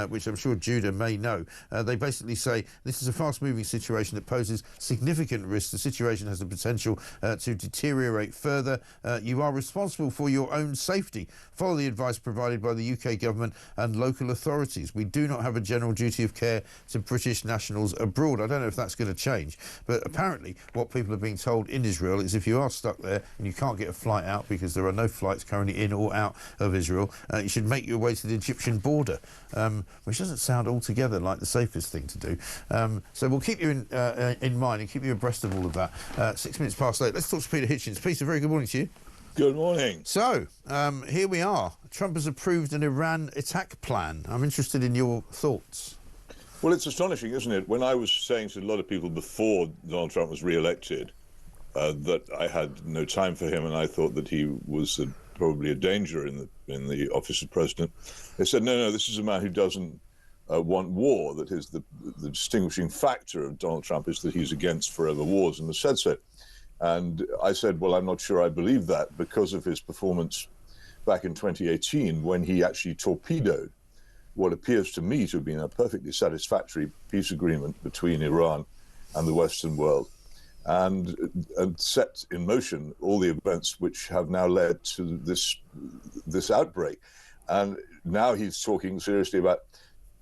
which I'm sure Judah may know. They basically say this is a fast-moving situation that poses significant risk. The situation has the potential to deteriorate further. You are responsible for your own safety. Follow the advice provided by the UK government and local authorities. We do not have a general duty of care to British nationals abroad. I don't know if that's going to change, but apparently what people are being told in Israel is if you are stuck there and you can't get a flight out because there are no flights currently in or out of Israel, you should make your way to the Egyptian border, which doesn't sound altogether like the safest thing to do. So we'll keep you in mind and keep you abreast of all of that. 6 minutes past 8. Let's talk to Peter Hitchens. Peter, very good morning to you. Good morning. So, here we are. Trump has approved an Iran attack plan. I'm interested in your thoughts. Well, it's astonishing, isn't it? When I was saying to a lot of people before Donald Trump was re-elected that I had no time for him and I thought that he was probably a danger in the office of president, they said, no, this is a man who doesn't want war. That is the distinguishing factor of Donald Trump is that he's against forever wars and has said so. And I said, well, I'm not sure I believe that because of his performance back in 2018 when he actually torpedoed what appears to me to have been a perfectly satisfactory peace agreement between Iran and the Western world, and set in motion all the events which have now led to this outbreak. And now he's talking seriously about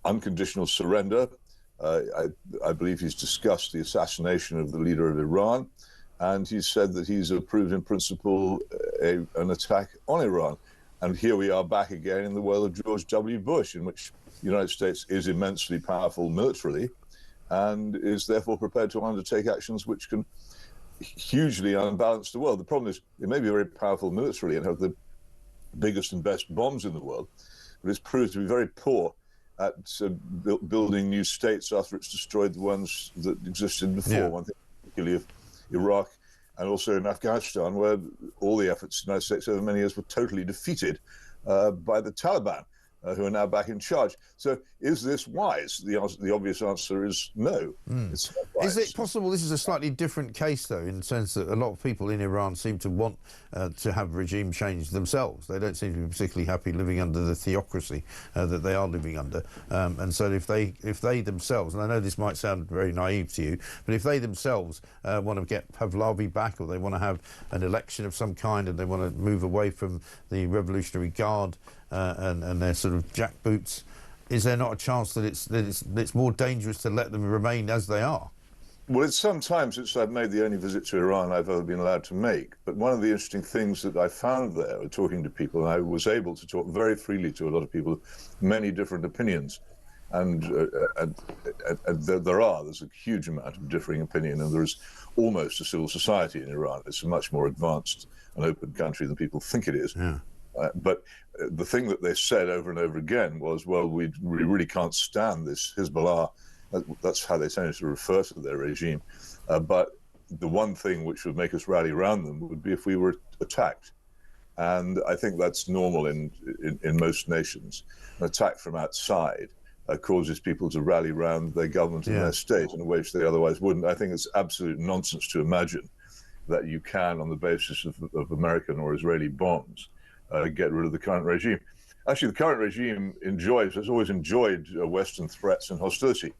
unconditional surrender. I believe he's discussed the assassination of the leader of Iran, and he said that he's approved in principle an attack on Iran. And here we are back again in the world of George W. Bush, in which the United States is immensely powerful militarily and is therefore prepared to undertake actions which can hugely unbalance the world. The problem is it may be very powerful militarily and have the biggest and best bombs in the world, but it's proved to be very poor at building new states after it's destroyed the ones that existed before. Yeah. One thing particularly of Iraq and also in Afghanistan, where all the efforts of the United States over many years were totally defeated by the Taliban. who are now back in charge. So is this wise? The obvious answer is no. It's not wise. Is it possible this is a slightly different case, though, in the sense that a lot of people in Iran seem to want to have regime change themselves? They don't seem to be particularly happy living under the theocracy that they are living under. And so if they themselves, and I know this might sound very naive to you, but if they themselves want to have Pahlavi back, or they want to have an election of some kind, and they want to move away from the Revolutionary Guard and their sort of jackboots, is there not a chance that it's more dangerous to let them remain as they are? Well, it's some time since I've made the only visit to Iran I've ever been allowed to make. But one of the interesting things that I found there, talking to people, and I was able to talk very freely to a lot of people with many different opinions. And there's a huge amount of differing opinion, and there is almost a civil society in Iran. It's a much more advanced and open country than people think it is. Yeah. But the thing that they said over and over again was, well, we really can't stand this Hezbollah. That's how they tended to refer to their regime. But the one thing which would make us rally around them would be if we were attacked. And I think that's normal in most nations. An attack from outside causes people to rally around their government and their state in a way which they otherwise wouldn't. I think it's absolute nonsense to imagine that you can, on the basis of American or Israeli bombs, get rid of the current regime. Actually, the current regime has always enjoyed Western threats and hostility.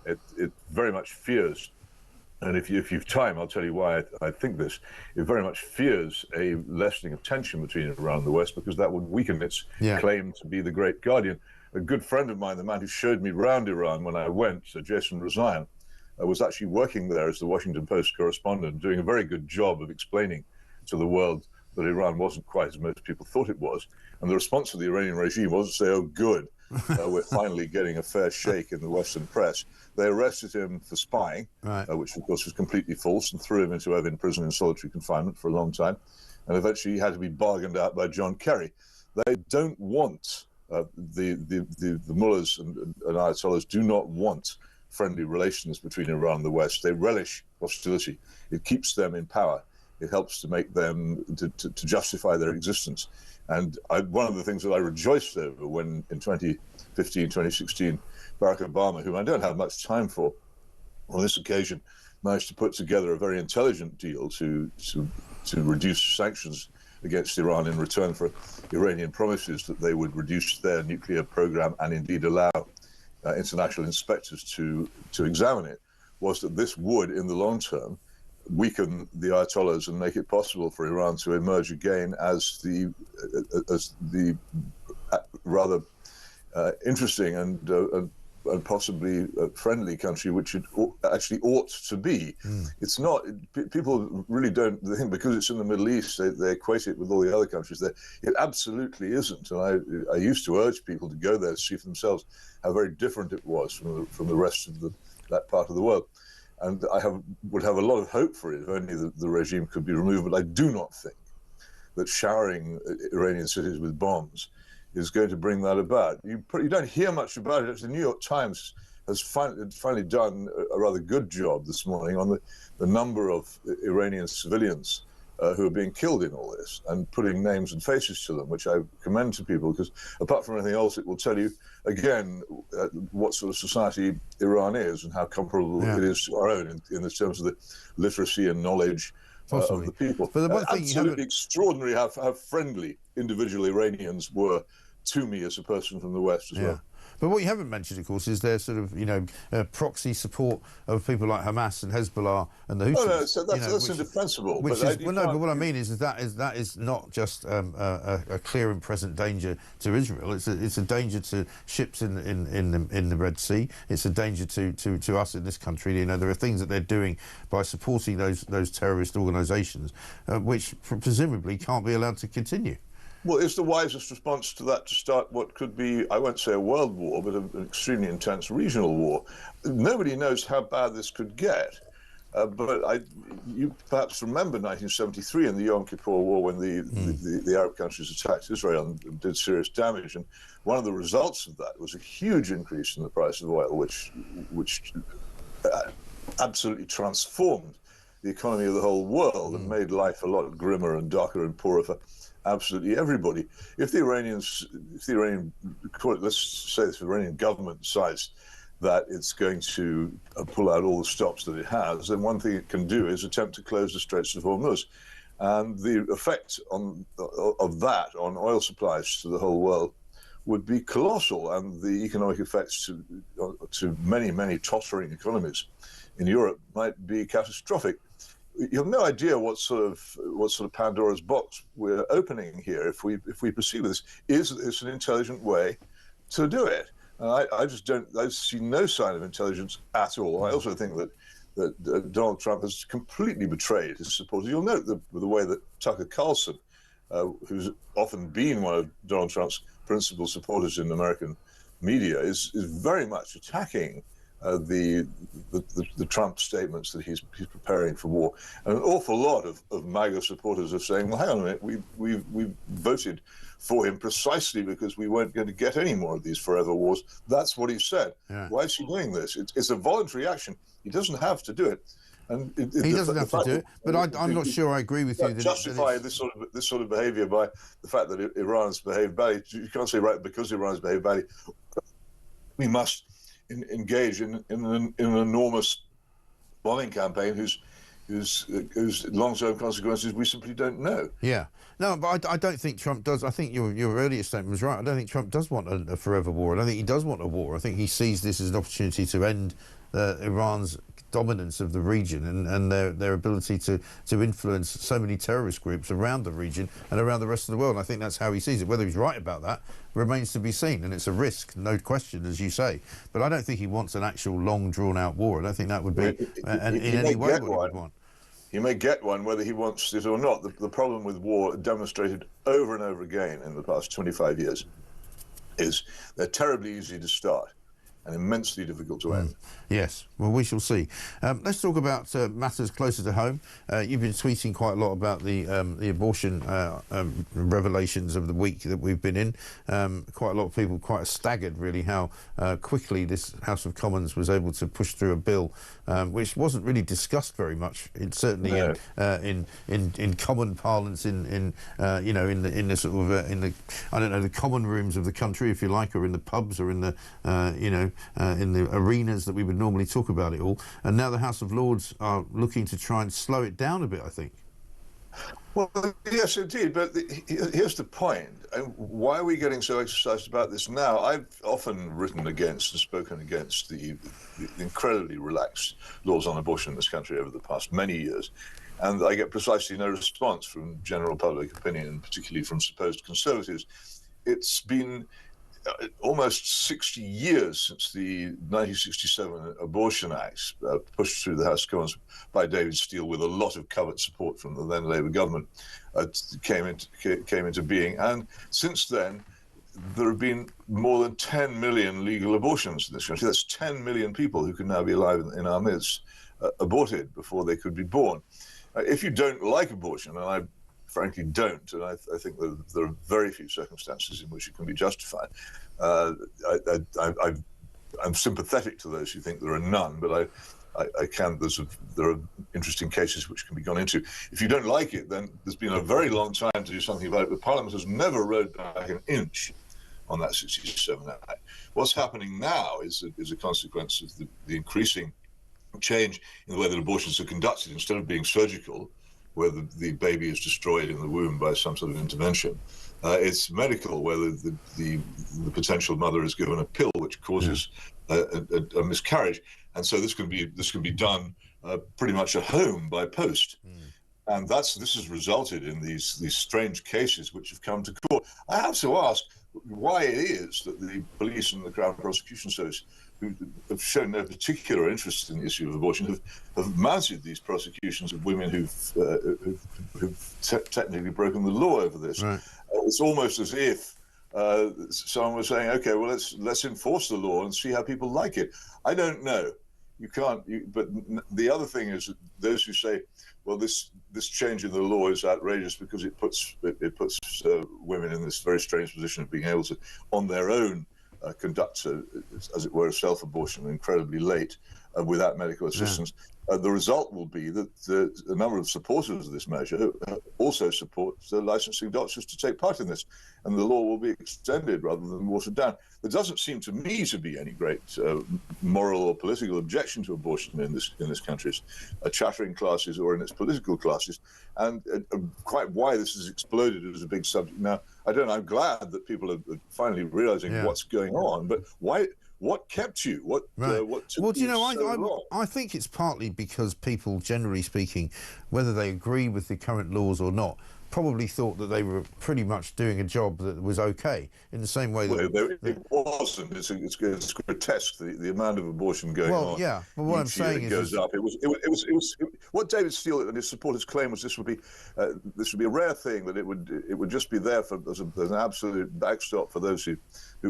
It very much fears, and if you've time, I'll tell you why I think this. It very much fears a lessening of tension between Iran and the West, because that would weaken its claim to be the great guardian. A good friend of mine, the man who showed me around Iran when I went, Jason Razayan, was actually working there as the Washington Post correspondent, doing a very good job of explaining to the world that Iran wasn't quite as most people thought it was. And the response of the Iranian regime wasn't to say, oh, good, we're finally getting a fair shake in the Western press. They arrested him for spying, which, of course, was completely false, and threw him into Evin prison in solitary confinement for a long time. And eventually he had to be bargained out by John Kerry. They don't want, the mullahs and ayatollahs do not want friendly relations between Iran and the West. They relish hostility. It keeps them in power. It helps to make them, to justify their existence. And one of the things that I rejoiced over when in 2015, 2016, Barack Obama, whom I don't have much time for, on this occasion, managed to put together a very intelligent deal to reduce sanctions against Iran in return for Iranian promises that they would reduce their nuclear program and indeed allow international inspectors to examine it, was that this would, in the long term, weaken the Ayatollahs and make it possible for Iran to emerge again as the rather interesting and possibly friendly country which it actually ought to be. It's not, people really don't think because it's in the Middle East they equate it with all the other countries there. It absolutely isn't, and I used to urge people to go there to see for themselves how very different it was from the rest of that part of the world. And I would have a lot of hope for it if only the regime could be removed. But I do not think that showering Iranian cities with bombs is going to bring that about. You don't hear much about it. Actually, the New York Times has finally done a rather good job this morning on the number of Iranian civilians who are being killed in all this, and putting names and faces to them, which I commend to people, because apart from anything else, it will tell you, again, what sort of society Iran is and how comparable it is to our own in the terms of the literacy and knowledge of the people. But the one thing absolutely extraordinary how friendly individual Iranians were to me as a person from the West as well. But what you haven't mentioned, of course, is their sort of, proxy support of people like Hamas and Hezbollah and the Houthis. Oh, no, so that's indefensible. But what I mean is that is not just a clear and present danger to Israel. It's a danger to ships in the Red Sea. It's a danger to us in this country. You know, there are things that they're doing by supporting those terrorist organisations, which presumably can't be allowed to continue. Well, is the wisest response to that to start what could be, I won't say a world war, but an extremely intense regional war? Nobody knows how bad this could get. But you perhaps remember 1973 and the Yom Kippur War when the Arab countries attacked Israel and did serious damage. And one of the results of that was a huge increase in the price of oil, which absolutely transformed the economy of the whole world and made life a lot grimmer and darker and poorer absolutely everybody. If the Iranian, let's say the Iranian government decides that it's going to pull out all the stops that it has, then one thing it can do is attempt to close the Straits of Hormuz. And the effect of that on oil supplies to the whole world would be colossal, and the economic effects to many, many tottering economies in Europe might be catastrophic. You have no idea what sort of Pandora's box we're opening here if we proceed with this. Is this an intelligent way to do it? I just don't. I see no sign of intelligence at all. I also think that Donald Trump has completely betrayed his supporters. You'll note the way that Tucker Carlson, who's often been one of Donald Trump's principal supporters in American media, is very much attacking the Trump statements that he's preparing for war. And an awful lot of MAGA supporters are saying, well, hang on a minute, we voted for him precisely because we weren't going to get any more of these forever wars. That's what he said. Yeah. Why is he doing this? It's a voluntary action. He doesn't have to do it. And he doesn't have to do it, but I'm not sure I agree with you. Justify this sort of behaviour by the fact that Iran's behaved badly. You can't say, right, because Iran's behaved badly, we must engage in an enormous bombing campaign whose long-term consequences we simply don't know. Yeah. No, but I don't think Trump does. I think your earlier statement was right. I don't think Trump does want a forever war. I don't think he does want a war. I think he sees this as an opportunity to end Iran's dominance of the region and their ability to influence so many terrorist groups around the region and around the rest of the world. And I think that's how he sees it. Whether he's right about that remains to be seen, and it's a risk, no question, as you say. But I don't think he wants an actual long, drawn-out war. I don't think that would be in any way what he would want. He may get one whether he wants it or not. The problem with war, demonstrated over and over again in the past 25 years, is they're terribly easy to start and immensely difficult to end. Yes, well, we shall see. Let's talk about matters closer to home. You've been tweeting quite a lot about the abortion revelations of the week that we've been in. Quite a lot of people quite staggered, really, how quickly this House of Commons was able to push through a bill which wasn't really discussed very much. It's certainly in common parlance, in the sort of in the, I don't know, the common rooms of the country, if you like, or in the pubs, or in the in the arenas that we would normally talk about it all. And now the House of Lords are looking to try and slow it down a bit, I think. Well, yes, indeed. But here's the point. Why are we getting so exercised about this now? I've often written against and spoken against the incredibly relaxed laws on abortion in this country over the past many years. And I get precisely no response from general public opinion, and particularly from supposed conservatives. It's been almost 60 years since the 1967 Abortion Act, pushed through the House of Commons by David Steele with a lot of covert support from the then Labour government, came into being. And since then, there have been more than 10 million legal abortions in this country. That's 10 million people who can now be alive in our midst, aborted before they could be born. If you don't like abortion, and I frankly don't, and I think that there are very few circumstances in which it can be justified. I'm sympathetic to those who think there are none, but there are interesting cases which can be gone into. If you don't like it, then there's been a very long time to do something about it. The Parliament has never rode back an inch on that 67 Act. What's happening now is a consequence of the increasing change in the way that abortions are conducted. Instead of being surgical, where the baby is destroyed in the womb by some sort of intervention, it's medical, where the potential mother is given a pill which causes a miscarriage, and so this can be done pretty much at home by post, and this has resulted in these strange cases which have come to court. I have to ask why it is that the police and the Crown Prosecution Service, who have shown no particular interest in the issue of abortion, have mounted these prosecutions of women who've technically broken the law over this. Right. It's almost as if someone was saying, "Okay, well, let's enforce the law and see how people like it." I don't know. You can't. But the other thing is that those who say, "Well, this change in the law is outrageous because it puts women in this very strange position of being able to, on their own, conduct, as it were, a self-abortion incredibly late without medical assistance." the result will be that a number of supporters of this measure also support licensing doctors to take part in this, and the law will be extended rather than watered down. There doesn't seem to me to be any great moral or political objection to abortion in this country's chattering classes or in its political classes, and quite why this has exploded as a big subject now. I'm glad that people are finally realizing what's going on, but why? What kept you? What took you so long? I think it's partly because people, generally speaking, whether they agree with the current laws or not, probably thought that they were pretty much doing a job that was okay, in the same way that... it wasn't. It's grotesque, the amount of abortion going on. Well, yeah, but what I'm saying goes up. It was what David Steele and his supporters claimed was this would be a rare thing, that it would just be there as an absolute backstop for those who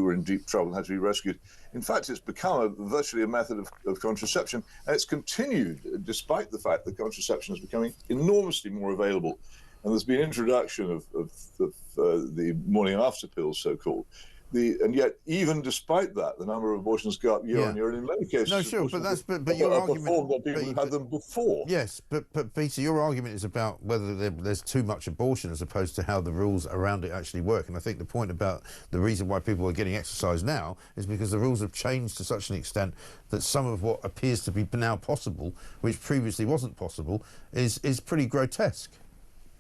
were in deep trouble and had to be rescued. In fact, it's become virtually a method of contraception, and it's continued despite the fact that contraception is becoming enormously more available. And there's been introduction of the morning after pills, so-called. And yet, even despite that, the number of abortions go up year on year, and in many cases, no, sure, but your argument, that people who had them before. Yes, but Peter, your argument is about whether there's too much abortion as opposed to how the rules around it actually work. And I think the point about the reason why people are getting exercise now is because the rules have changed to such an extent that some of what appears to be now possible, which previously wasn't possible, is pretty grotesque.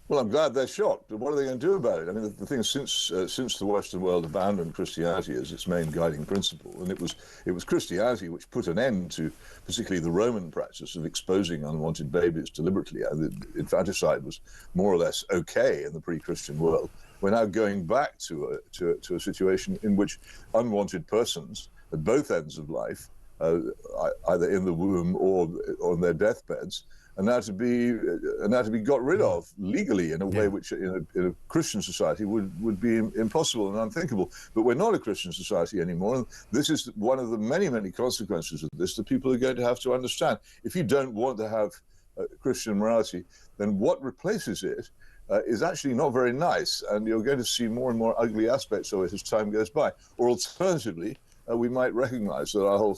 Well, I'm glad they're shocked. But what are they going to do about it? I mean, the thing is, since the Western world abandoned Christianity as its main guiding principle, and it was Christianity which put an end to particularly the Roman practice of exposing unwanted babies deliberately. Infanticide was more or less okay in the pre-Christian world. We're now going back to a situation in which unwanted persons at both ends of life, either in the womb or on their deathbeds, are now to be got rid of legally in a way which in a Christian society would be impossible and unthinkable. But we're not a Christian society anymore, and this is one of the many, many consequences of this that people are going to have to understand. If you don't want to have Christian morality, then what replaces it is actually not very nice, and you're going to see more and more ugly aspects of it as time goes by. Or alternatively, we might recognize that our whole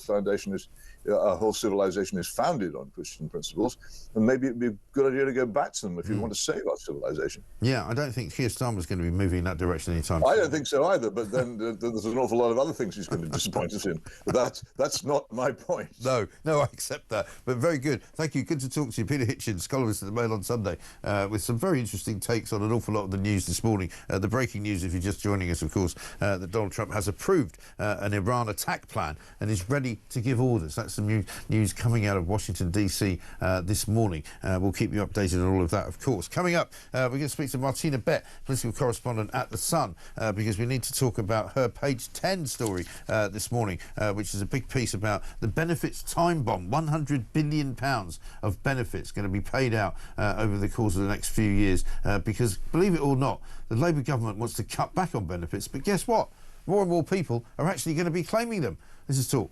civilization is founded on Christian principles, and maybe it'd be a good idea to go back to them if you want to save our civilization. Yeah, I don't think Keir Starmer's going to be moving in that direction anytime soon. I don't think so either, but then there's an awful lot of other things he's going to disappoint us in. But that's not my point. No, I accept that. But very good. Thank you. Good to talk to you. Peter Hitchens, columnist at the Mail on Sunday, with some very interesting takes on an awful lot of the news this morning. The breaking news, if you're just joining us, of course, that Donald Trump has approved an Iran attack plan and is ready to give orders. That's some news coming out of Washington, D.C. This morning. We'll keep you updated on all of that, of course. Coming up, we're going to speak to Martina Bett, political correspondent at The Sun, because we need to talk about her page 10 story this morning, which is a big piece about the benefits time bomb. £100 billion of benefits going to be paid out over the course of the next few years because, believe it or not, the Labour government wants to cut back on benefits, but guess what? More and more people are actually going to be claiming them. This is Talk.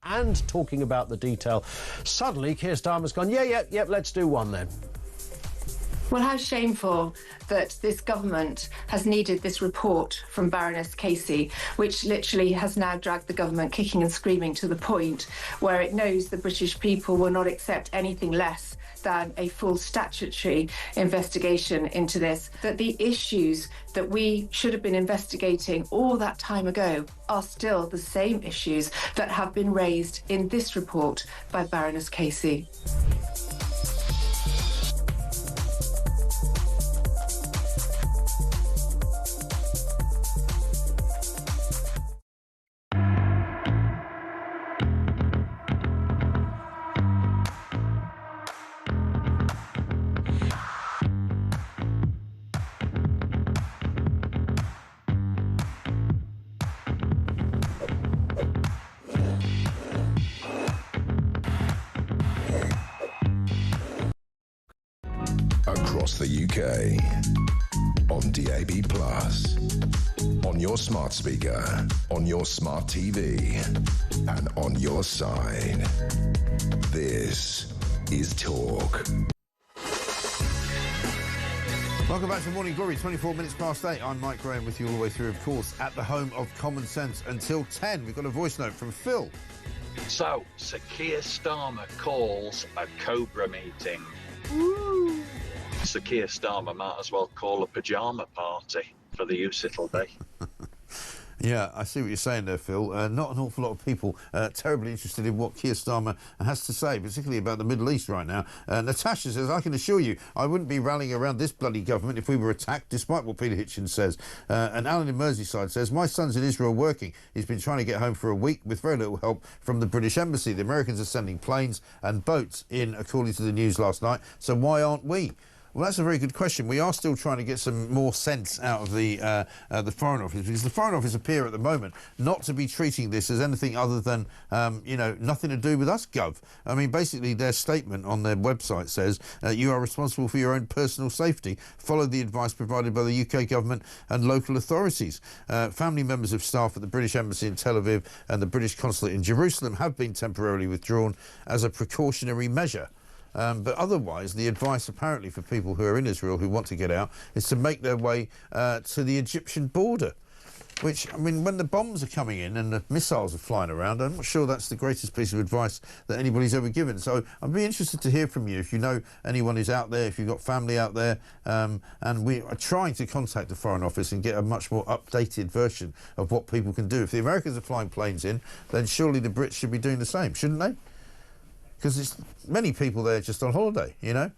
And talking about the detail, suddenly Keir Starmer's gone, yep, let's do one then. Well, how shameful that this government has needed this report from Baroness Casey, which literally has now dragged the government kicking and screaming to the point where it knows the British people will not accept anything less than a full statutory investigation into this, that the issues that we should have been investigating all that time ago are still the same issues that have been raised in this report by Baroness Casey. Across the UK, on DAB+, on your smart speaker, on your smart TV, and on your side. This is Talk. Welcome back to Morning Glory, 24 minutes past 8. I'm Mike Graham with you all the way through, of course, at the home of common sense until 10. We've got a voice note from Phil. So, Sir Keir Starmer calls a Cobra meeting. Sir Keir Starmer might as well call a pyjama party for the use it'll be. Yeah, I see what you're saying there, Phil. Not an awful lot of people terribly interested in what Keir Starmer has to say, particularly about the Middle East right now. Natasha says, I can assure you, I wouldn't be rallying around this bloody government if we were attacked, despite what Peter Hitchens says. And Alan in Merseyside says, my son's in Israel working. He's been trying to get home for a week with very little help from the British Embassy. The Americans are sending planes and boats in, according to the news last night. So why aren't we? Well, that's a very good question. We are still trying to get some more sense out of the Foreign Office, because the Foreign Office appear at the moment not to be treating this as anything other than, nothing to do with us, Gov. I mean, basically, their statement on their website says, you are responsible for your own personal safety. Follow the advice provided by the UK government and local authorities. Family members of staff at the British Embassy in Tel Aviv and the British Consulate in Jerusalem have been temporarily withdrawn as a precautionary measure. But otherwise, the advice apparently for people who are in Israel who want to get out is to make their way to the Egyptian border. Which, I mean, when the bombs are coming in and the missiles are flying around, I'm not sure that's the greatest piece of advice that anybody's ever given. So I'd be interested to hear from you if you know anyone who's out there, if you've got family out there. And we are trying to contact the Foreign Office and get a much more updated version of what people can do. If the Americans are flying planes in, then surely the Brits should be doing the same, shouldn't they? Because there's many people there just on holiday, you know.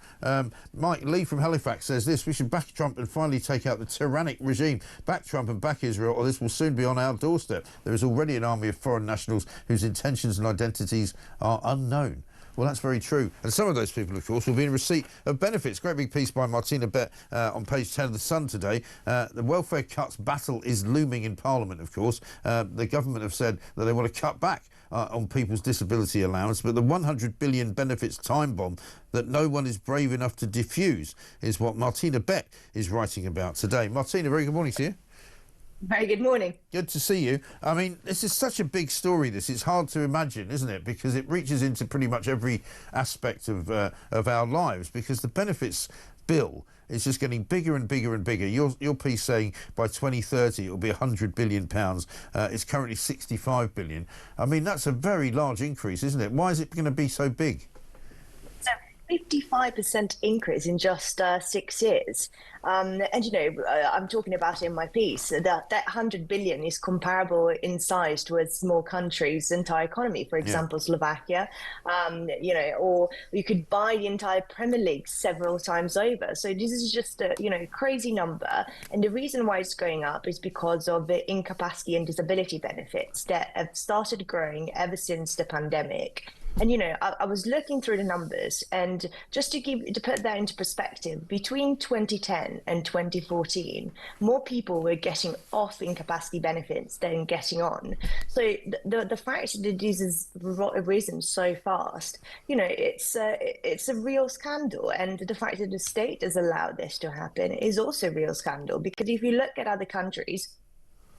Mike Lee from Halifax says this: we should back Trump and finally take out the tyrannic regime. Back Trump and back Israel, or this will soon be on our doorstep. There is already an army of foreign nationals whose intentions and identities are unknown. Well, that's very true. And some of those people, of course, will be in receipt of benefits. Great big piece by Martina Bett on page 10 of The Sun today. The welfare cuts battle is looming in Parliament, of course. The government have said that they want to cut back on people's disability allowance, but the 100 billion benefits time bomb that no one is brave enough to defuse is what Martina Bett is writing about today. Martina, very good morning to you. Very good morning. Good to see you. I mean, this is such a big story, this. It's hard to imagine, isn't it? Because it reaches into pretty much every aspect of our lives, because the benefits bill is just getting bigger and bigger and bigger. Your piece saying by 2030 it will be £100 billion. It's currently 65 billion. I mean, that's a very large increase, isn't it? Why is it going to be so big? 55% increase in just 6 years. And, I'm talking about in my piece, that 100 billion is comparable in size to a small country's entire economy, for example, Slovakia, or you could buy the entire Premier League several times over. So this is just a, crazy number. And the reason why it's going up is because of the incapacity and disability benefits that have started growing ever since the pandemic. And, I was looking through the numbers, and just to put that into perspective, between 2010 and 2014, more people were getting off incapacity benefits than getting on. So the fact that this has risen so fast, it's a real scandal. And the fact that the state has allowed this to happen is also a real scandal, because if you look at other countries,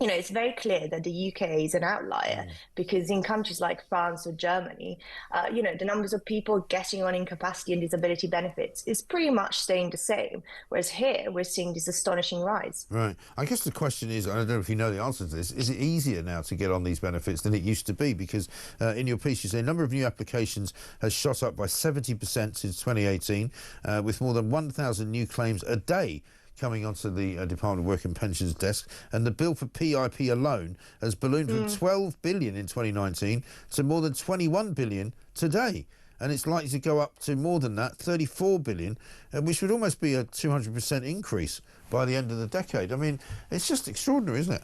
it's very clear that the UK is an outlier because in countries like France or Germany, the numbers of people getting on incapacity and disability benefits is pretty much staying the same. Whereas here, we're seeing this astonishing rise. Right. I guess the question is, I don't know if you know the answer to this, is it easier now to get on these benefits than it used to be? Because in your piece, you say a number of new applications has shot up by 70% since 2018, with more than 1,000 new claims a day coming onto the Department of Work and Pensions desk, and the bill for PIP alone has ballooned from 12 billion in 2019 to more than 21 billion today. And it's likely to go up to more than that, 34 billion, which would almost be a 200% increase by the end of the decade. I mean, it's just extraordinary, isn't it?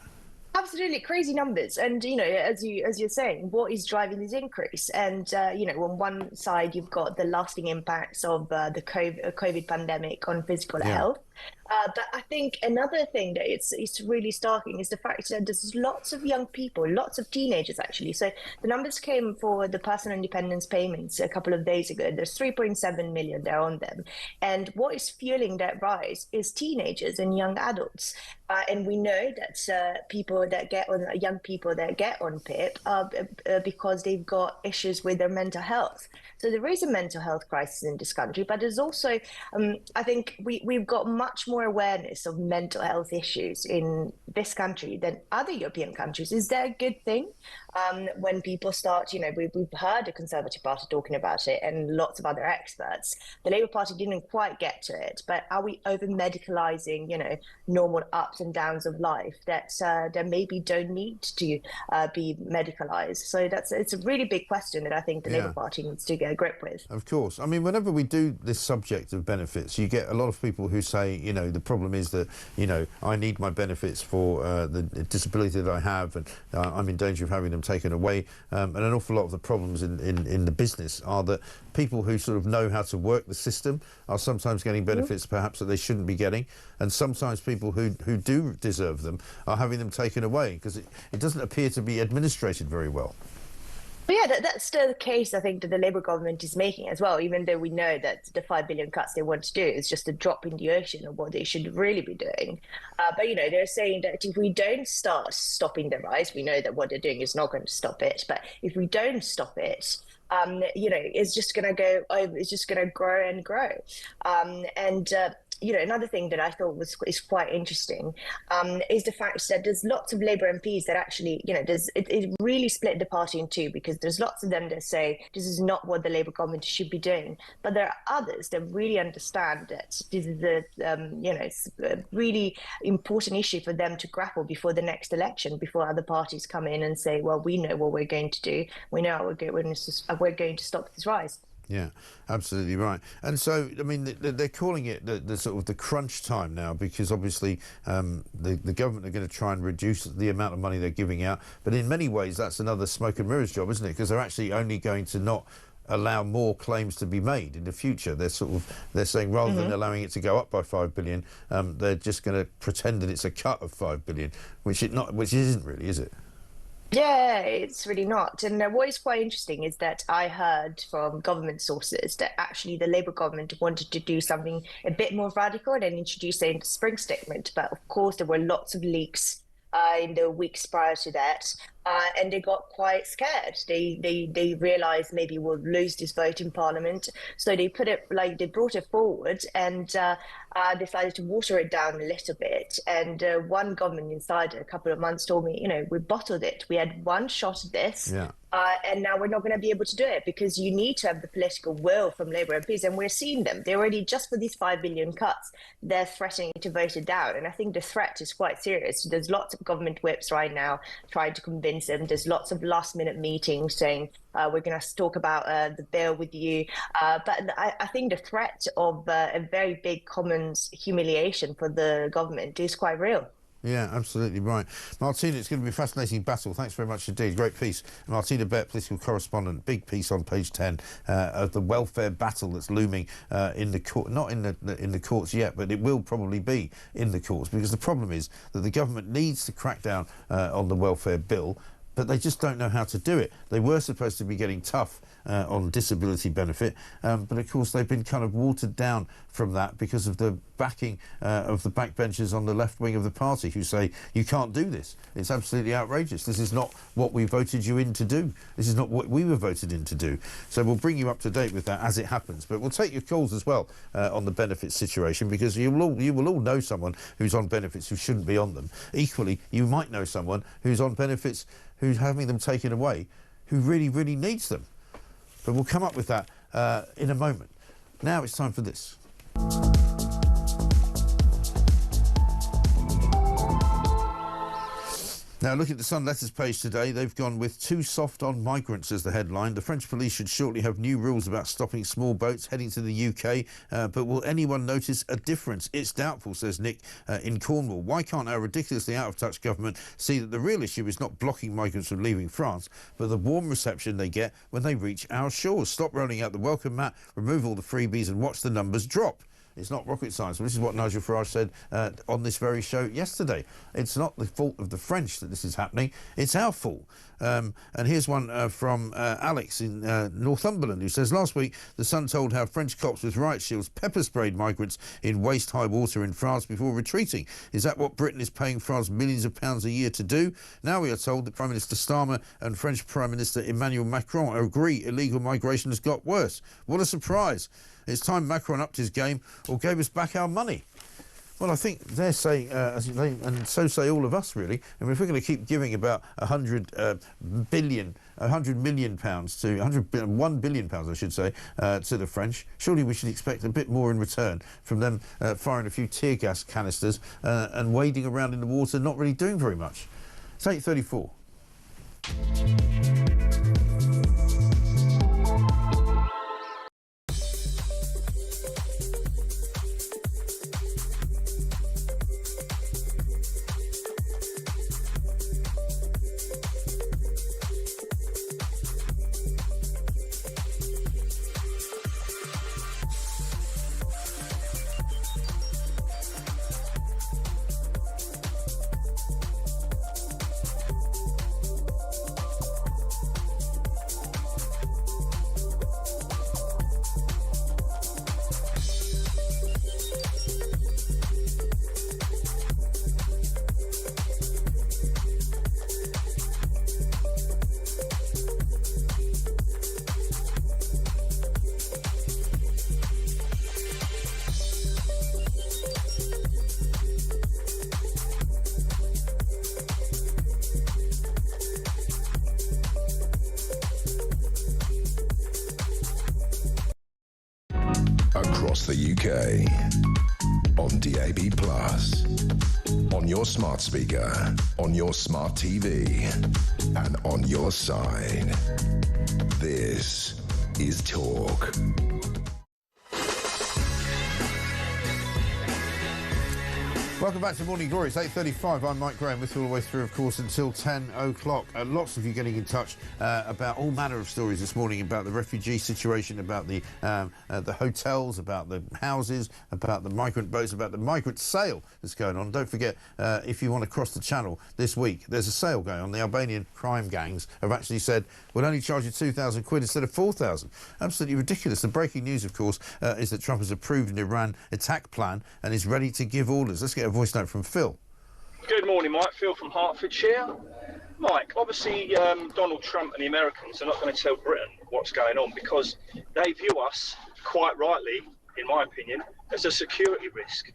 Absolutely crazy numbers, and as you're saying, what is driving this increase? And on one side you've got the lasting impacts of the COVID pandemic on physical health. But I think another thing that it's really starking is the fact that there's lots of young people, lots of teenagers actually. So the numbers came for the personal independence payments a couple of days ago. There's 3.7 million there on them. And what is fueling that rise is teenagers and young adults. And we know that young people that get on PIP are because they've got issues with their mental health. So there is a mental health crisis in this country, but there's also, I think we've got much more awareness of mental health issues in this country than other European countries. Is that a good thing? When people start, we've heard the Conservative Party talking about it and lots of other experts. The Labour Party didn't quite get to it, but are we over-medicalising, normal ups and downs of life that maybe don't need to be medicalised? So it's a really big question that I think the Labour Party needs to get a grip with. Of course. I mean, whenever we do this subject of benefits, you get a lot of people who say, the problem is that, I need my benefits for the disability that I have, and I'm in danger of having them taken away. And an awful lot of the problems in the business are that people who sort of know how to work the system are sometimes getting benefits perhaps that they shouldn't be getting, and sometimes people who do deserve them are having them taken away because it doesn't appear to be administrated very well. But yeah, that's the case I think that the Labour government is making as well, even though we know that the 5 billion cuts they want to do is just a drop in the ocean of what they should really be doing. But, they're saying that if we don't start stopping the rise, we know that what they're doing is not going to stop it. But if we don't stop it, it's just going to go over, it's just going to grow and grow. Another thing that I thought is quite interesting is the fact that there's lots of Labour MPs that actually, it really split the party in two, because there's lots of them that say this is not what the Labour government should be doing. But there are others that really understand that this is it's a really important issue for them to grapple before the next election, before other parties come in and say, well, we know what we're going to do. We know how we're going to stop this rise. Yeah, absolutely right. And so, I mean, they're calling it the sort of the crunch time now, because obviously the government are going to try and reduce the amount of money they're giving out. But in many ways, that's another smoke and mirrors job, isn't it? Because they're actually only going to not allow more claims to be made in the future. They're saying rather than allowing it to go up by 5 billion, they're just going to pretend that it's a cut of 5 billion, which isn't really, is it? Yeah, it's really not. And what is quite interesting is that I heard from government sources that actually the Labour government wanted to do something a bit more radical and introduce it in the spring statement. But of course, there were lots of leaks in the weeks prior to that. And they got quite scared. They realised maybe we'll lose this vote in Parliament, so they brought it forward and decided to water it down a little bit. And one government insider a couple of months told me, we bottled it. We had one shot at this. Yeah. And now we're not going to be able to do it because you need to have the political will from Labour MPs, and we're seeing them. They're already, just for these 5 billion cuts, they're threatening to vote it down. And I think the threat is quite serious. There's lots of government whips right now trying to convince them. There's lots of last-minute meetings saying, we're going to talk about the bill with you. But I think the threat of a very big Commons humiliation for the government is quite real. Yeah, absolutely right. Martina, it's going to be a fascinating battle. Thanks very much indeed. Great piece. Martina Bett, political correspondent, big piece on page 10 of the welfare battle that's looming in the court. Not in the courts yet, but it will probably be in the courts, because the problem is that the government needs to crack down on the welfare bill, but they just don't know how to do it. They were supposed to be getting tough on disability benefit, but of course they've been kind of watered down from that because of the backing of the backbenchers on the left wing of the party who say you can't do this. It's absolutely outrageous. This is not what we voted you in to do. This is not what we were voted in to do. So we'll bring you up to date with that as it happens. But we'll take your calls as well on the benefits situation, because you will all know someone who's on benefits who shouldn't be on them. Equally, you might know someone who's on benefits who's having them taken away, who really, really needs them. But we'll come up with that in a moment. Now it's time for this. Now, look at the Sun letters page today. They've gone with too soft on migrants as the headline. The French police should shortly have new rules about stopping small boats heading to the UK. But will anyone notice a difference? It's doubtful, says Nick in Cornwall. Why can't our ridiculously out-of-touch government see that the real issue is not blocking migrants from leaving France, but the warm reception they get when they reach our shores? Stop rolling out the welcome mat, remove all the freebies and watch the numbers drop. It's not rocket science. This is what Nigel Farage said on this very show yesterday. It's not the fault of the French that this is happening. It's our fault. And here's one from Alex in Northumberland, who says, last week, the Sun told how French cops with riot shields pepper-sprayed migrants in waist-high water in France before retreating. Is that what Britain is paying France millions of pounds a year to do? Now we are told that Prime Minister Starmer and French Prime Minister Emmanuel Macron agree illegal migration has got worse. What a surprise. It's time Macron upped his game or gave us back our money. Well, I think they're saying, and so say all of us, really. I mean, if we're going to keep giving about 100 million pounds to 1 billion pounds, I should say, to the French, surely we should expect a bit more in return from them firing a few tear gas canisters and wading around in the water, not really doing very much. It's 8:34. Across the UK, on DAB+, on your smart speaker, on your smart TV, and on your side. This is Talk. Welcome back to Morning Glory. It's 8:35. I'm Mike Graham with you all the way through, of course, until 10 o'clock. Lots of you getting in touch about all manner of stories this morning, about the refugee situation, about the hotels, about the houses, about the migrant boats, about the migrant sale that's going on. Don't forget, if you want to cross the channel this week, there's a sale going on. The Albanian crime gangs have actually said, we'll only charge you 2,000 quid instead of 4,000. Absolutely ridiculous. The breaking news, of course, is that Trump has approved an Iran attack plan and is ready to give orders. Let's get a voice note from Phil. Good morning, Mike. Phil from Hertfordshire. Mike, obviously Donald Trump and the Americans are not going to tell Britain what's going on because they view us, quite rightly, in my opinion, as a security risk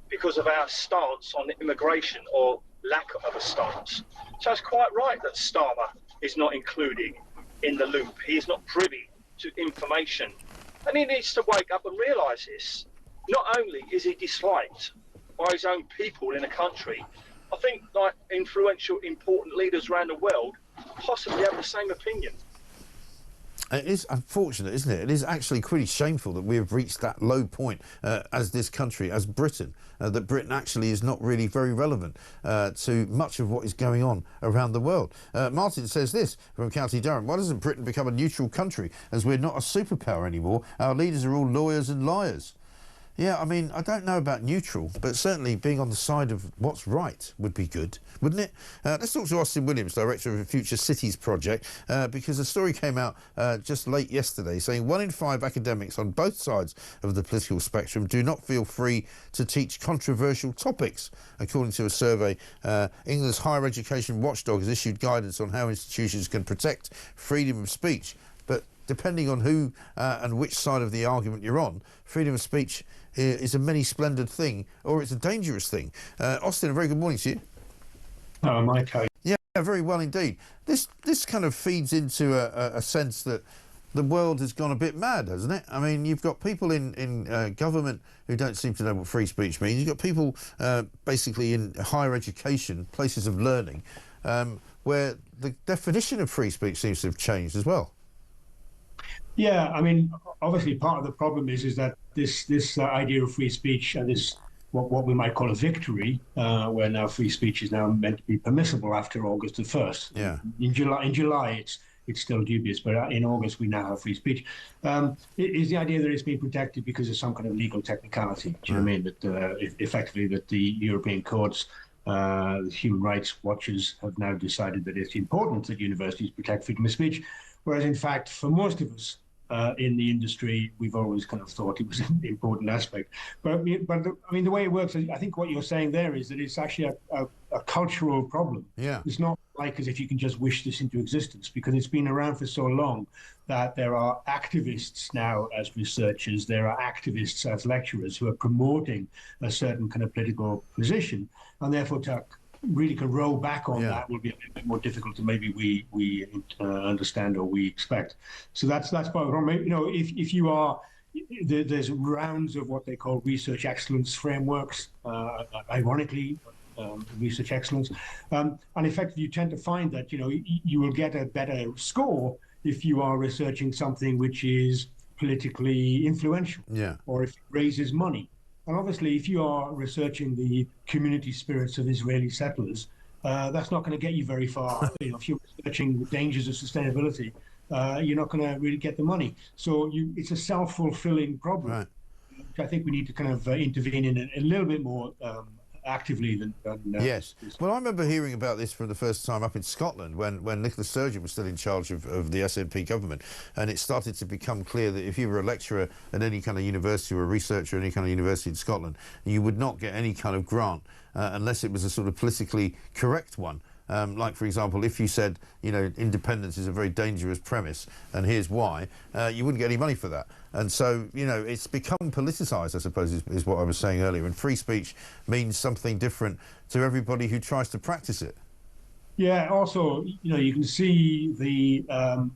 because of our stance on immigration or lack of a stance. So it's quite right that Starmer is not included in the loop. He is not privy to information. And he needs to wake up and realise this. Not only is he disliked by his own people in a country, I think like influential, important leaders around the world possibly have the same opinion. It is unfortunate, isn't it? It is actually pretty shameful that we have reached that low point as this country, as Britain, that Britain actually is not really very relevant to much of what is going on around the world. Martin says this from County Durham: why doesn't Britain become a neutral country, as we're not a superpower anymore? Our leaders are all lawyers and liars. Yeah, I mean, I don't know about neutral, but certainly being on the side of what's right would be good, wouldn't it? Let's talk to Austin Williams, director of the Future Cities Project, because a story came out just late yesterday saying 1 in 5 academics on both sides of the political spectrum do not feel free to teach controversial topics. According to a survey, England's higher education watchdog has issued guidance on how institutions can protect freedom of speech. But depending on who and which side of the argument you're on, freedom of speech is a many-splendid thing, or it's a dangerous thing. Austin, a very good morning to you. Oh, Mike. Yeah, very well indeed. This kind of feeds into a sense that the world has gone a bit mad, hasn't it? I mean, you've got people in government who don't seem to know what free speech means. You've got people basically in higher education, places of learning, where the definition of free speech seems to have changed as well. Yeah, I mean, obviously part of the problem is that this idea of free speech and this what we might call a victory, where now free speech is now meant to be permissible after August the 1st. Yeah. In July it's still dubious, but in August we now have free speech. Is the idea that it's been protected because of some kind of legal technicality? Do you know what I mean? That effectively that the European courts, the human rights watchers have now decided that it's important that universities protect freedom of speech, whereas in fact for most of us in the industry, we've always kind of thought it was an important aspect. But I mean, the way it works, I think what you're saying there is that it's actually a cultural problem. Yeah. It's not like as if you can just wish this into existence, because it's been around for so long that there are activists now as researchers, there are activists as lecturers who are promoting a certain kind of political position, and therefore to really can roll back on that will be a bit more difficult than maybe we understand or we expect. So that's part of the problem. You know, if you are, there's rounds of what they call research excellence frameworks, ironically, research excellence, and effectively you tend to find that, you know, you will get a better score if you are researching something which is politically influential, or if it raises money. And obviously, if you are researching the community spirits of Israeli settlers, that's not going to get you very far. You know, if you're researching the dangers of sustainability, you're not going to really get the money. So it's a self-fulfilling problem, which I think we need to kind of intervene in a little bit more actively than yes. Well, I remember hearing about this for the first time up in Scotland when Nicola Sturgeon was still in charge of the SNP government, and it started to become clear that if you were a lecturer at any kind of university or a researcher at any kind of university in Scotland, you would not get any kind of grant unless it was a sort of politically correct one. Like, for example, if you said, you know, independence is a very dangerous premise, and here's why, you wouldn't get any money for that. And so, you know, it's become politicised, I suppose, is what I was saying earlier. And free speech means something different to everybody who tries to practice it. Yeah, also, you know, you can see the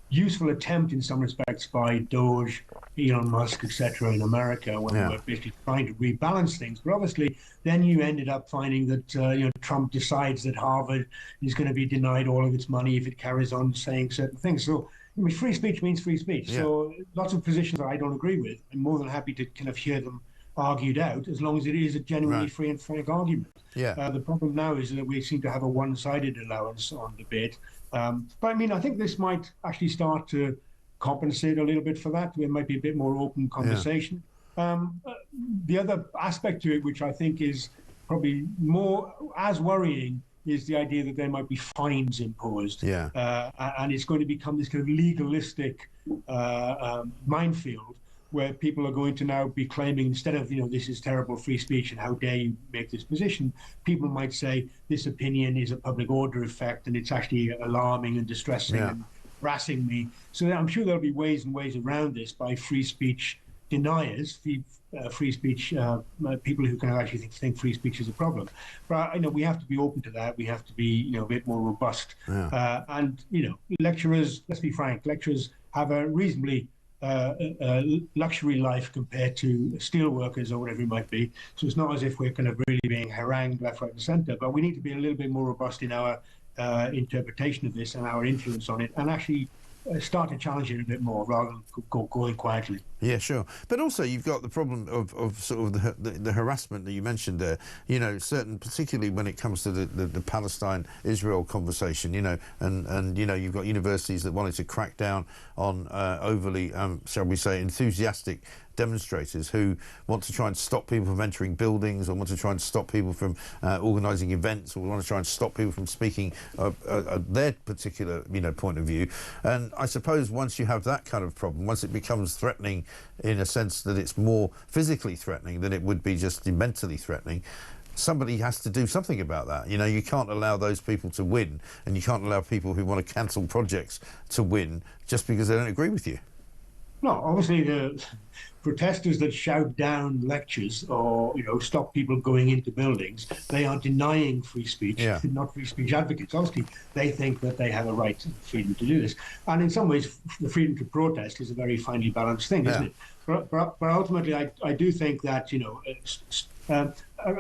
useful attempt in some respects by Doge, Elon Musk, etc. in America when they were basically trying to rebalance things. But obviously, then you ended up finding that you know, Trump decides that Harvard is going to be denied all of its money if it carries on saying certain things. So, I mean, free speech means free speech. So lots of positions that I don't agree with, I'm more than happy to kind of hear them argued out, as long as it is a genuinely free and frank argument. The problem now is that we seem to have a one-sided allowance on debate. But I mean, I think this might actually start to compensate a little bit for that. There might be a bit more open conversation. The other aspect to it, which I think is probably more as worrying, is the idea that there might be fines imposed. And it's going to become this kind of legalistic minefield where people are going to now be claiming, instead of, you know, this is terrible free speech and how dare you make this position, people might say this opinion is a public order effect and it's actually alarming and distressing and harassing me. So I'm sure there'll be ways and ways around this by free speech deniers, free speech people who can actually think free speech is a problem. But you know, we have to be open to that. We have to be, you know, a bit more robust. And you know, lecturers, let's be frank, lecturers have a reasonably luxury life compared to steel workers or whatever it might be. So it's not as if we're kind of really being harangued left, right, and centre. But we need to be a little bit more robust in our interpretation of this and our influence on it, and actually start to challenge it a bit more rather than going quietly. Yeah, sure. But also you've got the problem of sort of the harassment that you mentioned there, you know, particularly when it comes to the Palestine-Israel conversation, you know, and you know, you've got universities that wanted to crack down on overly, shall we say, enthusiastic demonstrators who want to try and stop people from entering buildings, or want to try and stop people from organising events, or want to try and stop people from speaking their particular, point of view. And I suppose once you have that kind of problem, once it becomes threatening in a sense that it's more physically threatening than it would be just mentally threatening, somebody has to do something about that. You can't allow those people to win, and you can't allow people who want to cancel projects to win just because they don't agree with you. No, obviously the protesters that shout down lectures or, stop people going into buildings, they are denying free speech, not free speech advocates. Obviously, they think that they have a right and freedom to do this. And in some ways, the freedom to protest is a very finely balanced thing, isn't it? But ultimately, I do think that,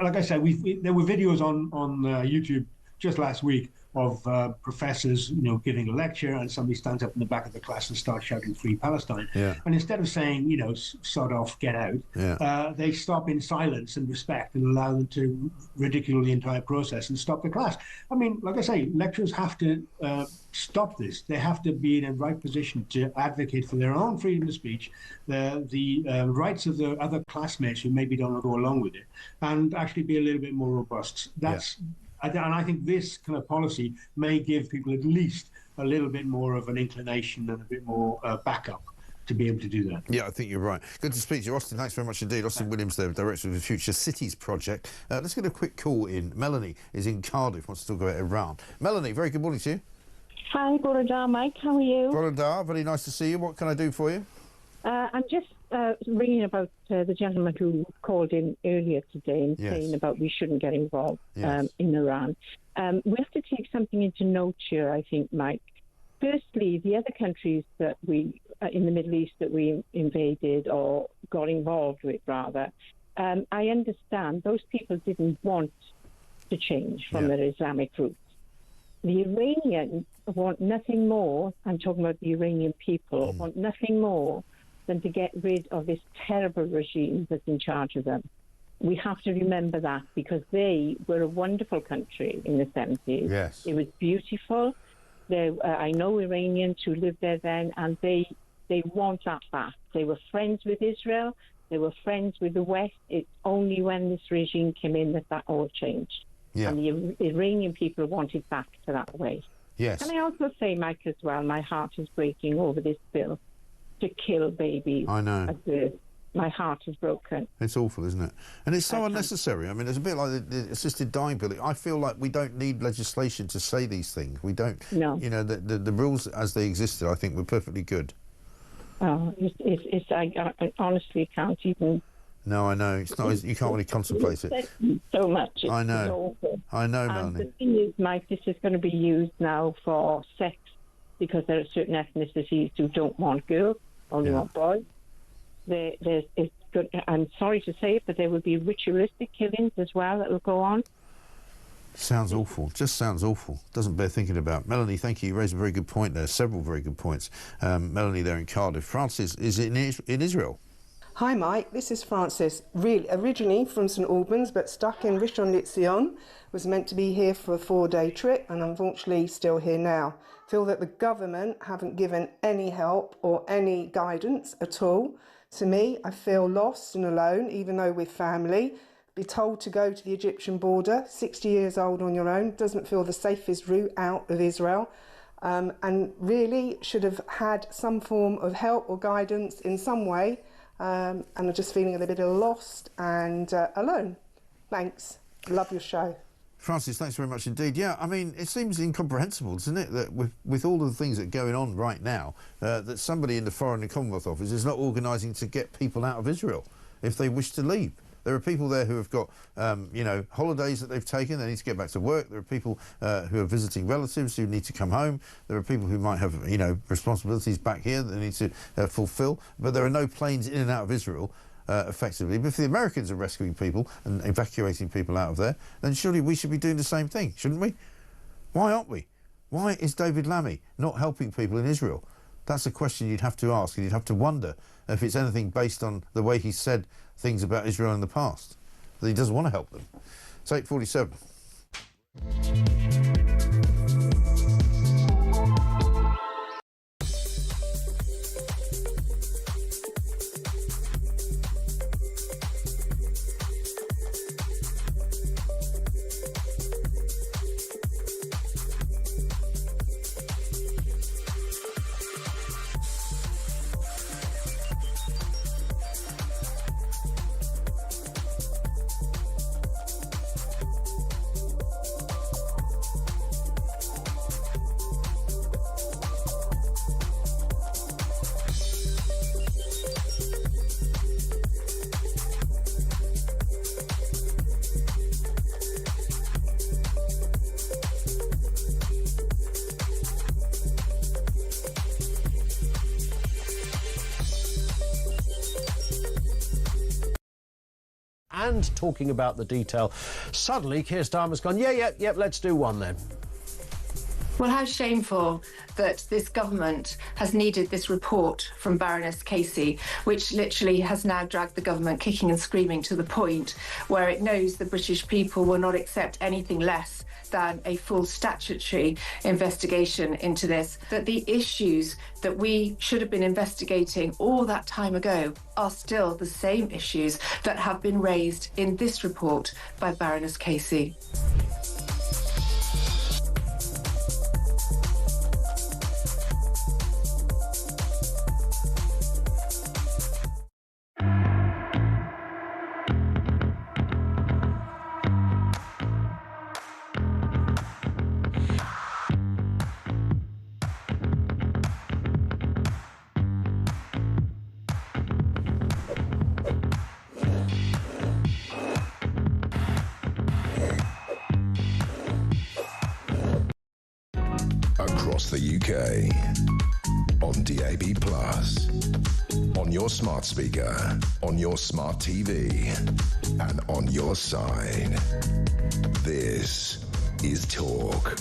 like I said, there were videos on YouTube just last week of professors, giving a lecture, and somebody stands up in the back of the class and starts shouting "Free Palestine." Yeah. And instead of saying, sod off, get out, they stop in silence and respect and allow them to ridicule the entire process and stop the class. I mean, like I say, lecturers have to stop this. They have to be in a right position to advocate for their own freedom of speech, the rights of the other classmates who maybe don't go along with it, and actually be a little bit more robust. And I think this kind of policy may give people at least a little bit more of an inclination and a bit more backup to be able to do that. Yeah, I think you're right. Good to speak to you, Austin. Thanks very much indeed. Austin Williams, the Director of the Future Cities Project. Let's get a quick call in. Melanie is in Cardiff, wants to talk about Iran. Melanie, very good morning to you. Hi, Borodar, Mike. How are you? Borodar, very nice to see you. What can I do for you? I'm just ringing about the gentleman who called in earlier today and saying about we shouldn't get involved in Iran. We have to take something into note here, I think, Mike. Firstly, the other countries that we, in the Middle East, that we invaded or got involved with, rather, I understand those people didn't want to change from their Islamic roots. The Iranians want nothing more, I'm talking about the Iranian people, want nothing more than to get rid of this terrible regime that's in charge of them. We have to remember that, because they were a wonderful country in the 70s. Yes. It was beautiful. I know Iranians who lived there then, and they want that back. They were friends with Israel. They were friends with the West. It's only when this regime came in that all changed. Yeah. And the Iranian people wanted back to that way. Yes. Can I also say, Mike, as well, my heart is breaking over this bill to kill babies. I know. At birth. My heart is broken. It's awful, isn't it? And it's so unnecessary. I mean, it's a bit like the assisted dying bill. I feel like we don't need legislation to say these things. We don't. No. The rules as they existed, I think, were perfectly good. Oh, I honestly can't even. No, I know. It's not. You can't really contemplate it. So much. I know. I know, and Melanie. the thing is, Mike, this is going to be used now for sex, because there are certain ethnicities who don't want girls, only want boys. It's good. I'm sorry to say it, but there will be ritualistic killings as well that will go on. Sounds awful. Just sounds awful. Doesn't bear thinking about. Melanie, thank you. You raised a very good point there. Several very good points. Melanie there in Cardiff. Francis is in Israel. Hi, Mike. This is Francis. Originally from St Albans, but stuck in Rishon LeZion. Was meant to be here for a 4-day trip, and unfortunately still here now. Feel that the government haven't given any help or any guidance at all. To me, I feel lost and alone, even though we're family. Be told to go to the Egyptian border, 60 years old on your own, doesn't feel the safest route out of Israel. And really should have had some form of help or guidance in some way. And I'm just feeling a little bit lost and alone. Thanks. Love your show. Francis, thanks very much indeed. Yeah, I mean, it seems incomprehensible, doesn't it, that with all of the things that are going on right now, that somebody in the Foreign and Commonwealth Office is not organising to get people out of Israel if they wish to leave. There are people there who have got, holidays that they've taken. They need to get back to work. There are people who are visiting relatives who need to come home. There are people who might have, responsibilities back here that they need to fulfil. But there are no planes in and out of Israel. Effectively. But if the Americans are rescuing people and evacuating people out of there, then surely we should be doing the same thing, shouldn't we? Why aren't we? Why is David Lammy not helping people in Israel? That's a question you'd have to ask, and you'd have to wonder if it's anything based on the way he said things about Israel in the past, that he doesn't want to help them. It's 8:47. and talking about the detail. Suddenly, Keir Starmer's gone, yep, let's do one then. Well, how shameful that this government has needed this report from Baroness Casey, which literally has now dragged the government kicking and screaming to the point where it knows the British people will not accept anything less than a full statutory investigation into this, that the issues that we should have been investigating all that time ago are still the same issues that have been raised in this report by Baroness Casey. Across the UK, on DAB+, on your smart speaker, on your smart TV, and on your side. This is Talk.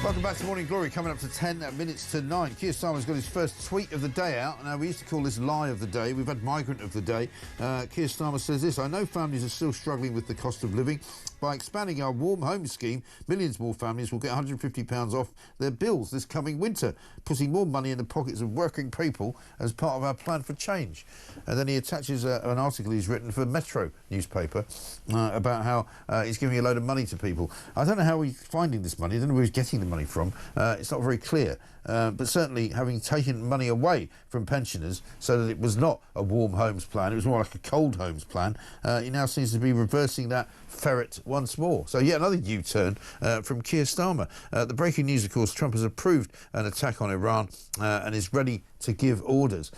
Welcome back to Morning Glory, coming up to 10 minutes to 9. Keir Starmer's got his first tweet of the day out. Now, we used to call this lie of the day. We've had migrant of the day. Keir Starmer says this: I know families are still struggling with the cost of living. By expanding our warm home scheme, millions more families will get £150 off their bills this coming winter, putting more money in the pockets of working people as part of our plan for change. And then he attaches an article he's written for Metro newspaper about how he's giving a load of money to people. I don't know how he's finding this money. I don't know where he's getting the money from. It's not very clear. But certainly, having taken money away from pensioners so that it was not a warm homes plan, it was more like a cold homes plan, he now seems to be reversing that ferret once more. So yet another U-turn from Keir Starmer. The breaking news, of course, Trump has approved an attack on Iran and is ready to give orders.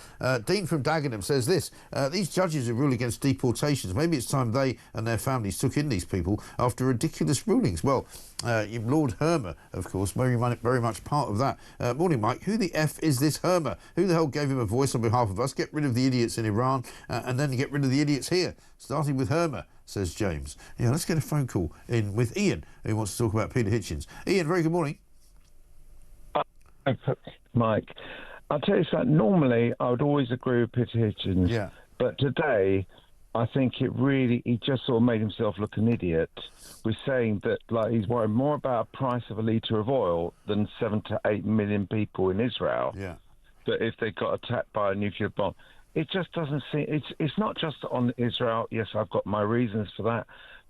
Dean from Dagenham says this: these judges who rule against deportations, maybe it's time they and their families took in these people after ridiculous rulings. Well, Lord Hermer, of course, very much part of that. Morning, Mike. Who the F is this Hermer? Who the hell gave him a voice on behalf of us? Get rid of the idiots in Iran and then get rid of the idiots here, starting with Hermer, says James. Yeah, let's get a phone call in with Ian, who wants to talk about Peter Hitchens. Ian, very good morning. Mike, I'll tell you something. Normally, I would always agree with Peter Hitchens. Yeah. But today, I think he just sort of made himself look an idiot with saying that he's worried more about the price of a litre of oil than 7 to 8 million people in Israel. Yeah. That if they got attacked by a nuclear bomb, it just doesn't seem. It's not just on Israel. Yes, I've got my reasons for that,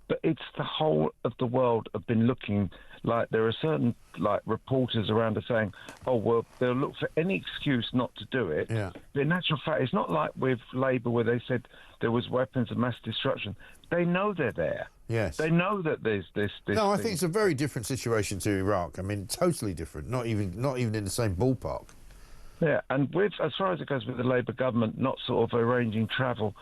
but it's the whole of the world have been looking. Like there are certain reporters around are saying, oh well, they'll look for any excuse not to do it. Yeah. But in actual fact, it's not like with Labour where they said there was weapons of mass destruction. They know they're there. Yes. They know that there's this. No, I think it's a very different situation to Iraq. I mean, totally different. Not even in the same ballpark. Yeah, and as far as it goes with the Labour government not sort of arranging travel,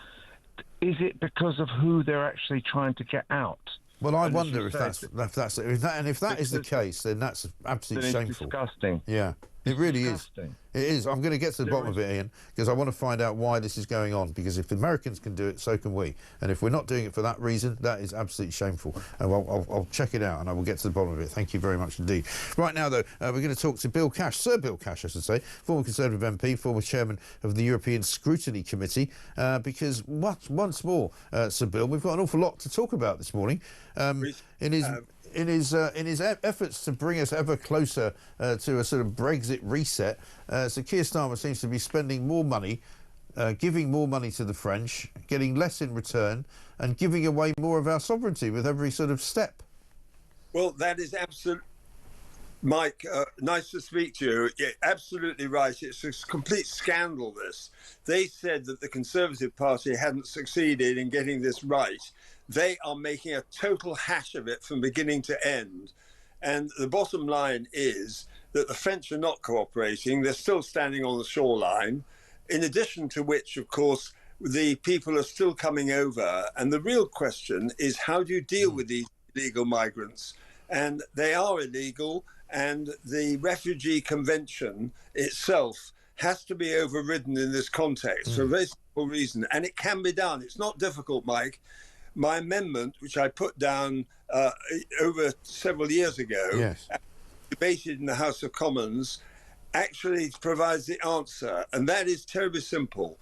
is it because of who they're actually trying to get out? Well, I wonder if that is the case, then that's absolutely shameful. Disgusting. Yeah, it really is. It is. I'm going to get to the bottom of it, Ian, because I want to find out why this is going on. Because if the Americans can do it, so can we. And if we're not doing it for that reason, that is absolutely shameful. And I'll check it out, and I will get to the bottom of it. Thank you very much indeed. Right now, though, we're going to talk to Bill Cash, Sir Bill Cash, I should say, former Conservative MP, former chairman of the European Scrutiny Committee. Because once more, Sir Bill, we've got an awful lot to talk about this morning. In his efforts to bring us ever closer to a sort of Brexit reset, Sir Keir Starmer seems to be spending more money, giving more money to the French, getting less in return, and giving away more of our sovereignty with every sort of step. Well, that is absolutely... Mike, nice to speak to you. You're absolutely right. It's a complete scandal, this. They said that the Conservative Party hadn't succeeded in getting this right. They are making a total hash of it from beginning to end. And the bottom line is that the French are not cooperating. They're still standing on the shoreline. In addition to which, of course, the people are still coming over. And the real question is, how do you deal with these illegal migrants? And they are illegal. And the Refugee Convention itself has to be overridden in this context for a very simple reason, and it can be done. It's not difficult, Mike. My amendment, which I put down over several years ago, debated in the House of Commons, actually provides the answer, and that is terribly simple.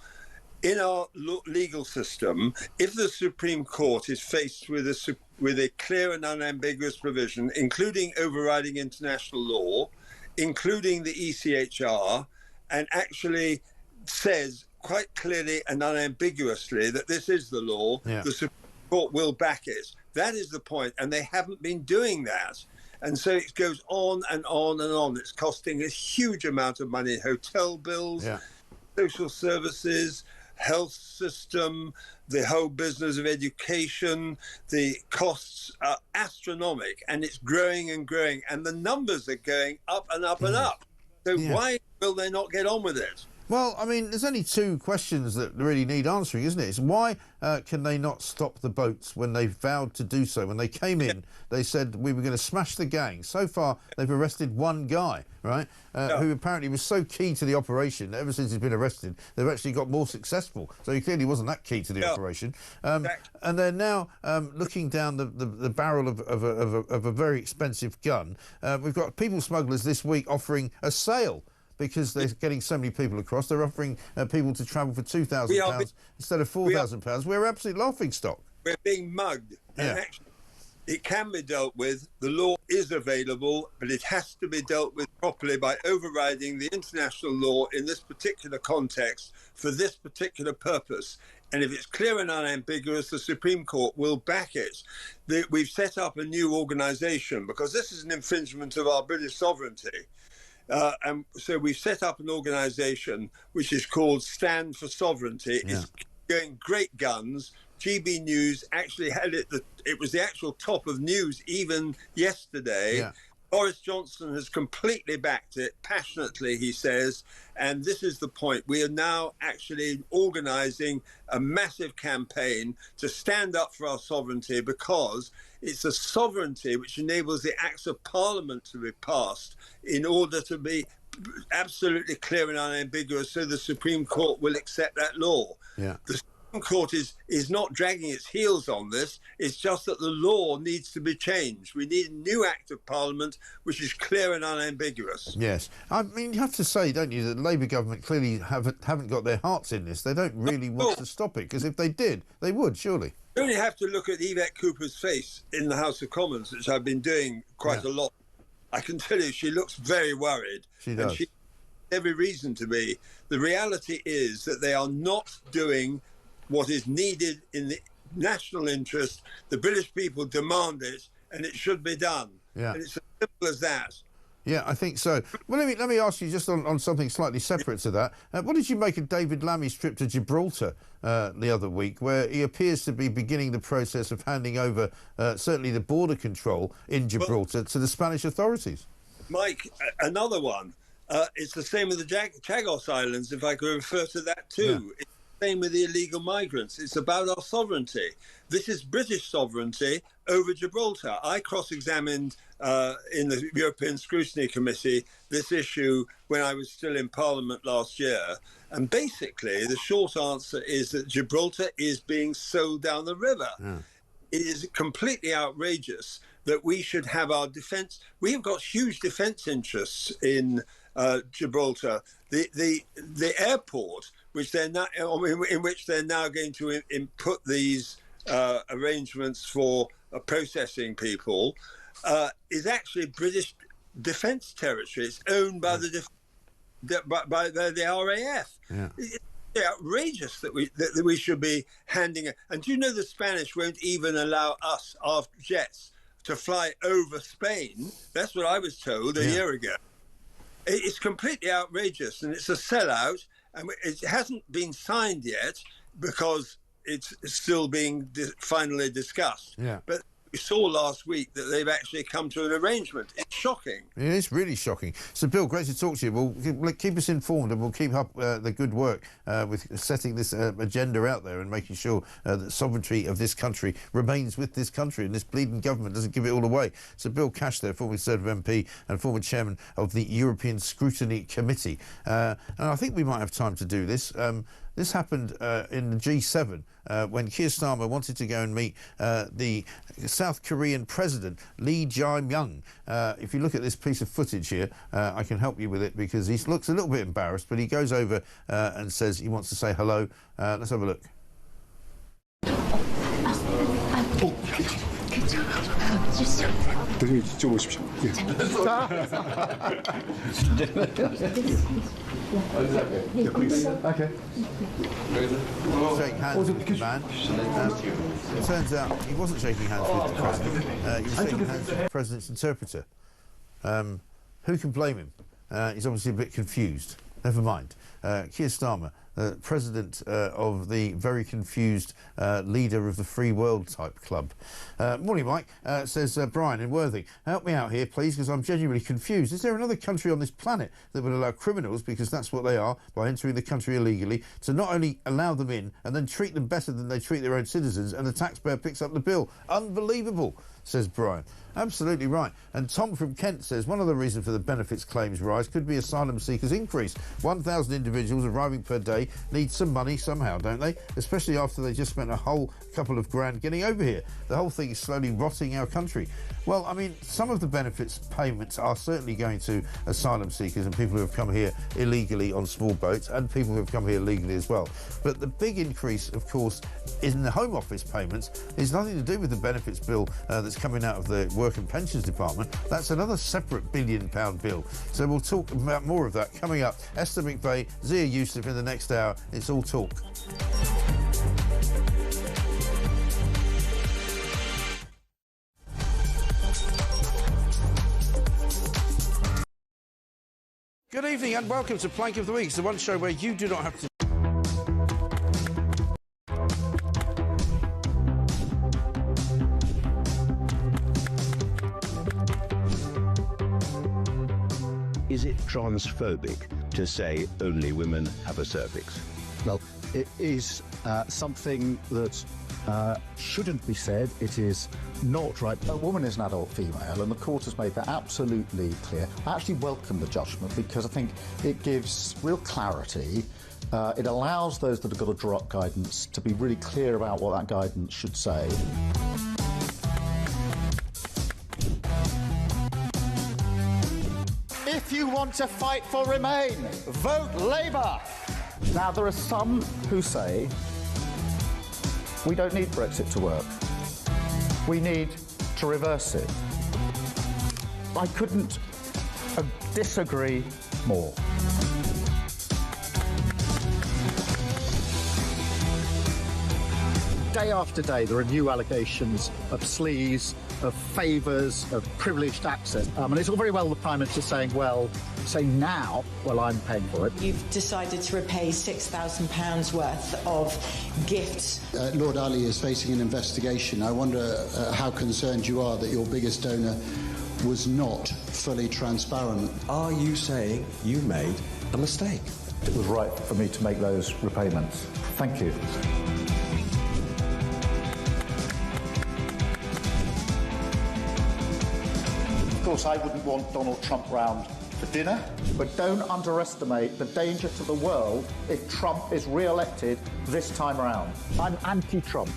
In our legal system, if the Supreme Court is faced with a clear and unambiguous provision, including overriding international law, including the ECHR, and actually says quite clearly and unambiguously that this is the law, the Supreme Court will back it. That is the point, and they haven't been doing that. And so it goes on and on and on. It's costing a huge amount of money, hotel bills, social services, health system, the whole business of education. The costs are astronomical, and it's growing and growing, and the numbers are going up and up and up. So why will they not get on with it? Well, I mean, there's only two questions that really need answering, isn't it? It's why can they not stop the boats when they vowed to do so? When they came in, they said we were going to smash the gang. So far, they've arrested one guy, right, who apparently was so key to the operation. Ever since he's been arrested, they've actually got more successful. So he clearly wasn't that key to the operation. And they're now looking down the barrel of a very expensive gun. We've got people smugglers this week offering a sale. Because they're getting so many people across, they're offering people to travel for £2,000 instead of £4,000. We're absolute laughing stock. We're being mugged. And actually, it can be dealt with. The law is available, but it has to be dealt with properly by overriding the international law in this particular context for this particular purpose. And if it's clear and unambiguous, the Supreme Court will back it. We've set up a new organisation because this is an infringement of our British sovereignty. And so we've set up an organisation which is called Stand for Sovereignty. It's going great guns. GB News actually had it. It was the actual top of news even yesterday. Boris Johnson has completely backed it, passionately, he says. And this is the point. We are now actually organising a massive campaign to stand up for our sovereignty, because it's a sovereignty which enables the Acts of Parliament to be passed in order to be absolutely clear and unambiguous, so the Supreme Court will accept that law. The Supreme Court is not dragging its heels on this. It's just that the law needs to be changed. We need a new Act of Parliament which is clear and unambiguous. Yes. I mean, you have to say, don't you, that the Labour government clearly haven't got their hearts in this. They don't really want to stop it, because if they did, they would, surely. You only have to look at Yvette Cooper's face in the House of Commons, which I've been doing quite a lot. I can tell you she looks very worried. She does. And she has every reason to be. The reality is that they are not doing what is needed in the national interest. The British people demand it, and it should be done. And it's as simple as that. Yeah, I think so. Well, let me ask you just on something slightly separate to that. What did you make of David Lammy's trip to Gibraltar the other week, where he appears to be beginning the process of handing over certainly the border control in Gibraltar to the Spanish authorities? Mike, another one. It's the same with the Chagos Islands, if I could refer to that too. It's the same with the illegal migrants. It's about our sovereignty. This is British sovereignty over Gibraltar. I cross-examined in the European Scrutiny Committee this issue when I was still in Parliament last year. And basically, the short answer is that Gibraltar is being sold down the river. It is completely outrageous that we should have our defence. We have got huge defence interests in Gibraltar. The airport, which they're now, in which they're now going to input these arrangements for processing people, is actually British defence territory. It's owned by the RAF. It's outrageous that we should be handing it. And do you know the Spanish won't even allow us, our jets, to fly over Spain? That's what I was told a year ago. It's completely outrageous, and it's a sellout, and it hasn't been signed yet because it's still being finally discussed. But We saw last week that they've actually come to an arrangement. It's shocking. It is really shocking. So, Bill, great to talk to you. We'll keep us informed, and we'll keep up the good work with setting this agenda out there and making sure that sovereignty of this country remains with this country and this bleeding government doesn't give it all away. So, Bill Cash there, former Conservative MP and former chairman of the European Scrutiny Committee. And I think we might have time to do this. This happened in the G7 when Keir Starmer wanted to go and meet the South Korean president, Lee Jae-myung. If you look at this piece of footage here, I can help you with it because he looks a little bit embarrassed, but he goes over and says he wants to say hello. Let's have a look. Okay. Shake hands with the man. It turns out he wasn't shaking hands with the president. He was shaking hands with the president's interpreter. Who can blame him? He's obviously a bit confused. Never mind. Keir Starmer, president of the very confused leader of the free world type club. Morning, Mike, says Brian in Worthing. Help me out here, please, because I'm genuinely confused. Is there another country on this planet that would allow criminals, because that's what they are, by entering the country illegally, to not only allow them in and then treat them better than they treat their own citizens, and the taxpayer picks up the bill? Unbelievable, says Brian. Absolutely right. And Tom from Kent says one of the reasons for the benefits claims rise could be asylum seekers increase. 1,000 individuals arriving per day need some money somehow, don't they? Especially after they just spent a whole couple of grand getting over here. The whole thing is slowly rotting our country. Well, I mean, some of the benefits payments are certainly going to asylum seekers and people who have come here illegally on small boats and people who have come here legally as well. But the big increase, of course, in the Home Office payments is nothing to do with the benefits bill that's coming out of the Work and Pensions Department. That's another separate £1 billion bill. So we'll talk about more of that coming up. Esther McVeigh, Zia Yusuf in the next hour. It's all talk. Good evening and welcome to Plank of the Week. It's the one show where you do not have to... Is it transphobic to say only women have a cervix? Well, it is something that shouldn't be said. It is not right. A woman is an adult female, and the court has made that absolutely clear. I actually welcome the judgment because I think it gives real clarity. It allows those that have got to draw up guidance to be really clear about what that guidance should say. If you want to fight for Remain, vote Labour. Now, there are some who say we don't need Brexit to work. We need to reverse it. I couldn't disagree more. Day after day, there are new allegations of sleaze, of favours, of privileged access. And it's all very well the Prime Minister saying, well, say now, well, I'm paying for it. You've decided to repay £6,000 worth of gifts. Lord Ali is facing an investigation. I wonder how concerned you are that your biggest donor was not fully transparent. Are you saying you made a mistake? It was right for me to make those repayments. Thank you. Of course, I wouldn't want Donald Trump round for dinner, but don't underestimate the danger to the world if Trump is re-elected this time around. I'm anti-Trump.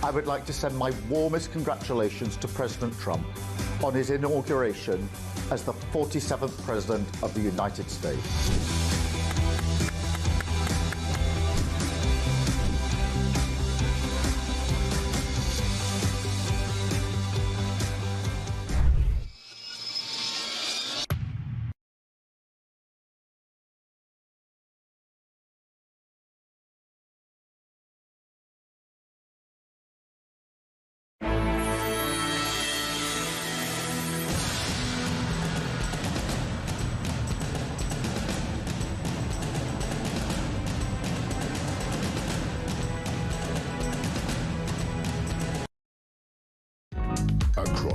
I would like to send my warmest congratulations to President Trump on his inauguration as the 47th President of the United States.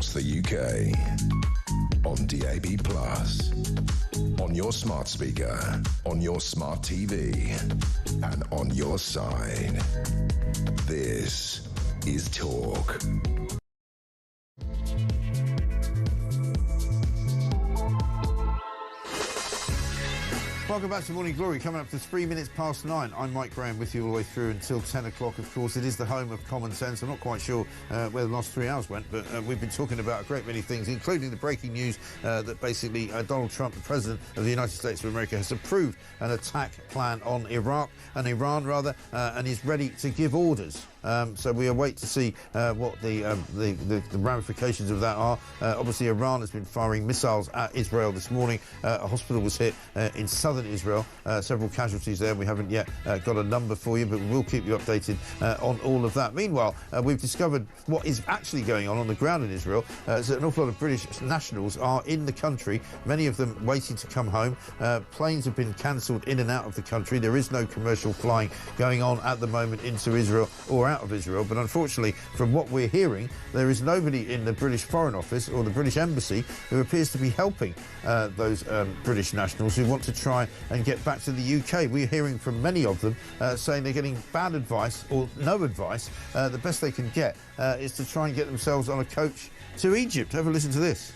across the UK. On DAB+, on your smart speaker, on your smart TV, and on your side. This is Talk. Welcome back to Morning Glory. Coming up to 3 minutes past 9. I'm Mike Graham with you all the way through until 10 o'clock. Of course, it is the home of common sense. I'm not quite sure where the last 3 hours went, but we've been talking about a great many things, including the breaking news that basically Donald Trump, the President of the United States of America, has approved an attack plan on Iran, and is ready to give orders. So we await to see what the ramifications of that are. Obviously, Iran has been firing missiles at Israel this morning. A hospital was hit in southern Israel. Several casualties there. We haven't yet got a number for you, but we'll keep you updated on all of that. Meanwhile, we've discovered what is actually going on the ground in Israel. So an awful lot of British nationals are in the country, many of them waiting to come home. Planes have been cancelled in and out of the country. There is no commercial flying going on at the moment into Israel or out of Israel, but unfortunately, from what we're hearing, there is nobody in the British Foreign Office or the British Embassy who appears to be helping those British nationals who want to try and get back to the UK. We're hearing from many of them saying they're getting bad advice or no advice. The best they can get is to try and get themselves on a coach to Egypt. Have a listen to this.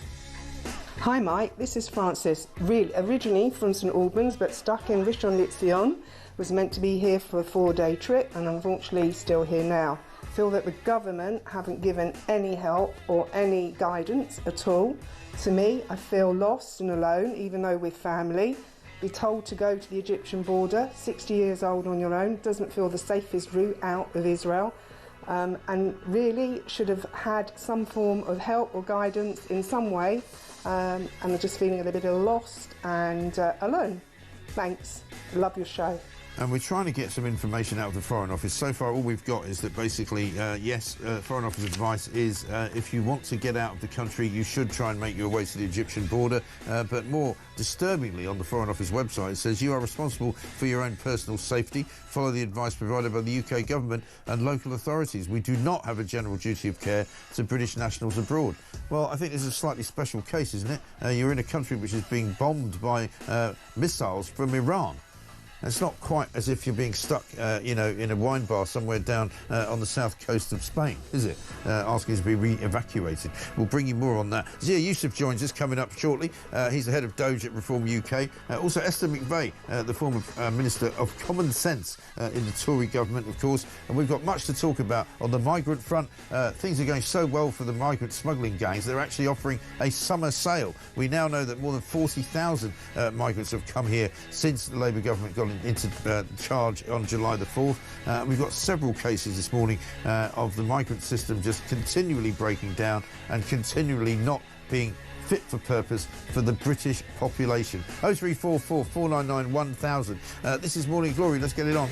Hi Mike, this is Francis, originally from St Albans but stuck in Rishon LeZion. Was meant to be here for a 4-day trip and unfortunately still here now. Feel that the government haven't given any help or any guidance at all. To me, I feel lost and alone even though we're family. Be told to go to the Egyptian border, 60 years old on your own, doesn't feel the safest route out of Israel. And really should have had some form of help or guidance in some way. And I'm just feeling a little bit lost and alone. Thanks. Love your show. And we're trying to get some information out of the Foreign Office. So far, all we've got is that basically, Foreign Office advice is if you want to get out of the country, you should try and make your way to the Egyptian border. But more disturbingly, on the Foreign Office website, it says you are responsible for your own personal safety. Follow the advice provided by the UK government and local authorities. We do not have a general duty of care to British nationals abroad. Well, I think this is a slightly special case, isn't it? You're in a country which is being bombed by missiles from Iran. It's not quite as if you're being stuck, in a wine bar somewhere down on the south coast of Spain, is it? Asking to be re-evacuated. We'll bring you more on that. Zia Youssef joins us coming up shortly. He's the head of Doge at Reform UK. Also, Esther McVeigh, the former Minister of Common Sense in the Tory government, of course. And we've got much to talk about on the migrant front. Things are going so well for the migrant smuggling gangs. They're actually offering a summer sale. We now know that more than 40,000 migrants have come here since the Labour government got into charge on July the 4th. We've got several cases this morning of the migrant system just continually breaking down and continually not being fit for purpose for the British population. 0344 499 1000. This is Morning Glory. Let's get it on.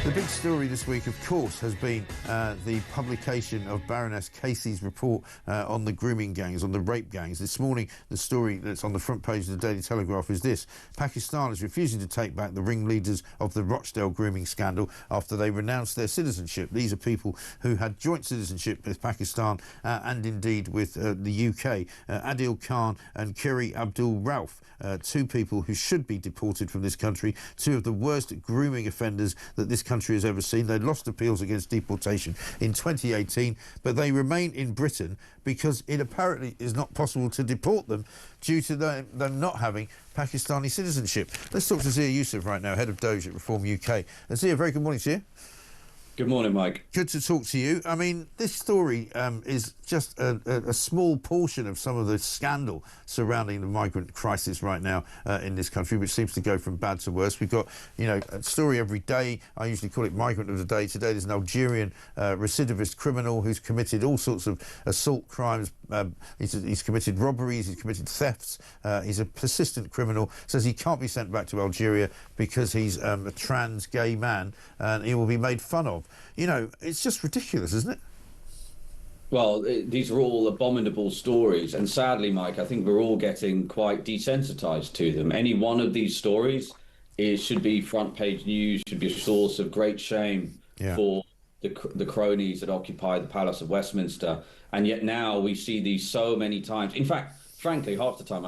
The big story this week, of course, has been the publication of Baroness Casey's report on the grooming gangs, on the rape gangs. This morning, the story that's on the front page of the Daily Telegraph is this. Pakistan is refusing to take back the ringleaders of the Rochdale grooming scandal after they renounced their citizenship. These are people who had joint citizenship with Pakistan and indeed with the UK. Adil Khan and Kiri Abdul Rauf, two people who should be deported from this country, two of the worst grooming offenders that this country has ever seen. They lost appeals against deportation in 2018, but they remain in Britain because it apparently is not possible to deport them due to them not having Pakistani citizenship. Let's talk to Zia Youssef right now, head of Doge at Reform UK. Zia, very good morning to you. Good morning, Mike. Good to talk to you. I mean, this story is just a small portion of some of the scandal surrounding the migrant crisis right now in this country, which seems to go from bad to worse. We've got, a story every day. I usually call it Migrant of the Day. Today there's an Algerian recidivist criminal who's committed all sorts of assault crimes. He's committed robberies, he's committed thefts. He's a persistent criminal. Says he can't be sent back to Algeria because he's a trans gay man and he will be made fun of. It's just ridiculous, isn't it? Well, these are all abominable stories. And sadly, Mike, I think we're all getting quite desensitized to them. Any one of these stories it should be front page news, should be a source of great shame for the cronies that occupy the Palace of Westminster. And yet now we see these so many times. In fact, frankly, half the time,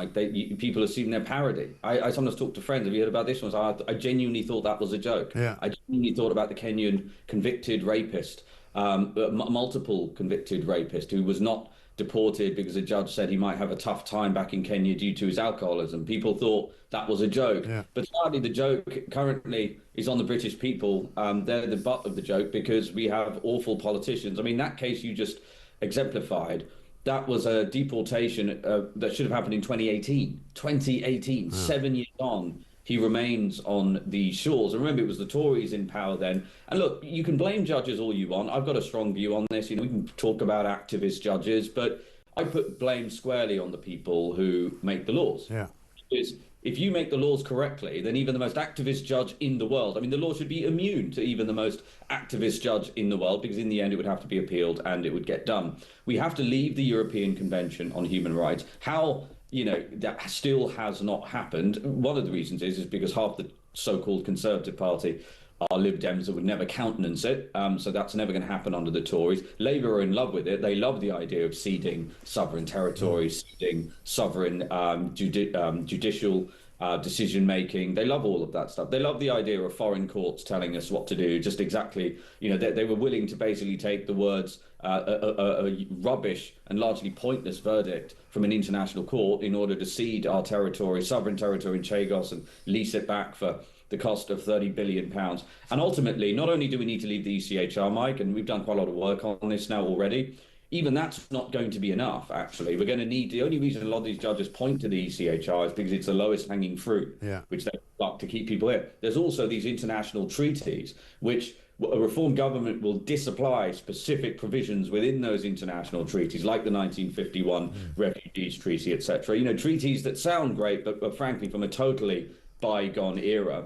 people assume they're parody. I sometimes talk to friends. Have you heard about this one? I genuinely thought that was a joke. Yeah. I genuinely thought about the Kenyan convicted rapist, multiple convicted rapist, who was not deported because a judge said he might have a tough time back in Kenya due to his alcoholism. People thought that was a joke. Yeah. But sadly, the joke currently is on the British people. They're the butt of the joke because we have awful politicians. I mean, that case you just exemplified, that was a deportation that should have happened in 2018. 2018, 7 years on, he remains on the shores. And remember, it was the Tories in power then. And look, you can blame judges all you want. I've got a strong view on this. You know, we can talk about activist judges, but I put blame squarely on the people who make the laws. Yeah. Because if you make the laws correctly, then even the most activist judge in the world, I mean, the law should be immune to even the most activist judge in the world, because in the end it would have to be appealed and it would get done. We have to leave the European Convention on Human Rights. How, you know, that still has not happened. One of the reasons is because half the so-called Conservative Party are Lib Dems that would never countenance it, so that's never going to happen under the Tories. Labour are in love with it. They love the idea of ceding sovereign territory, ceding sovereign judicial decision-making. They love all of that stuff. They love the idea of foreign courts telling us what to do, just exactly, you know, they were willing to basically take the words, a rubbish and largely pointless verdict from an international court in order to cede our territory, sovereign territory in Chagos, and lease it back for the cost of £30 billion. And ultimately, not only do we need to leave the ECHR, Mike, and we've done quite a lot of work on this now already, even that's not going to be enough, actually. We're going to need, the only reason a lot of these judges point to the ECHR is because it's the lowest hanging fruit, which they like to keep people here. There's also these international treaties, which a reform government will disapply specific provisions within those international treaties, like the 1951 Refugees Treaty, etc. You know, treaties that sound great, but frankly, from a totally bygone era.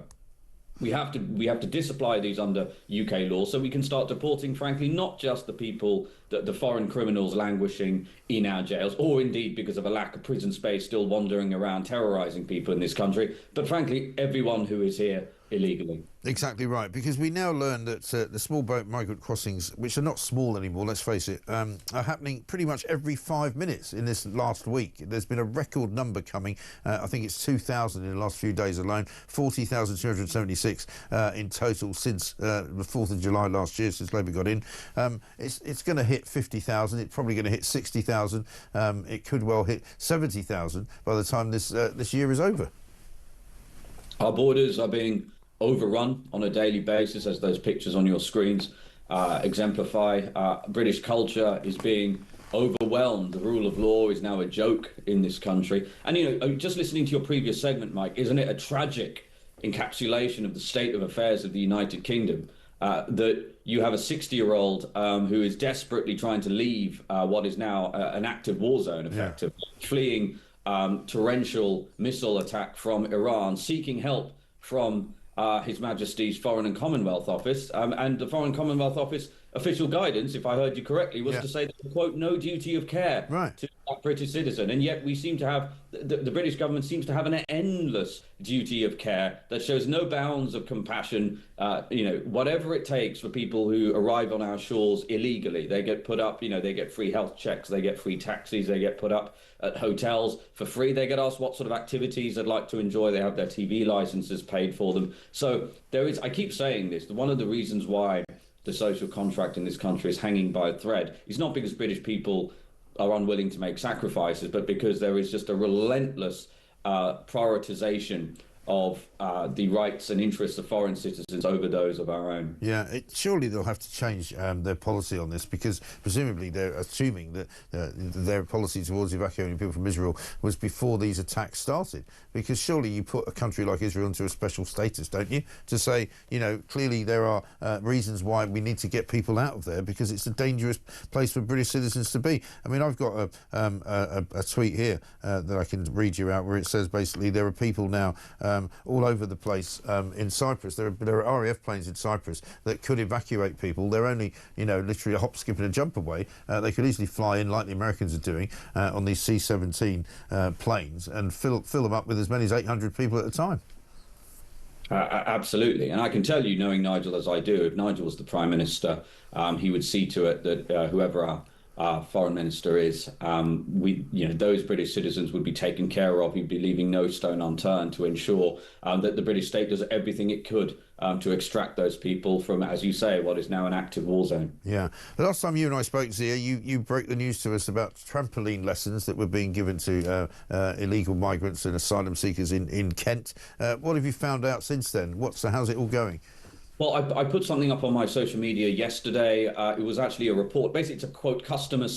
We have to disapply these under UK law so we can start deporting, frankly, not just the people, the foreign criminals languishing in our jails, or indeed because of a lack of prison space still wandering around terrorising people in this country, but frankly, everyone who is here illegally. Exactly right, because we now learn that the small boat migrant crossings, which are not small anymore, let's face it, are happening pretty much every 5 minutes in this last week. There's been a record number coming. I think it's 2,000 in the last few days alone, 40,276 in total since the 4th of July last year, since Labour got in. It's going to hit 50,000. It's probably going to hit 60,000. It could well hit 70,000 by the time this year is over. Our borders are being overrun on a daily basis, as those pictures on your screens exemplify. British culture is being overwhelmed. The rule of law is now a joke in this country. And, you know, just listening to your previous segment, Mike, isn't it a tragic encapsulation of the state of affairs of the United Kingdom that you have a 60-year-old who is desperately trying to leave what is now an active war zone, effectively, fleeing torrential missile attack from Iran, seeking help from His Majesty's Foreign and Commonwealth Office, and the Foreign Commonwealth Office official guidance, if I heard you correctly, was to say that, quote, no duty of care to that British citizen. And yet we seem to have, the British government seems to have an endless duty of care that shows no bounds of compassion, you know, whatever it takes for people who arrive on our shores illegally. They get put up, you know, they get free health checks, they get free taxis, they get put up at hotels for free. They get asked what sort of activities they'd like to enjoy. They have their TV licenses paid for them. So there is, I keep saying this, one of the reasons why the social contract in this country is hanging by a thread is not because British people are unwilling to make sacrifices, but because there is just a relentless prioritization of the rights and interests of foreign citizens over those of our own. Yeah, surely they'll have to change their policy on this, because presumably they're assuming that their policy towards evacuating people from Israel was before these attacks started. Because surely you put a country like Israel into a special status, don't you? To say, you know, clearly there are reasons why we need to get people out of there, because it's a dangerous place for British citizens to be. I mean, I've got a tweet here that I can read you out, where it says basically there are people now all over the place in Cyprus. There are RAF planes in Cyprus that could evacuate people. They're only, you know, literally a hop, skip and a jump away. They could easily fly in, like the Americans are doing, on these C-17 planes, and fill them up with as many as 800 people at a time. Absolutely. And I can tell you, knowing Nigel as I do, if Nigel was the Prime Minister, he would see to it that whoever our foreign minister is, those British citizens would be taken care of. He'd be leaving no stone unturned to ensure that the British state does everything it could to extract those people from, as you say, what is now an active war zone. Yeah. The last time you and I spoke, Zia, you broke the news to us about trampoline lessons that were being given to illegal migrants and asylum seekers in Kent. What have you found out since then? How's it all going? Well, I put something up on my social media yesterday. It was actually a report. Basically, it's a, quote, customer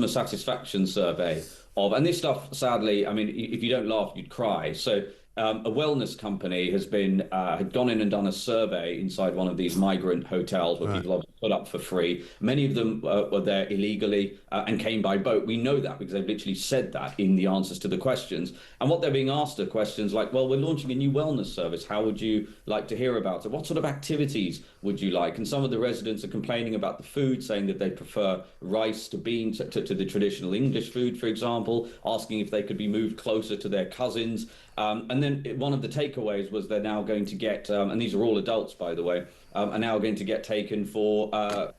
satisfaction survey of, and this stuff, sadly, I mean, if you don't laugh, you'd cry. So a wellness company had gone in and done a survey inside one of these migrant hotels where people have put up for free. Many of them were there illegally and came by boat. We know that because they've literally said that in the answers to the questions. And what they're being asked are questions like, well, we're launching a new wellness service. How would you like to hear about it? What sort of activities would you like? And some of the residents are complaining about the food, saying that they prefer rice to beans, to the traditional English food, for example, asking if they could be moved closer to their cousins. And then one of the takeaways was they're now going to get, and these are all adults, by the way, are now going to get taken for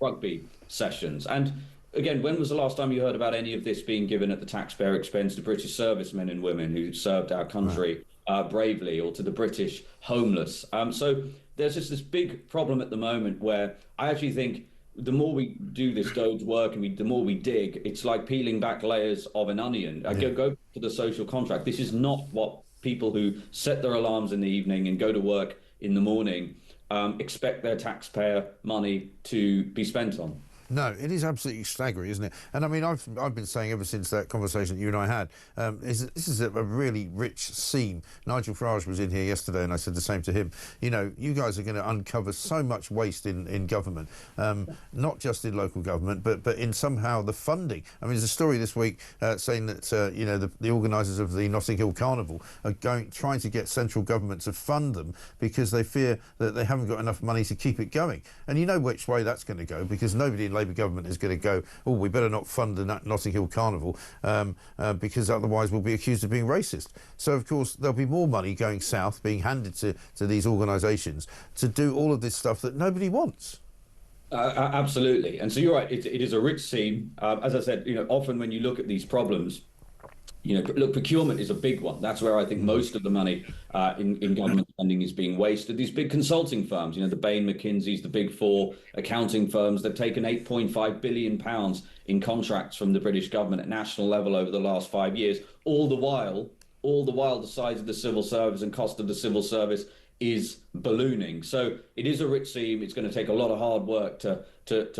rugby sessions. And again, when was the last time you heard about any of this being given at the taxpayer expense to British servicemen and women who served our country bravely, or to the British homeless? So there's just this big problem at the moment where I actually think the more we do this Doge work and the more we dig, it's like peeling back layers of an onion. Go to the social contract. This is not what people who set their alarms in the evening and go to work in the morning expect their taxpayer money to be spent on. No, it is absolutely staggering, isn't it? And I mean, I've been saying ever since that conversation that you and I had, this is a really rich seam. Nigel Farage was in here yesterday, and I said the same to him. You know, you guys are going to uncover so much waste in government, not just in local government, but in somehow the funding. I mean, there's a story this week saying that the organisers of the Notting Hill Carnival are trying to get central government to fund them because they fear that they haven't got enough money to keep it going. And you know which way that's going to go, because nobody in Labour government is going to go, oh, we better not fund the Notting Hill Carnival because otherwise we'll be accused of being racist. So, of course, there'll be more money going south, being handed to these organisations to do all of this stuff that nobody wants. Absolutely. And so you're right, it is a rich seam. As I said, often when you look at these problems, look, procurement is a big one. That's where I think most of the money in government spending is being wasted. These big consulting firms, the Bain, McKinsey's, the big four accounting firms, they've taken £8.5 billion in contracts from the British government at national level over the last 5 years. All the while, the size of the civil service and cost of the civil service is ballooning. So it is a rich seam. It's going to take a lot of hard work to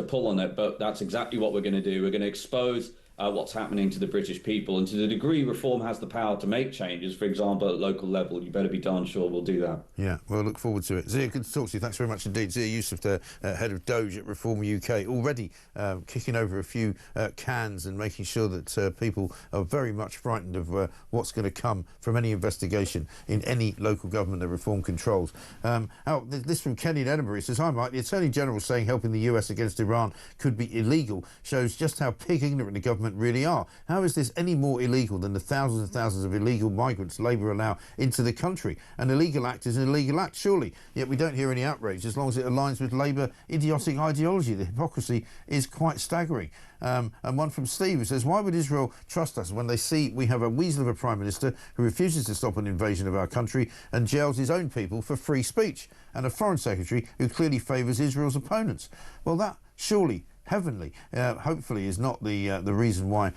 pull on it, but that's exactly what we're going to do. We're going to expose what's happening to the British people, and to the degree reform has the power to make changes, for example, at local level, you better be darn sure we'll do that. Yeah, well, look forward to it. Zia, good to talk to you. Thanks very much indeed. Zia Yusuf, the head of Doge at Reform UK, already kicking over a few cans and making sure that people are very much frightened of what's going to come from any investigation in any local government that Reform controls. This from Kenny in Edinburgh. He says, hi, Mike. The Attorney General saying helping the US against Iran could be illegal shows just how pig ignorant the government really are. How is this any more illegal than the thousands and thousands of illegal migrants Labour allow into the country? An illegal act is an illegal act, surely. Yet we don't hear any outrage as long as it aligns with Labour idiotic ideology. The hypocrisy is quite staggering. And one from Steve who says, why would Israel trust us when they see we have a weasel of a Prime Minister who refuses to stop an invasion of our country and jails his own people for free speech, and a Foreign Secretary who clearly favours Israel's opponents? Well, that surely heavenly, hopefully, is not the reason why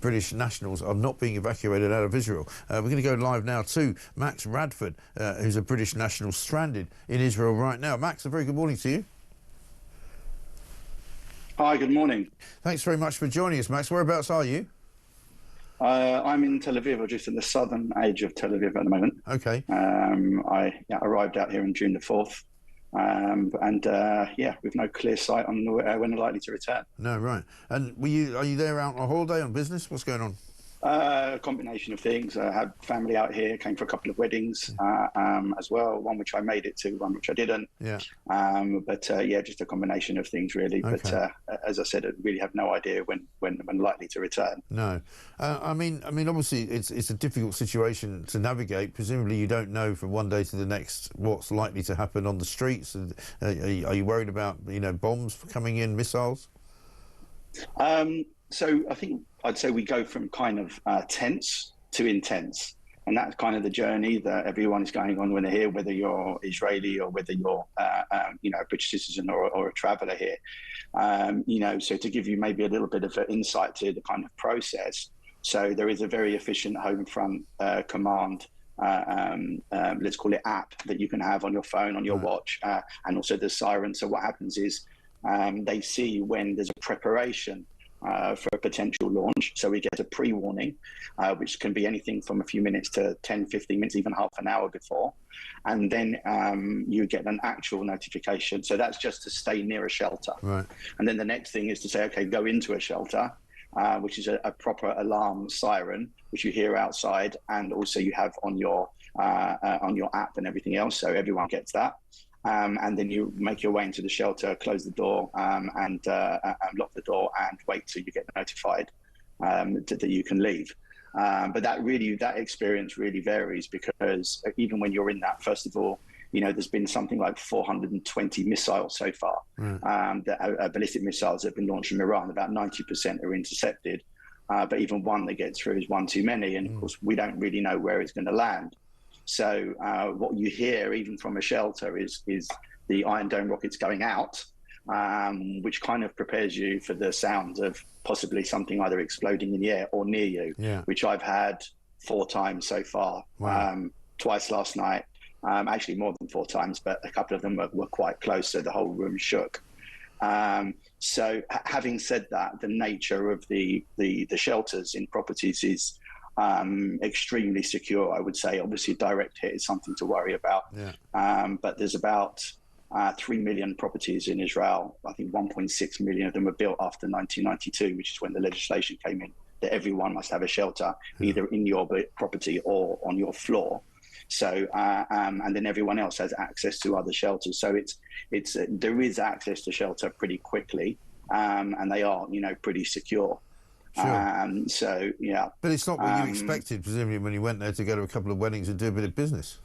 British nationals are not being evacuated out of Israel. We're going to go live now to Max Radford, who's a British national stranded in Israel right now. Max, a very good morning to you. Hi, good morning. Thanks very much for joining us, Max. Whereabouts are you? I'm in Tel Aviv, or just in the southern edge of Tel Aviv at the moment. Okay. I arrived out here on June the 4th. With no clear sight on when they're likely to return. No, right. And are you there out on a holiday, on business? What's going on? A combination of things. I had family out here, came for a couple of weddings as well, one which I made it to, one which I didn't. Yeah. Just a combination of things, really. Okay. But as I said, I really have no idea when I'm likely to return. No. I mean, obviously, it's a difficult situation to navigate. Presumably, you don't know from one day to the next what's likely to happen on the streets. Are you worried about, bombs coming in, missiles? So I think I'd say we go from kind of tense to intense. And that's kind of the journey that everyone is going on when they're here, whether you're Israeli or whether you're, a British citizen or a traveller here. So to give you maybe a little bit of an insight to the kind of process. So there is a very efficient home front command, let's call it app, that you can have on your phone, on your watch, and also the siren. So what happens is they see when there's a preparation for a potential launch. So we get a pre-warning, which can be anything from a few minutes to 10, 15 minutes, even half an hour before. And then you get an actual notification. So that's just to stay near a shelter. Right. And then the next thing is to say, okay, go into a shelter, which is a proper alarm siren, which you hear outside. And also you have on your app and everything else. So everyone gets that. And then you make your way into the shelter, close the door, and lock the door, and wait till you get notified that you can leave. But that experience really varies, because even when you're in that, first of all, there's been something like 420 missiles so far. Ballistic missiles that have been launched from Iran. About 90% are intercepted, but even one that gets through is one too many. And of course, we don't really know where it's going to land. So what you hear, even from a shelter, is the Iron Dome rockets going out, which kind of prepares you for the sounds of possibly something either exploding in the air or near you, which I've had 4 times so far. Wow. Twice last night, actually more than 4 times, but a couple of them were quite close, so the whole room shook. So having said that, the nature of the shelters in properties is extremely secure, I would say. Obviously, direct hit is something to worry about. But there's about 3 million properties in Israel. I think 1.6 million of them were built after 1992, which is when the legislation came in that everyone must have a shelter, either in your property or on your floor. So, and then everyone else has access to other shelters. So there is access to shelter pretty quickly, and they are, pretty secure. Sure. So, yeah. But it's not what you expected, presumably, when you went there to go to a couple of weddings and do a bit of business.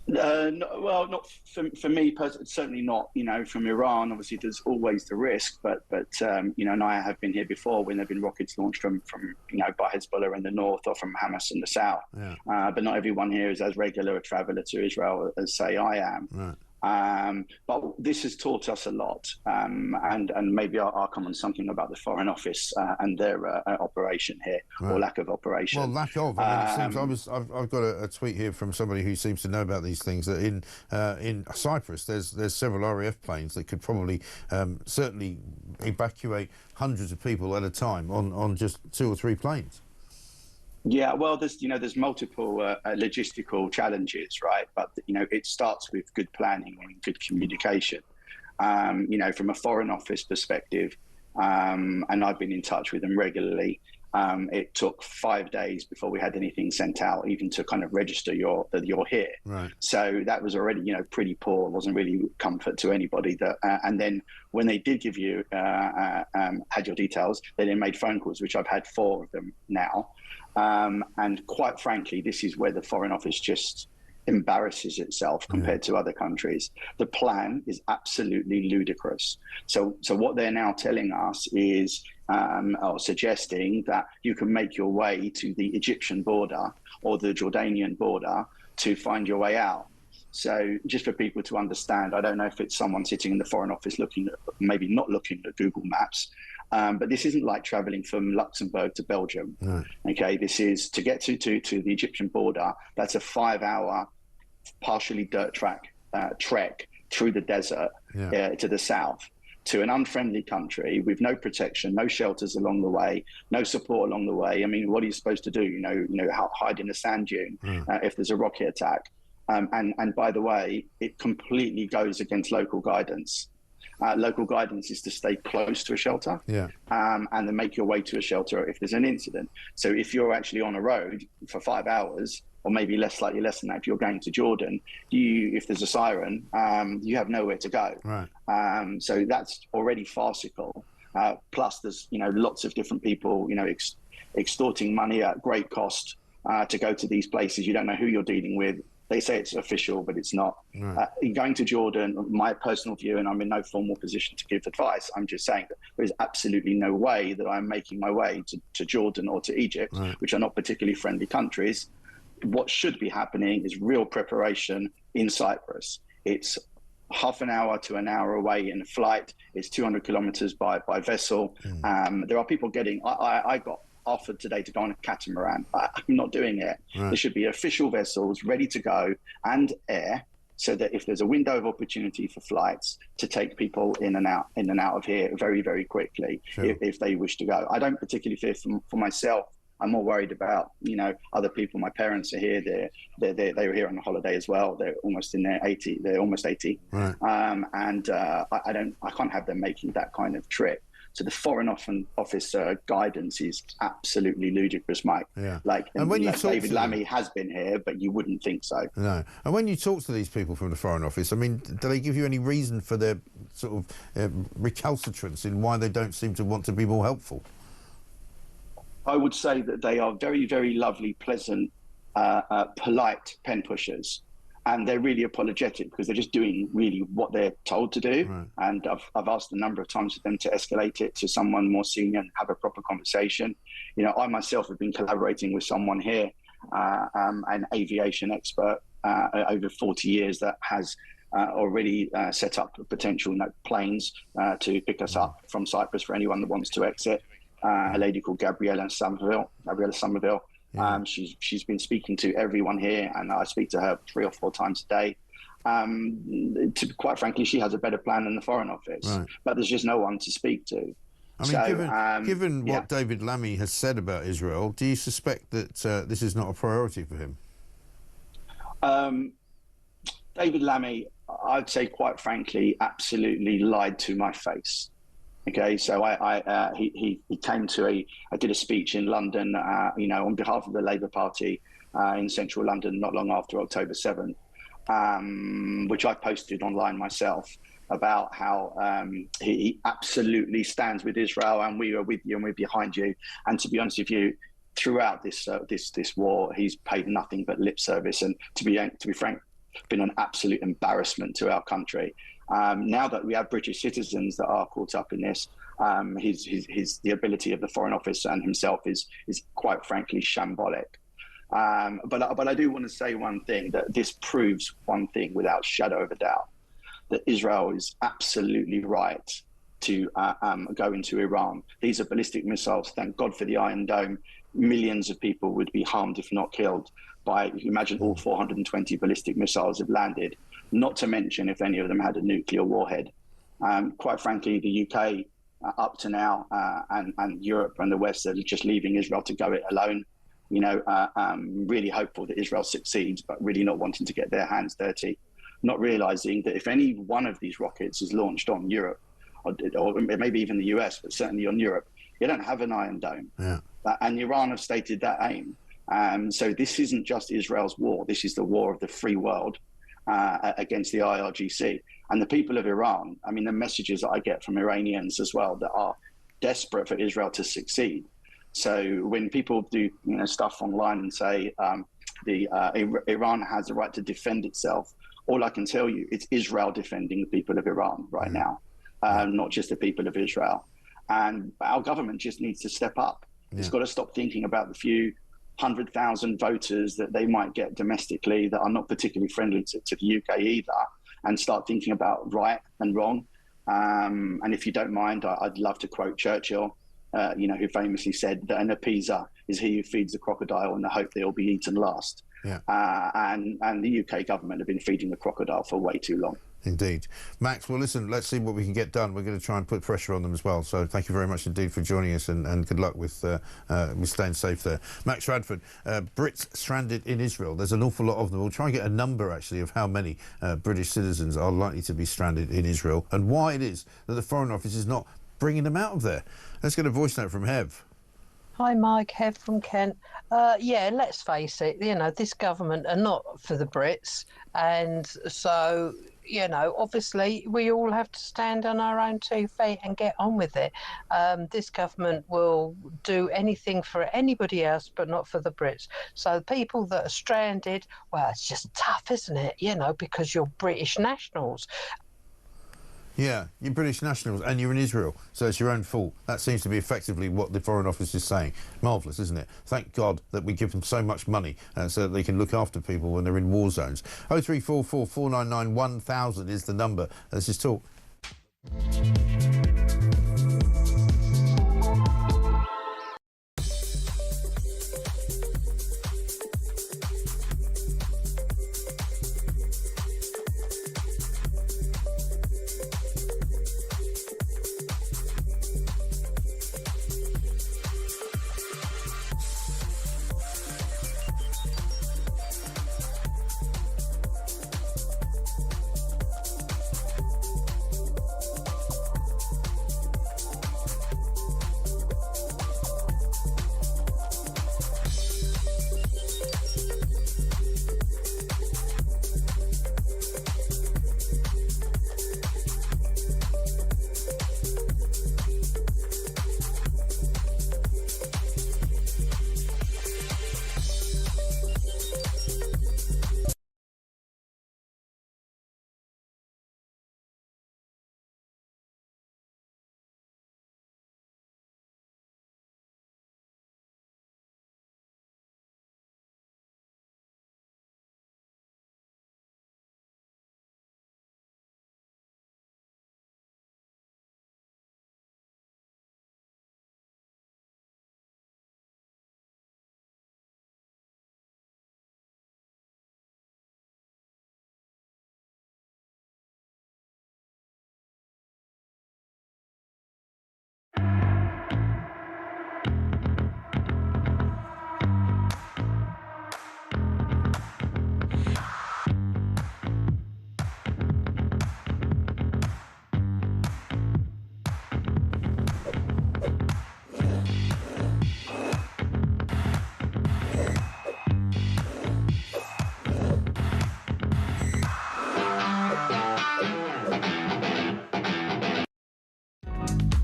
Well, not for me personally, certainly not. From Iran, obviously, there's always the risk. But and I have been here before when there've been rockets launched from by Hezbollah in the north or from Hamas in the south. Yeah. But not everyone here is as regular a traveller to Israel as, say, I am. Right. But this has taught us a lot, and maybe I'll come on something about the Foreign Office and their operation here, or lack of operation. Well, lack of. I mean, it seems I've got a tweet here from somebody who seems to know about these things, that in Cyprus there's several RAF planes that could probably certainly evacuate hundreds of people at a time on just 2 or 3 planes. Yeah, well, there's multiple logistical challenges, right? But it starts with good planning and good communication. From a Foreign Office perspective, and I've been in touch with them regularly. It took 5 days before we had anything sent out, even to kind of register that you're here. Right. So that was already, pretty poor. It wasn't really comfort to anybody. And then when they did give you, had your details, they then made phone calls, which I've had 4 of them now. And quite frankly, this is where the Foreign Office just embarrasses itself compared to other countries. The plan is absolutely ludicrous. So what they're now telling us is, or suggesting, that you can make your way to the Egyptian border or the Jordanian border to find your way out. So just for people to understand, I don't know if it's someone sitting in the Foreign Office maybe not looking at Google Maps, but this isn't like traveling from Luxembourg to Belgium. No. Okay, this is to get to the Egyptian border. That's a 5-hour, partially dirt track trek through the desert to the south, to an unfriendly country with no protection, no shelters along the way, no support along the way. I mean, what are you supposed to do? Hide in a sand dune if there's a rocket attack. And by the way, it completely goes against local guidance. local guidance is to stay close to a shelter, and then make your way to a shelter if there's an incident. So if you're actually on a road for 5 hours, or maybe slightly less than that, if you're going to Jordan, if there's a siren, you have nowhere to go. Right. So that's already farcical. Plus, there's lots of different people extorting money at great cost to go to these places. You don't know who you're dealing with. They say it's official, but it's not. Right. Going to Jordan, my personal view, and I'm in no formal position to give advice, I'm just saying that there is absolutely no way that I'm making my way to Jordan or to Egypt, which are not particularly friendly countries. What should be happening is real preparation in Cyprus. It's half an hour to an hour away in a flight. It's 200 kilometers by vessel. There are people I got offered today to go on a catamaran. I'm not doing it. Right. There should be official vessels ready to go and air, so that if there's a window of opportunity for flights, to take people in and out of here very, very quickly, if they wish to go. I don't particularly fear for myself. I'm more worried about other people. My parents are here. They were here on a holiday as well. They're almost in their 80. They're almost 80. Right. I can't have them making that kind of trip. So the Foreign Office guidance is absolutely ludicrous, Mike. Yeah. And when David Lammy has been here, but you wouldn't think so. No. And when you talk to these people from the Foreign Office, I mean, do they give you any reason for their sort of recalcitrance in why they don't seem to want to be more helpful? I would say that they are very, very lovely, pleasant, polite pen pushers. And they're really apologetic because they're just doing really what they're told to do. Right. And I've asked a number of times for them to escalate it to someone more senior and have a proper conversation. I myself have been collaborating with someone here, an aviation expert over 40 years that has already set up potential planes to pick us up from Cyprus for anyone that wants to exit. A lady called Gabriella Somerville. She's been speaking to everyone here, and I speak to her 3 or 4 times a day. Quite frankly, she has a better plan than the Foreign Office, but there's just no one to speak to. I mean, given what David Lammy has said about Israel, do you suspect that this is not a priority for him? David Lammy, I'd say, quite frankly, absolutely lied to my face. Okay, so he came I did a speech in London, on behalf of the Labour Party in central London not long after October 7th, which I posted online myself, about how he absolutely stands with Israel, and we are with you and we're behind you. And to be honest with you, throughout this war, he's paid nothing but lip service, and to be frank, been an absolute embarrassment to our country. Now that we have British citizens that are caught up in this, the ability of the Foreign Office and himself is quite frankly shambolic. But I do want to say one thing, that this proves one thing without shadow of a doubt, that Israel is absolutely right to go into Iran. These are ballistic missiles. Thank God for the Iron Dome. Millions of people would be harmed, if not killed, by, imagine all 420 ballistic missiles have landed, not to mention if any of them had a nuclear warhead. Quite frankly, the UK up to now and Europe and the West are just leaving Israel to go it alone. Really hopeful that Israel succeeds, but really not wanting to get their hands dirty, not realizing that if any one of these rockets is launched on Europe, or maybe even the US, but certainly on Europe, you don't have an Iron Dome. Yeah. And Iran have stated that aim. So this isn't just Israel's war. This is the war of the free world against the IRGC. And the people of Iran, I mean, the messages that I get from Iranians as well that are desperate for Israel to succeed. So when people do stuff online and say Iran has the right to defend itself, all I can tell you, it's Israel defending the people of Iran right now, not just the people of Israel. And our government just needs to step up. Yeah. It's got to stop thinking about the few 100,000 voters that they might get domestically that are not particularly friendly to the UK either, and start thinking about right and wrong. And if you don't mind, I'd love to quote Churchill, who famously said that an appeaser is he who feeds the crocodile in the hope they'll be eaten last. Yeah. And the UK government have been feeding the crocodile for way too long. Indeed. Max, well, listen, let's see what we can get done. We're going to try and put pressure on them as well. So thank you very much indeed for joining us, and good luck with staying safe there. Max Radford, Brits stranded in Israel. There's an awful lot of them. We'll try and get a number, actually, of how many British citizens are likely to be stranded in Israel and why it is that the Foreign Office is not bringing them out of there. Let's get a voice note from Hev. Hi, Mike. Hev from Kent. Yeah, let's face it, you know, this government are not for the Brits. And so, you know, obviously we all have to stand on our own 2 feet and get on with it. This government will do anything for anybody else, but not for the Brits. So people that are stranded, well, it's just tough, isn't it? You know, because you're British nationals. Yeah, you're British nationals and you're in Israel, so it's your own fault. That seems to be effectively what the Foreign Office is saying. Marvellous, isn't it? Thank God that we give them so much money so that they can look after people when they're in war zones. 0344 499 1000 is the number. Let's just talk.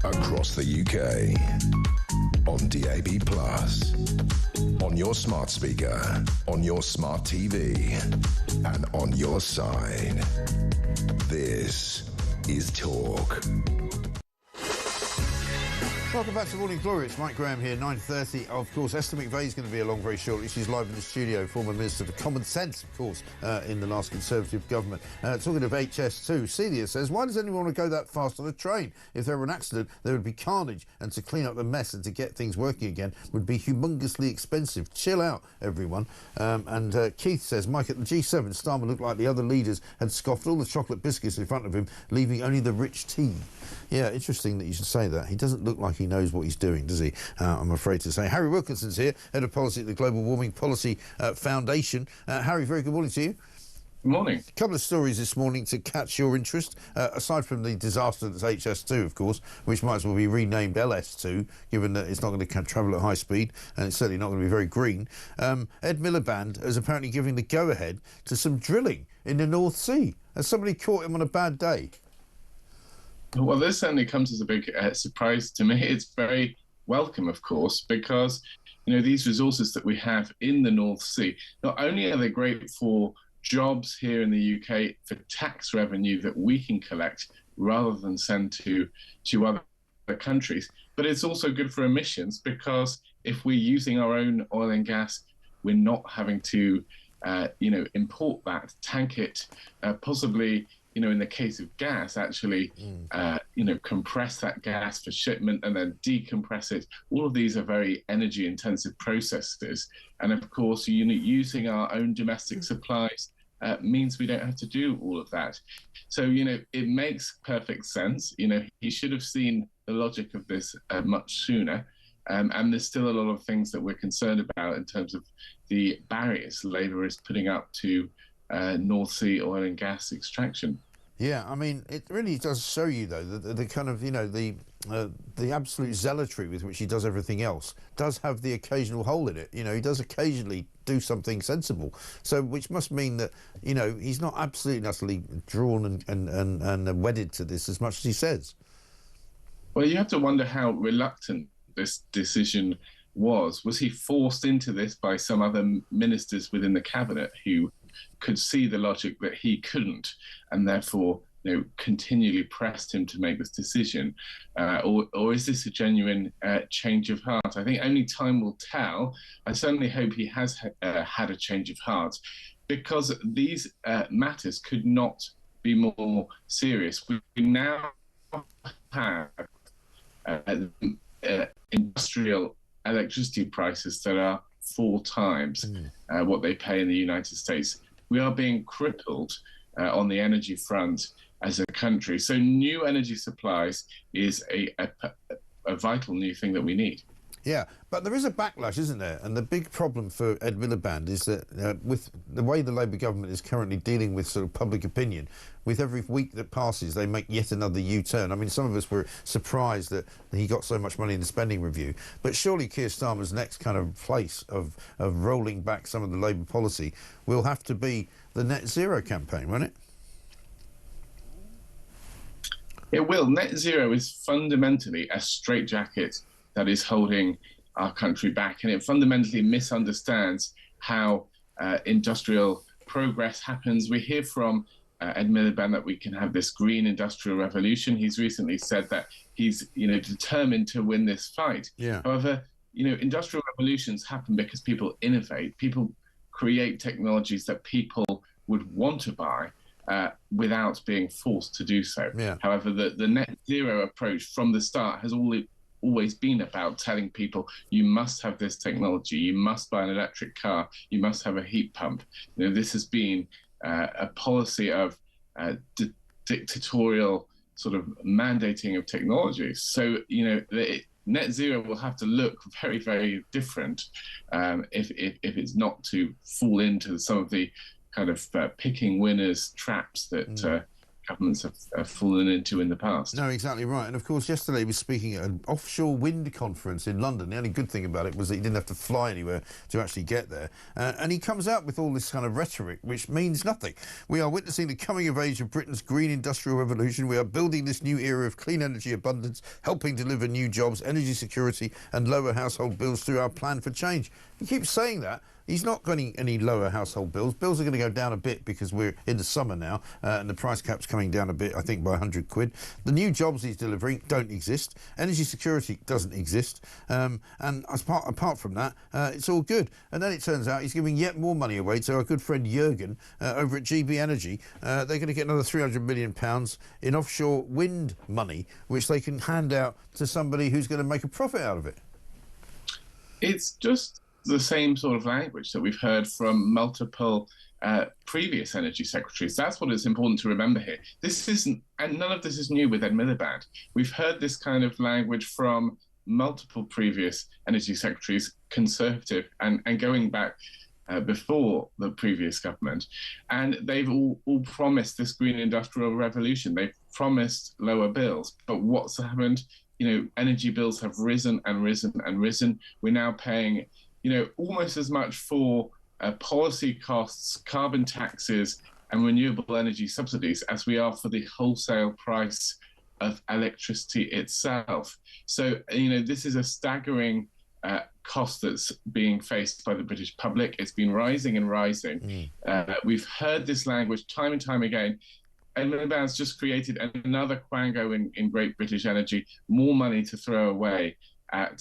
Across the UK, on DAB+, on your smart speaker, on your smart TV, and on your side. This is Talk. Welcome back to Morning Glory. It's Mike Graham here, 9:30. Of course, Esther McVeigh is going to be along very shortly. She's live in the studio, former Minister for Common Sense, of course, in the last Conservative government. Talking of HS2, Celia says, why does anyone want to go that fast on a train? If there were an accident, there would be carnage, and to clean up the mess and to get things working again would be humongously expensive. Chill out, everyone. And Keith says, Mike, at the G7, Starmer looked like the other leaders had scoffed all the chocolate biscuits in front of him, leaving only the rich tea. Yeah, interesting that you should say that. He doesn't look like he knows what he's doing, does he? I'm afraid to say. Harry Wilkinson's here, Head of Policy at the Global Warming Policy Foundation. Harry, very good morning to you. Good morning. A couple of stories this morning to catch your interest, aside from the disaster that's HS2, of course, which might as well be renamed LS2, given that it's not going to travel at high speed, and it's certainly not going to be very green. Ed Miliband is apparently giving the go-ahead to some drilling in the North Sea. Has somebody caught him on a bad day? Well, this certainly comes as a big surprise to me. It's very welcome, of course, because, you know, these resources that we have in the North Sea, not only are they great for jobs here in the UK, for tax revenue that we can collect rather than send to other countries, but it's also good for emissions, because if we're using our own oil and gas, we're not having to, import that, tank it, possibly, in the case of gas, actually, compress that gas for shipment and then decompress it. All of these are very energy-intensive processes. And of course, using our own domestic supplies means we don't have to do all of that. So, it makes perfect sense. He should have seen the logic of this much sooner. And there's still a lot of things that we're concerned about in terms of the barriers Labour is putting up to North Sea oil and gas extraction. Yeah, I mean, it really does show you, though, that the kind of, the absolute zealotry with which he does everything else does have the occasional hole in it. He does occasionally do something sensible. So, which must mean that, he's not absolutely and utterly drawn and wedded to this as much as he says. Well, you have to wonder how reluctant this decision was. Was he forced into this by some other ministers within the cabinet who could see the logic that he couldn't, and therefore continually pressed him to make this decision, or is this a genuine change of heart? I think only time will tell. I certainly hope he has had a change of heart, because these matters could not be more serious. We now have industrial electricity prices that are 4 times what they pay in the United States. We are being crippled on the energy front as a country. So new energy supplies is a vital new thing that we need. Yeah, but there is a backlash, isn't there? And the big problem for Ed Miliband is that with the way the Labour government is currently dealing with sort of public opinion, with every week that passes, they make yet another U-turn. I mean, some of us were surprised that he got so much money in the spending review. But surely Keir Starmer's next kind of place of rolling back some of the Labour policy will have to be the net zero campaign, won't it? It will. Net zero is fundamentally a straitjacket that is holding our country back, and it fundamentally misunderstands how industrial progress happens. We hear from Ed Miliband that we can have this green industrial revolution. He's recently said that he's determined to win this fight. Yeah. However, industrial revolutions happen because people innovate, people create technologies that people would want to buy without being forced to do so. Yeah. However, the net zero approach from the start has always been about telling people you must have this technology, you must buy an electric car, you must have a heat pump. This has been a policy of dictatorial sort of mandating of technology. So net zero will have to look very, very different if it's not to fall into some of the kind of picking winners traps that governments have fallen into in the past. No, exactly right. And of course, yesterday he was speaking at an offshore wind conference in London. The only good thing about it was that he didn't have to fly anywhere to actually get there. And he comes out with all this kind of rhetoric, which means nothing. We are witnessing the coming of age of Britain's green industrial revolution. We are building this new era of clean energy abundance, helping deliver new jobs, energy security and lower household bills through our plan for change. He keeps saying that. He's not getting any lower household bills. Bills are going to go down a bit because we're in the summer now, and the price cap's coming down a bit, I think, by 100 quid. The new jobs he's delivering don't exist. Energy security doesn't exist. And apart from that, it's all good. And then it turns out he's giving yet more money away to our good friend Jürgen over at GB Energy. They're going to get another £300 million in offshore wind money, which they can hand out to somebody who's going to make a profit out of it. It's just the same sort of language that we've heard from multiple previous energy secretaries. That's what is important to remember here. This isn't, and none of this is new with Ed Miliband. We've heard this kind of language from multiple previous energy secretaries, Conservative, and going back before the previous government. And they've all promised this green industrial revolution. They've promised lower bills. But what's happened? Energy bills have risen and risen and risen. We're now paying almost as much for policy costs, carbon taxes, and renewable energy subsidies as we are for the wholesale price of electricity itself. So, this is a staggering cost that's being faced by the British public. It's been rising and rising. We've heard this language time and time again. And Miliband's just created another quango in Great British Energy, more money to throw away at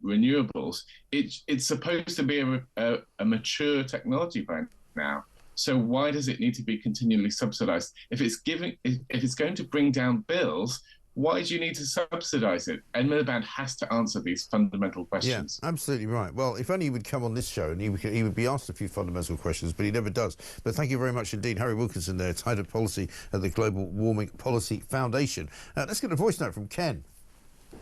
renewables. It's supposed to be a mature technology by now. So why does it need to be continually subsidised? If it's going to bring down bills, Why do you need to subsidise it? Ed Miliband has to answer these fundamental questions. Yeah, absolutely right. Well, if only he would come on this show and he would be asked a few fundamental questions, but he never does. But thank you very much indeed. Harry Wilkinson there, Head of Policy at the Global Warming Policy Foundation. Let's get a voice note from Ken.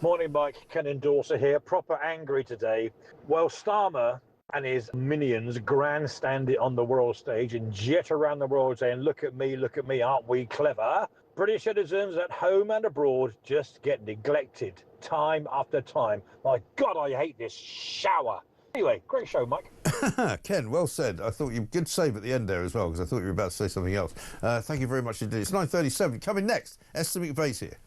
Morning, Mike. Ken Endorser here. Proper angry today. Well, Starmer and his minions grandstand it on the world stage and jet around the world saying, look at me, aren't we clever? British citizens at home and abroad just get neglected time after time. My God, I hate this shower. Anyway, great show, Mike. Ken, well said. I thought you good save at the end there as well, because I thought you were about to say something else. Thank you very much indeed. It's 9:37. Coming next, Esther McVeigh's here.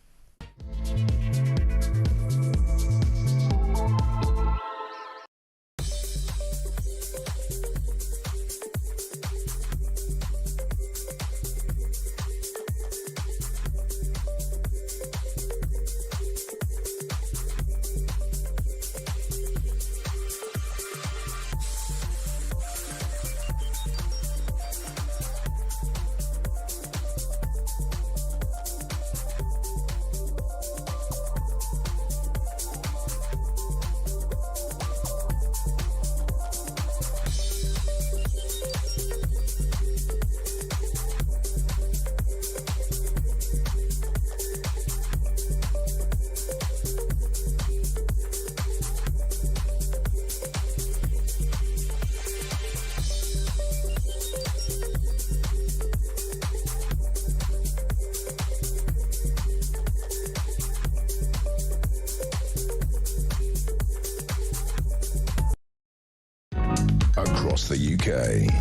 Across the UK,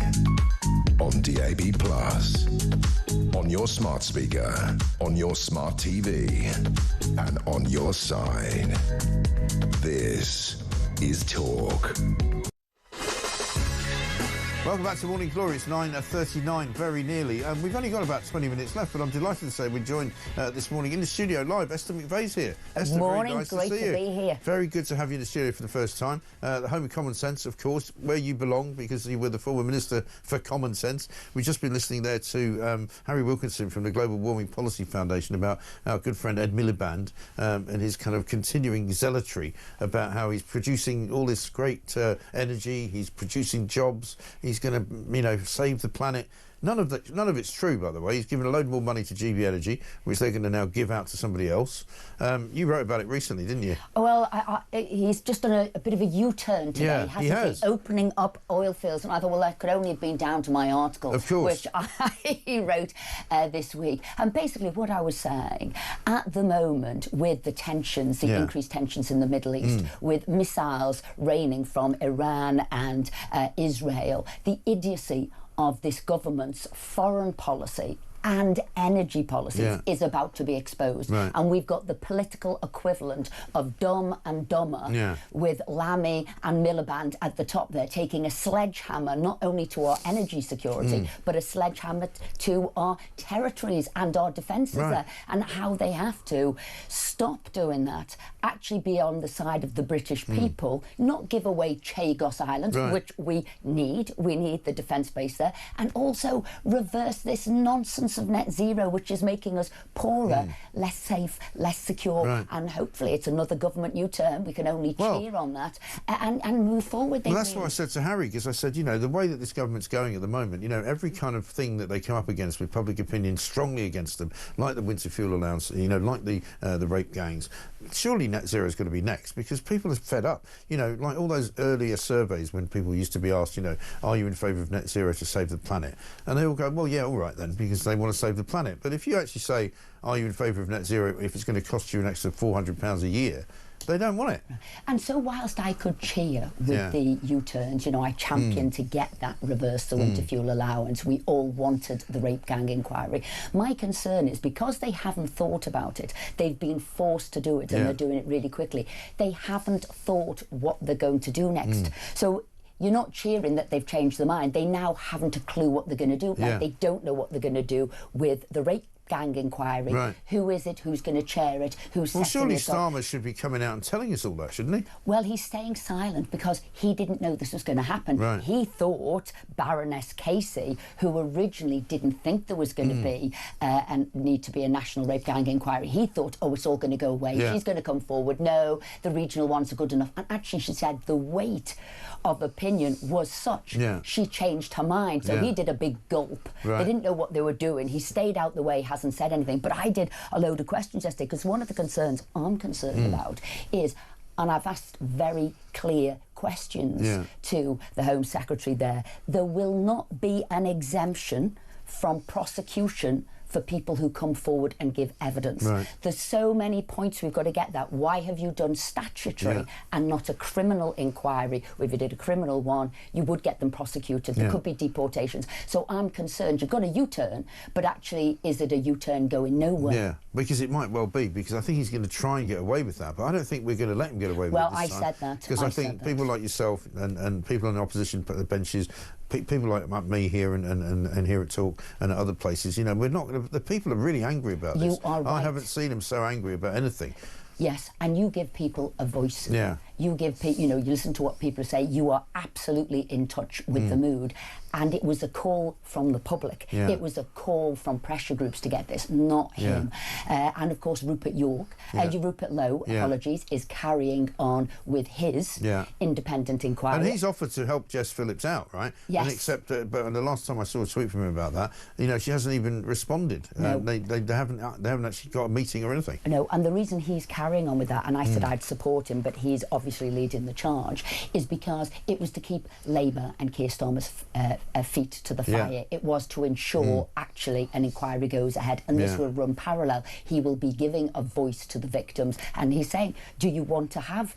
on DAB+, on your smart speaker, on your smart TV, and on your side. This is Talk. Welcome back to Morning Glory. It's 9:39, very nearly. We've only got about 20 minutes left, but I'm delighted to say we're joined this morning in the studio live. Esther McVeigh's here. Esther, morning, very nice great to see you. Be here. Very good to have you in the studio for the first time. The home of common sense, of course, where you belong, because you were the former Minister for Common Sense. We've just been listening there to Harry Wilkinson from the Global Warming Policy Foundation about our good friend Ed Miliband and his kind of continuing zealotry about how he's producing all this great energy, he's producing jobs, he's going to, save the planet. None of it's true, by the way. He's given a load more money to GB Energy, which they're going to now give out to somebody else. You wrote about it recently, didn't you? Well, he's just done a bit of a U-turn today, yeah, hasn't he has. Opening up oil fields, and I thought, well, that could only have been down to my article, of course, which I wrote this week. And basically, what I was saying, at the moment, with the tensions, the increased tensions in the Middle East, with missiles raining from Iran and Israel, the idiocy of this government's foreign policy and energy policies is about to be exposed. Right. And we've got the political equivalent of Dumb and Dumber with Lammy and Miliband at the top there, taking a sledgehammer not only to our energy security, but a sledgehammer to our territories and our defences there, and how they have to stop doing that, actually be on the side of the British people, not give away Chagos Island, which we need. We need the defence base there, and also reverse this nonsense of net zero, which is making us poorer, less safe, less secure, and hopefully it's another government U-turn. We can only cheer on that and move forward. Well, that's what I said to Harry, because I said, the way that this government's going at the moment, every kind of thing that they come up against with public opinion strongly against them, like the winter fuel allowance, like the rape gangs, surely net zero is going to be next, because people are fed up. Like all those earlier surveys when people used to be asked, are you in favour of net zero to save the planet? And they all go, well, yeah, all right then, because they want to save the planet. But if you actually say, are you in favour of net zero if it's going to cost you an extra £400 a year, they don't want it. And so whilst I could cheer with the U-turns, I championed to get that reverse the winter fuel allowance. We all wanted the rape gang inquiry. My concern is because they haven't thought about it, they've been forced to do it and they're doing it really quickly. They haven't thought what they're going to do next. So you're not cheering that they've changed their mind. They now haven't a clue what they're going to do. Like they don't know what they're going to do with the rape gang inquiry? Right. Who is it? Who's going to chair it? Who's Well, setting surely it up? Starmer should be coming out and telling us all that, shouldn't he? Well, he's staying silent because he didn't know this was going to happen. Right. He thought Baroness Casey, who originally didn't think there was going to be and need to be a national rape gang inquiry, he thought, oh, it's all going to go away. Yeah. She's going to come forward. No, the regional ones are good enough. And actually, she said the weight of opinion was such. Yeah. She changed her mind. So Yeah. he did a big gulp. Right. They didn't know what they were doing. He stayed out the way, hasn't said anything. But I did a load of questions yesterday because one of the concerns I'm concerned about is, and I've asked very clear questions to the Home Secretary there will not be an exemption from prosecution for people who come forward and give evidence. Right. There's so many points we've got to get that. Why have you done statutory and not a criminal inquiry? If you did a criminal one, you would get them prosecuted. There could be deportations. So I'm concerned you've got a U-turn, but actually, is it a U-turn going nowhere? Yeah, because it might well be, because I think he's going to try and get away with that, but I don't think we're going to let him get away with it this time. Said that. Because I think people like yourself and people on the opposition benches, people like me here and here at Talk and at other places, we're not going to... The people are really angry about this. You are right. I haven't seen them so angry about anything. Yes, and you give people a voice. Yeah. You give people, you listen to what people say. You are absolutely in touch with the mood. And it was a call from the public. Yeah. It was a call from pressure groups to get this, not him. And of course, Rupert Lowe, apologies, is carrying on with his independent inquiry. And he's offered to help Jess Phillips out, right? Yes. And except, but the last time I saw a tweet from him about that, she hasn't even responded. No. They haven't actually got a meeting or anything. No, and the reason he's carrying on with that, and I said I'd support him, but he's obviously leading the charge, is because it was to keep Labour and Keir Starmer's feet to the fire. Yeah. It was to ensure actually an inquiry goes ahead, and this will run parallel. He will be giving a voice to the victims, and he's saying, do you want to have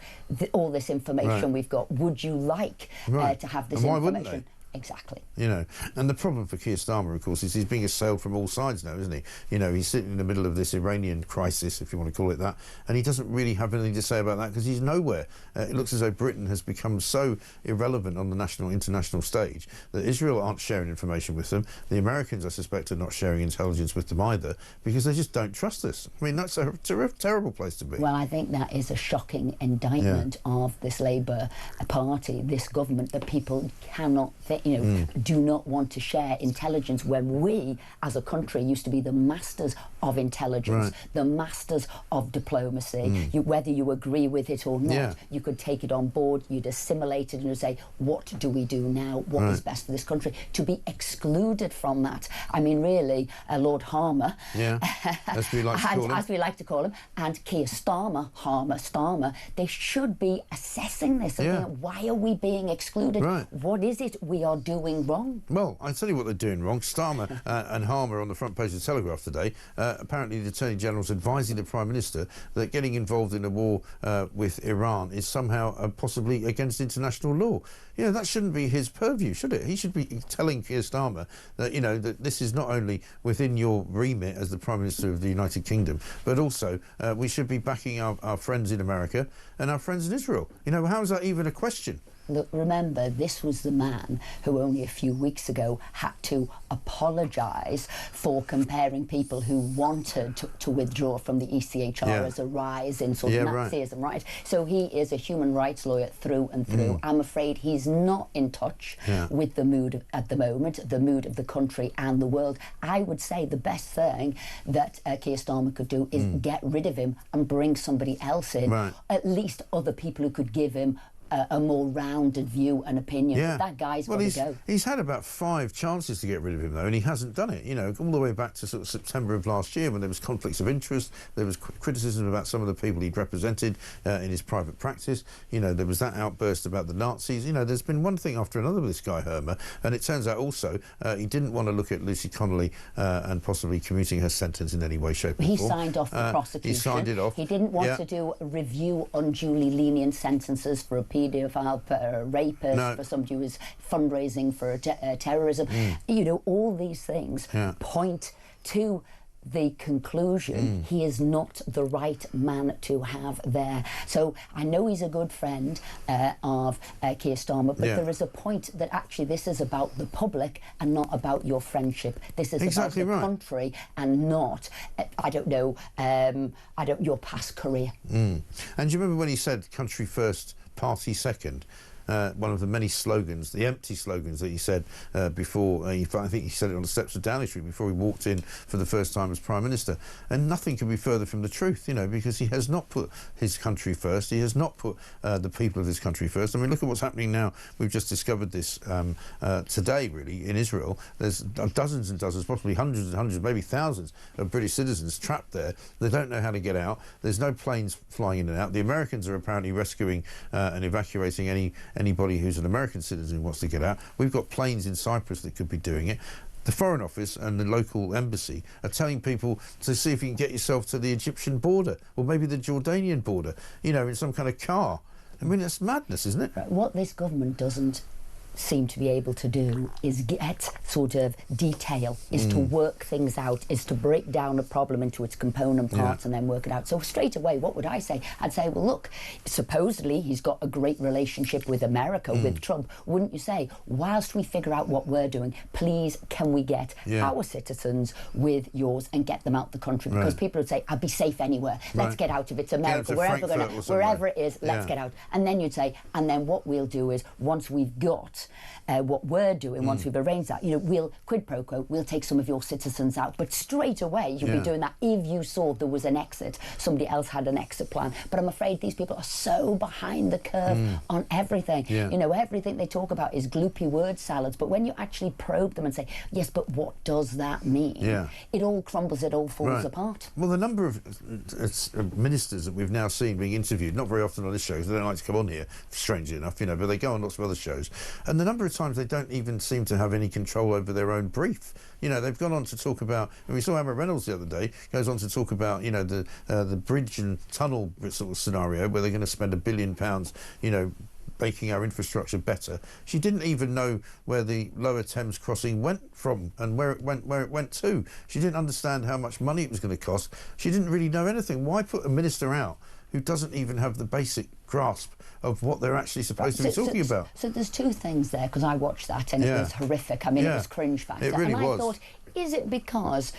all this information we've got? Would you like to have this and why information? wouldn't they? Exactly. And the problem for Keir Starmer, of course, is he's being assailed from all sides now, isn't he? He's sitting in the middle of this Iranian crisis, if you want to call it that, and he doesn't really have anything to say about that because he's nowhere. It looks as though Britain has become so irrelevant on the international stage that Israel aren't sharing information with them. The Americans, I suspect, are not sharing intelligence with them either because they just don't trust us. I mean, that's a terrible place to be. Well, I think that is a shocking indictment of this Labour Party, this government, that people cannot think, do not want to share intelligence when we, as a country, used to be the masters of intelligence, the masters of diplomacy. Whether you agree with it or not, you could take it on board, you'd assimilate it and you'd say, what do we do now? What is best for this country? To be excluded from that. I mean, really, Lord Harmer, as we like to call him, and Keir Starmer, they should be assessing this and thinking, why are we being excluded? What is it we are doing wrong? Well, I'll tell you what they're doing wrong. Starmer and Harmer on the front page of the Telegraph today. Apparently the Attorney General's advising the Prime Minister that getting involved in a war with Iran is somehow possibly against international law. That shouldn't be his purview, should it? He should be telling Keir Starmer that, that this is not only within your remit as the Prime Minister of the United Kingdom, but also we should be backing our friends in America and our friends in Israel. How is that even a question? Look, remember, this was the man who only a few weeks ago had to apologise for comparing people who wanted to withdraw from the ECHR as a rise in sort of Nazism, right? So he is a human rights lawyer through and through. I'm afraid he's not in touch with the mood at the moment, the mood of the country and the world. I would say the best thing that Keir Starmer could do is get rid of him and bring somebody else in, at least other people who could give him a more rounded view and opinion. But that guy's got to go. He's had about 5 chances to get rid of him, though, and he hasn't done it. All the way back to sort of September of last year when there was conflicts of interest, there was criticism about some of the people he'd represented in his private practice. There was that outburst about the Nazis. There's been one thing after another with this guy, Hermer, and it turns out also he didn't want to look at Lucy Connolly and possibly commuting her sentence in any way, shape or form. He signed off the prosecution. He signed it off. He didn't want to do a review unduly lenient sentences for a paedophile, for a rapist, for somebody who was fundraising for terrorism. All these things point to the conclusion he is not the right man to have there. So I know he's a good friend of Keir Starmer, but there is a point that actually this is about the public and not about your friendship. This is about the country and not, I don't know, your past career. And do you remember when he said country first, party second? One of the many slogans, the empty slogans that he said before, I think he said it on the steps of Downing Street before he walked in for the first time as Prime Minister. And nothing could be further from the truth, you know, because he has not put his country first. He has not put the people of this country first. I mean, look at what's happening now. We've just discovered this today, really, in Israel. There's dozens and dozens, possibly hundreds and hundreds, maybe thousands of British citizens trapped there. They don't know how to get out. There's no planes flying in and out. The Americans are apparently rescuing and evacuating anybody who's an American citizen who wants to get out. We've got planes in Cyprus that could be doing it. The Foreign Office and the local embassy are telling people to see if you can get yourself to the Egyptian border or maybe the Jordanian border, you know, in some kind of car. I mean, that's madness, isn't it? What this government doesn't seem to be able to do is get sort of detail, is to work things out, is to break down a problem into its component parts and then work it out. So straight away, what would I say? I'd say, well, look, supposedly he's got a great relationship with America, with Trump. Wouldn't you say, whilst we figure out what we're doing, please can we get our citizens with yours and get them out the country? Because people would say, I'd be safe anywhere. Let's get out of it. It's America, wherever it is, let's get out. And then you'd say, and then what we'll do is, once we've got what we're doing, once we've arranged that, you know, we'll quid pro quo, we'll take some of your citizens out. But straight away, you'll be doing that if you saw there was an exit, somebody else had an exit plan. But I'm afraid these people are so behind the curve on everything. You know, everything they talk about is gloopy word salads. But when you actually probe them and say, yes, but what does that mean? It all crumbles, it all falls apart. Well, the number of ministers that we've now seen being interviewed, not very often on this show, because they don't like to come on here, strangely enough, you know, but they go on lots of other shows. And the number of times they don't even seem to have any control over their own brief. You know, they've gone on to talk about, and we saw Emma Reynolds the other day, goes on to talk about, you know, the bridge and tunnel sort of scenario where they're going to spend £1 billion, you know, making our infrastructure better. She didn't even know where the Lower Thames crossing went from and where it went to. She didn't understand how much money it was going to cost. She didn't really know anything. Why put a minister out who doesn't even have the basic grasp of what they're actually supposed to be talking about? So there's two things there, because I watched that and it was horrific. I mean, it was cringe factor. It really and I thought, is it because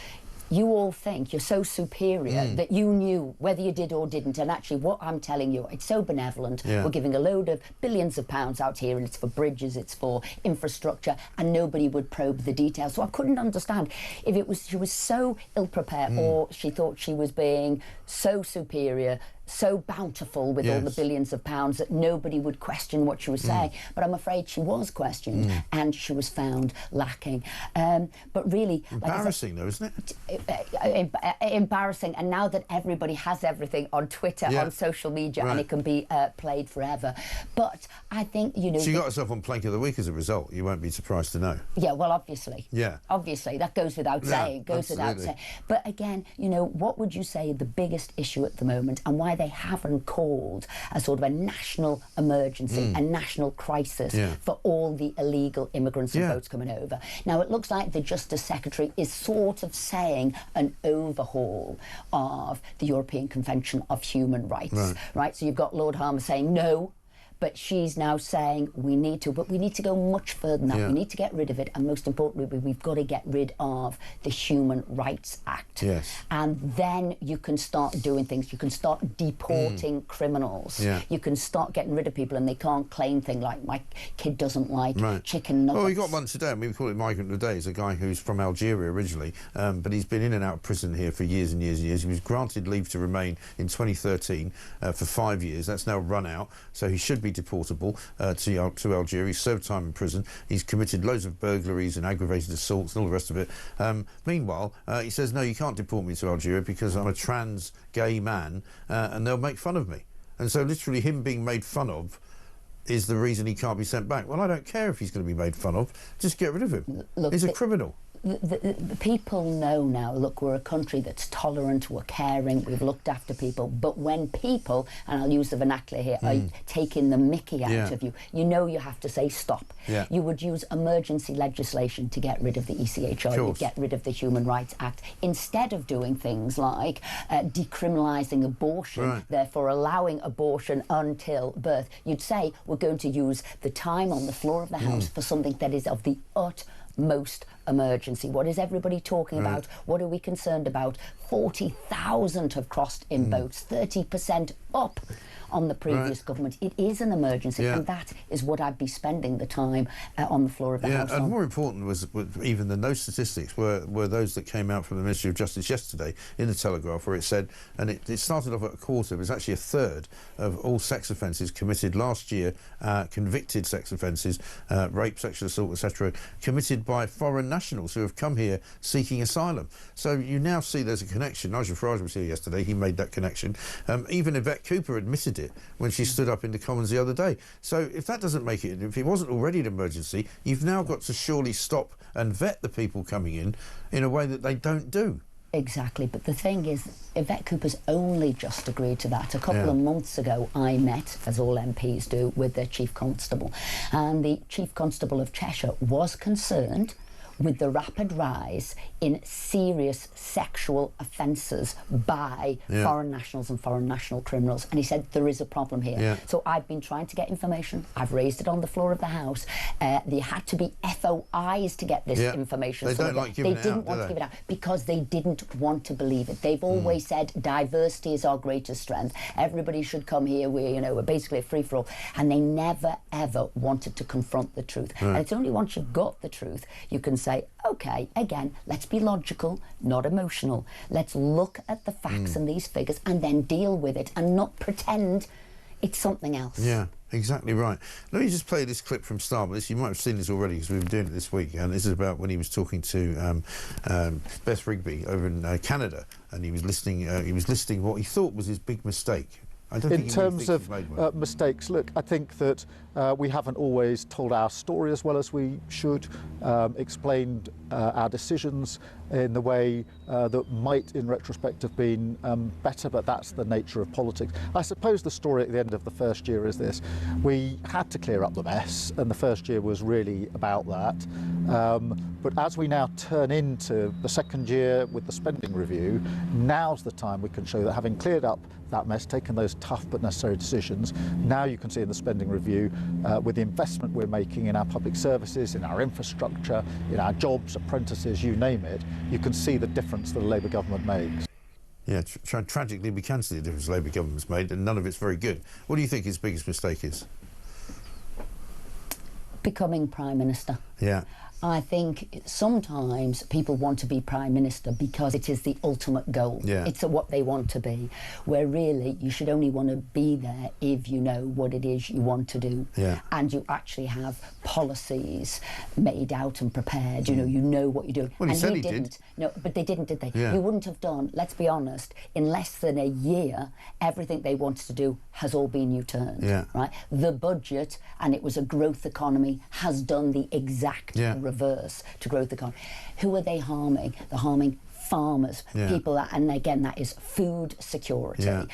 you all think you're so superior that you knew whether you did or didn't? And actually what I'm telling you, it's so benevolent. We're giving a load of billions of pounds out here, and it's for bridges, it's for infrastructure, and nobody would probe the details. So I couldn't understand if it was she was so ill-prepared or she thought she was being so superior, so bountiful with all the billions of pounds that nobody would question what she was saying. But I'm afraid she was questioned and she was found lacking. But really... Embarrassing, though, isn't it? Embarrassing. And now that everybody has everything on Twitter, on social media, and it can be played forever. But I think, you know... She got herself on Plank of the Week as a result. You won't be surprised to know. Yeah, well, obviously. Yeah. Obviously. That goes without saying. Goes without saying. But again, you know, what would you say the biggest issue at the moment, and why they haven't called a sort of a national emergency, a national crisis for all the illegal immigrants and boats coming over? Now, it looks like the Justice Secretary is sort of saying an overhaul of the European Convention of Human Rights, right? So you've got Lord Harmer saying no, but she's now saying we need to, but we need to go much further than that. We need to get rid of it, and most importantly, we've got to get rid of the Human Rights Act. And then you can start doing things. You can start deporting criminals. You can start getting rid of people, and they can't claim things like, my kid doesn't like chicken nuggets. Well, we got one today, and we call it Migrant today. He's a guy who's from Algeria originally, but he's been in and out of prison here for years and years and years. He was granted leave to remain in 2013 for 5 years. That's now run out, so he should be deportable to Algeria. He's served time in prison. He's committed loads of burglaries and aggravated assaults and all the rest of it. Meanwhile, he says, no, you can't deport me to Algeria because I'm a trans gay man and they'll make fun of me. And so literally him being made fun of is the reason he can't be sent back. Well, I don't care if he's going to be made fun of. Just get rid of him. Look, he's a criminal. the people know now, look, we're a country that's tolerant, we're caring, we've looked after people, but when people, and I'll use the vernacular here, are taking the mickey out of you, you know you have to say stop. Yeah. You would use emergency legislation to get rid of the ECHR, you'd get rid of the Human Rights Act, instead of doing things like decriminalising abortion, therefore allowing abortion until birth. You'd say we're going to use the time on the floor of the House for something that is of the utmost emergency. What is everybody talking about? What are we concerned about? 40,000 have crossed in boats, 30% up on the previous government. It is an emergency, and that is what I'd be spending the time on the floor of the House and on. more important was even than those statistics were those that came out from the Ministry of Justice yesterday in the Telegraph, where it said, and it started off at a quarter, it was actually a third of all sex offences committed last year, convicted sex offences, rape, sexual assault, etc., committed by foreign nationals who have come here seeking asylum. So you now see there's a connection. Nigel Farage was here yesterday, he made that connection. Even Yvette Cooper admitted it when she stood up in the Commons the other day. So if that doesn't make it, if it wasn't already an emergency, you've now got to surely stop and vet the people coming in a way that they don't do. Exactly, but the thing is, Yvette Cooper's only just agreed to that. A couple of months ago, I met, as all MPs do, with their Chief Constable, and the Chief Constable of Cheshire was concerned with the rapid rise in serious sexual offences by foreign nationals and foreign national criminals. And he said, there is a problem here. So I've been trying to get information. I've raised it on the floor of the House. There had to be FOIs to get this information. They don't like giving it out, didn't want to give it out because they didn't want to believe it. They've always said diversity is our greatest strength. Everybody should come here. We're basically a free-for-all. And they never, ever wanted to confront the truth. And it's only once you've got the truth you can say, OK, again, let's be logical, not emotional. Let's look at the facts and these figures and then deal with it and not pretend it's something else. Yeah, exactly right. Let me just play this clip from Starbucks. You might have seen this already because we've been doing it this week. And this is about when he was talking to Beth Rigby over in Canada, and he was listing what he thought was his big mistake. In terms of mistakes, look, I think that we haven't always told our story as well as we should, explained our decisions in the way that might, in retrospect, have been better, but that's the nature of politics. I suppose the story at the end of the first year is this. We had to clear up the mess, and the first year was really about that. But as we now turn into the second year with the spending review, now's the time we can show that having cleared up that mess, taken those tough but necessary decisions, now you can see in the spending review, with the investment we're making in our public services, in our infrastructure, in our jobs, apprentices, you name it, you can see the difference that a Labour government makes. Yeah, tragically we can see the difference the Labour government's made, and none of it's very good. What do you think his biggest mistake is? Becoming Prime Minister. Yeah. I think sometimes people want to be Prime Minister because it is the ultimate goal. Yeah. It's what they want to be, where really you should only want to be there if you know what it is you want to do. Yeah. And you actually have policies made out and prepared. You know what you're doing. Well, and he said he didn't. did. No, but they didn't, did they? Yeah. You wouldn't have done, let's be honest, in less than a year, everything they wanted to do has all been U-turned. Yeah. Right? The budget, and it was a growth economy, has done the exact reverse to growth economy. Who are they harming? They're harming farmers, people that, and again, that is food security.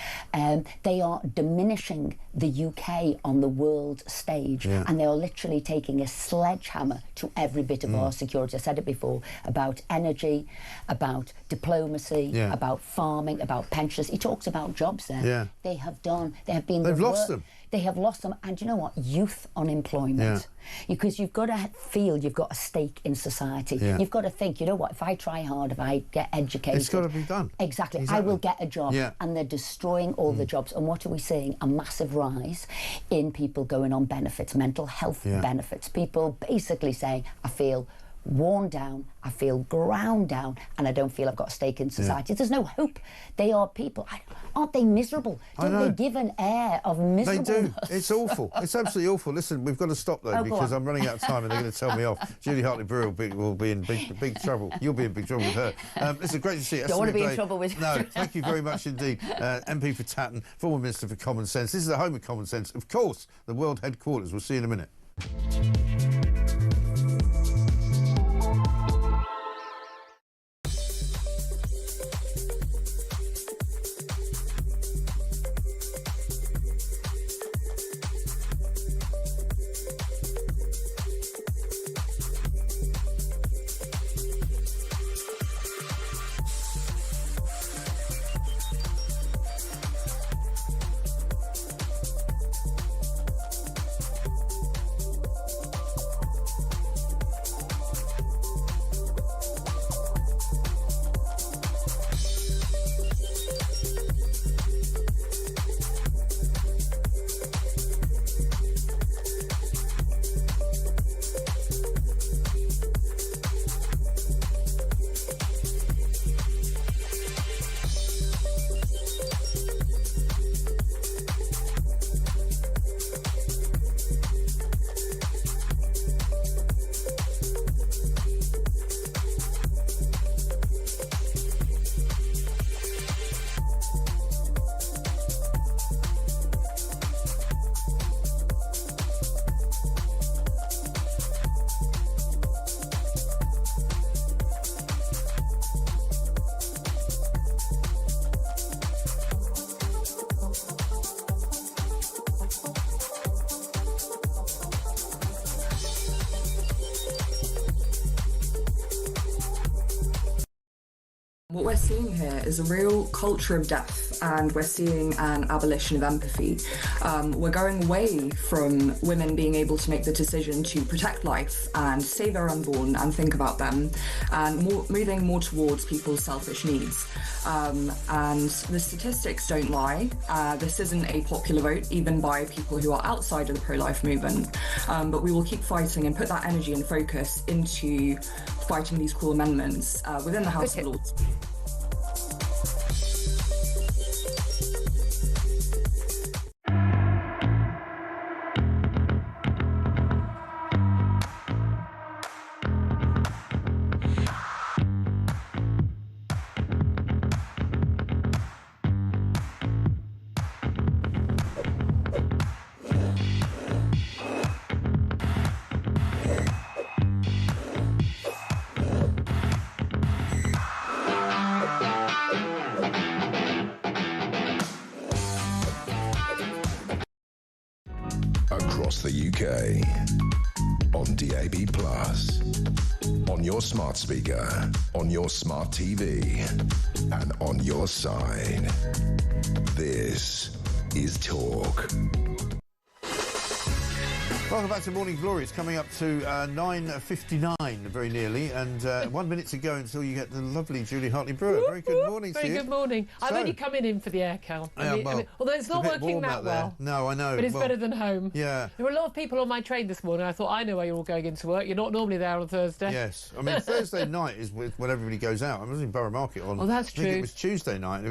They are diminishing the UK on the world stage, and they are literally taking a sledgehammer to every bit of our security. I said it before, about energy, about diplomacy, about farming, about pensions. He talks about jobs there. They have been They've lost them. They have lost them, and you know what? Youth unemployment. Because you've got to feel you've got a stake in society. You've got to think, you know what, if I try hard, if I get educated... It's got to be done. Exactly. I will get a job. And they're destroying all the jobs. And what are we seeing? A massive rise in people going on benefits, mental health benefits. People basically saying, I feel worn down, I feel ground down, and I don't feel I've got a stake in society. There's no hope. They are people. Aren't they miserable? Don't they give an air of miserableness? They do. It's awful. It's absolutely awful. Listen, we've got to stop though, because I'm running out of time and they're going to tell me off. Julie Hartley-Brewer will be in big trouble. You'll be in big trouble with her. Listen, great to see you. Don't want to be in trouble with No, thank you very much indeed. MP for Tatton, former Minister for Common Sense. This is the home of Common Sense. Of course, the world headquarters. We'll see you in a minute. What we're seeing here is a real culture of death, and we're seeing an abolition of empathy. We're going away from women being able to make the decision to protect life and save their unborn and think about them, and moving more towards people's selfish needs. And the statistics don't lie. This isn't a popular vote, even by people who are outside of the pro-life movement. But we will keep fighting and put that energy and focus into fighting these cool amendments within the House of Lords. Across the UK, on DAB+, on your smart speaker, on your smart TV, and on your side. This is Talk. Welcome back to Morning Glory. It's coming up to 9:59, very nearly, and 1 minute to go until you get the lovely Julie Hartley-Brewer. Very good morning to you. Very good morning. So, I'm only coming in for the aircon. Although it's not working that well. No, I know. But it's better than home. Yeah. There were a lot of people on my train this morning. I thought, I know why you're all going into work. You're not normally there on Thursday. Yes. I mean, Thursday night is when everybody goes out. I was in Borough Market on... Oh, that's true. I think it was Tuesday night.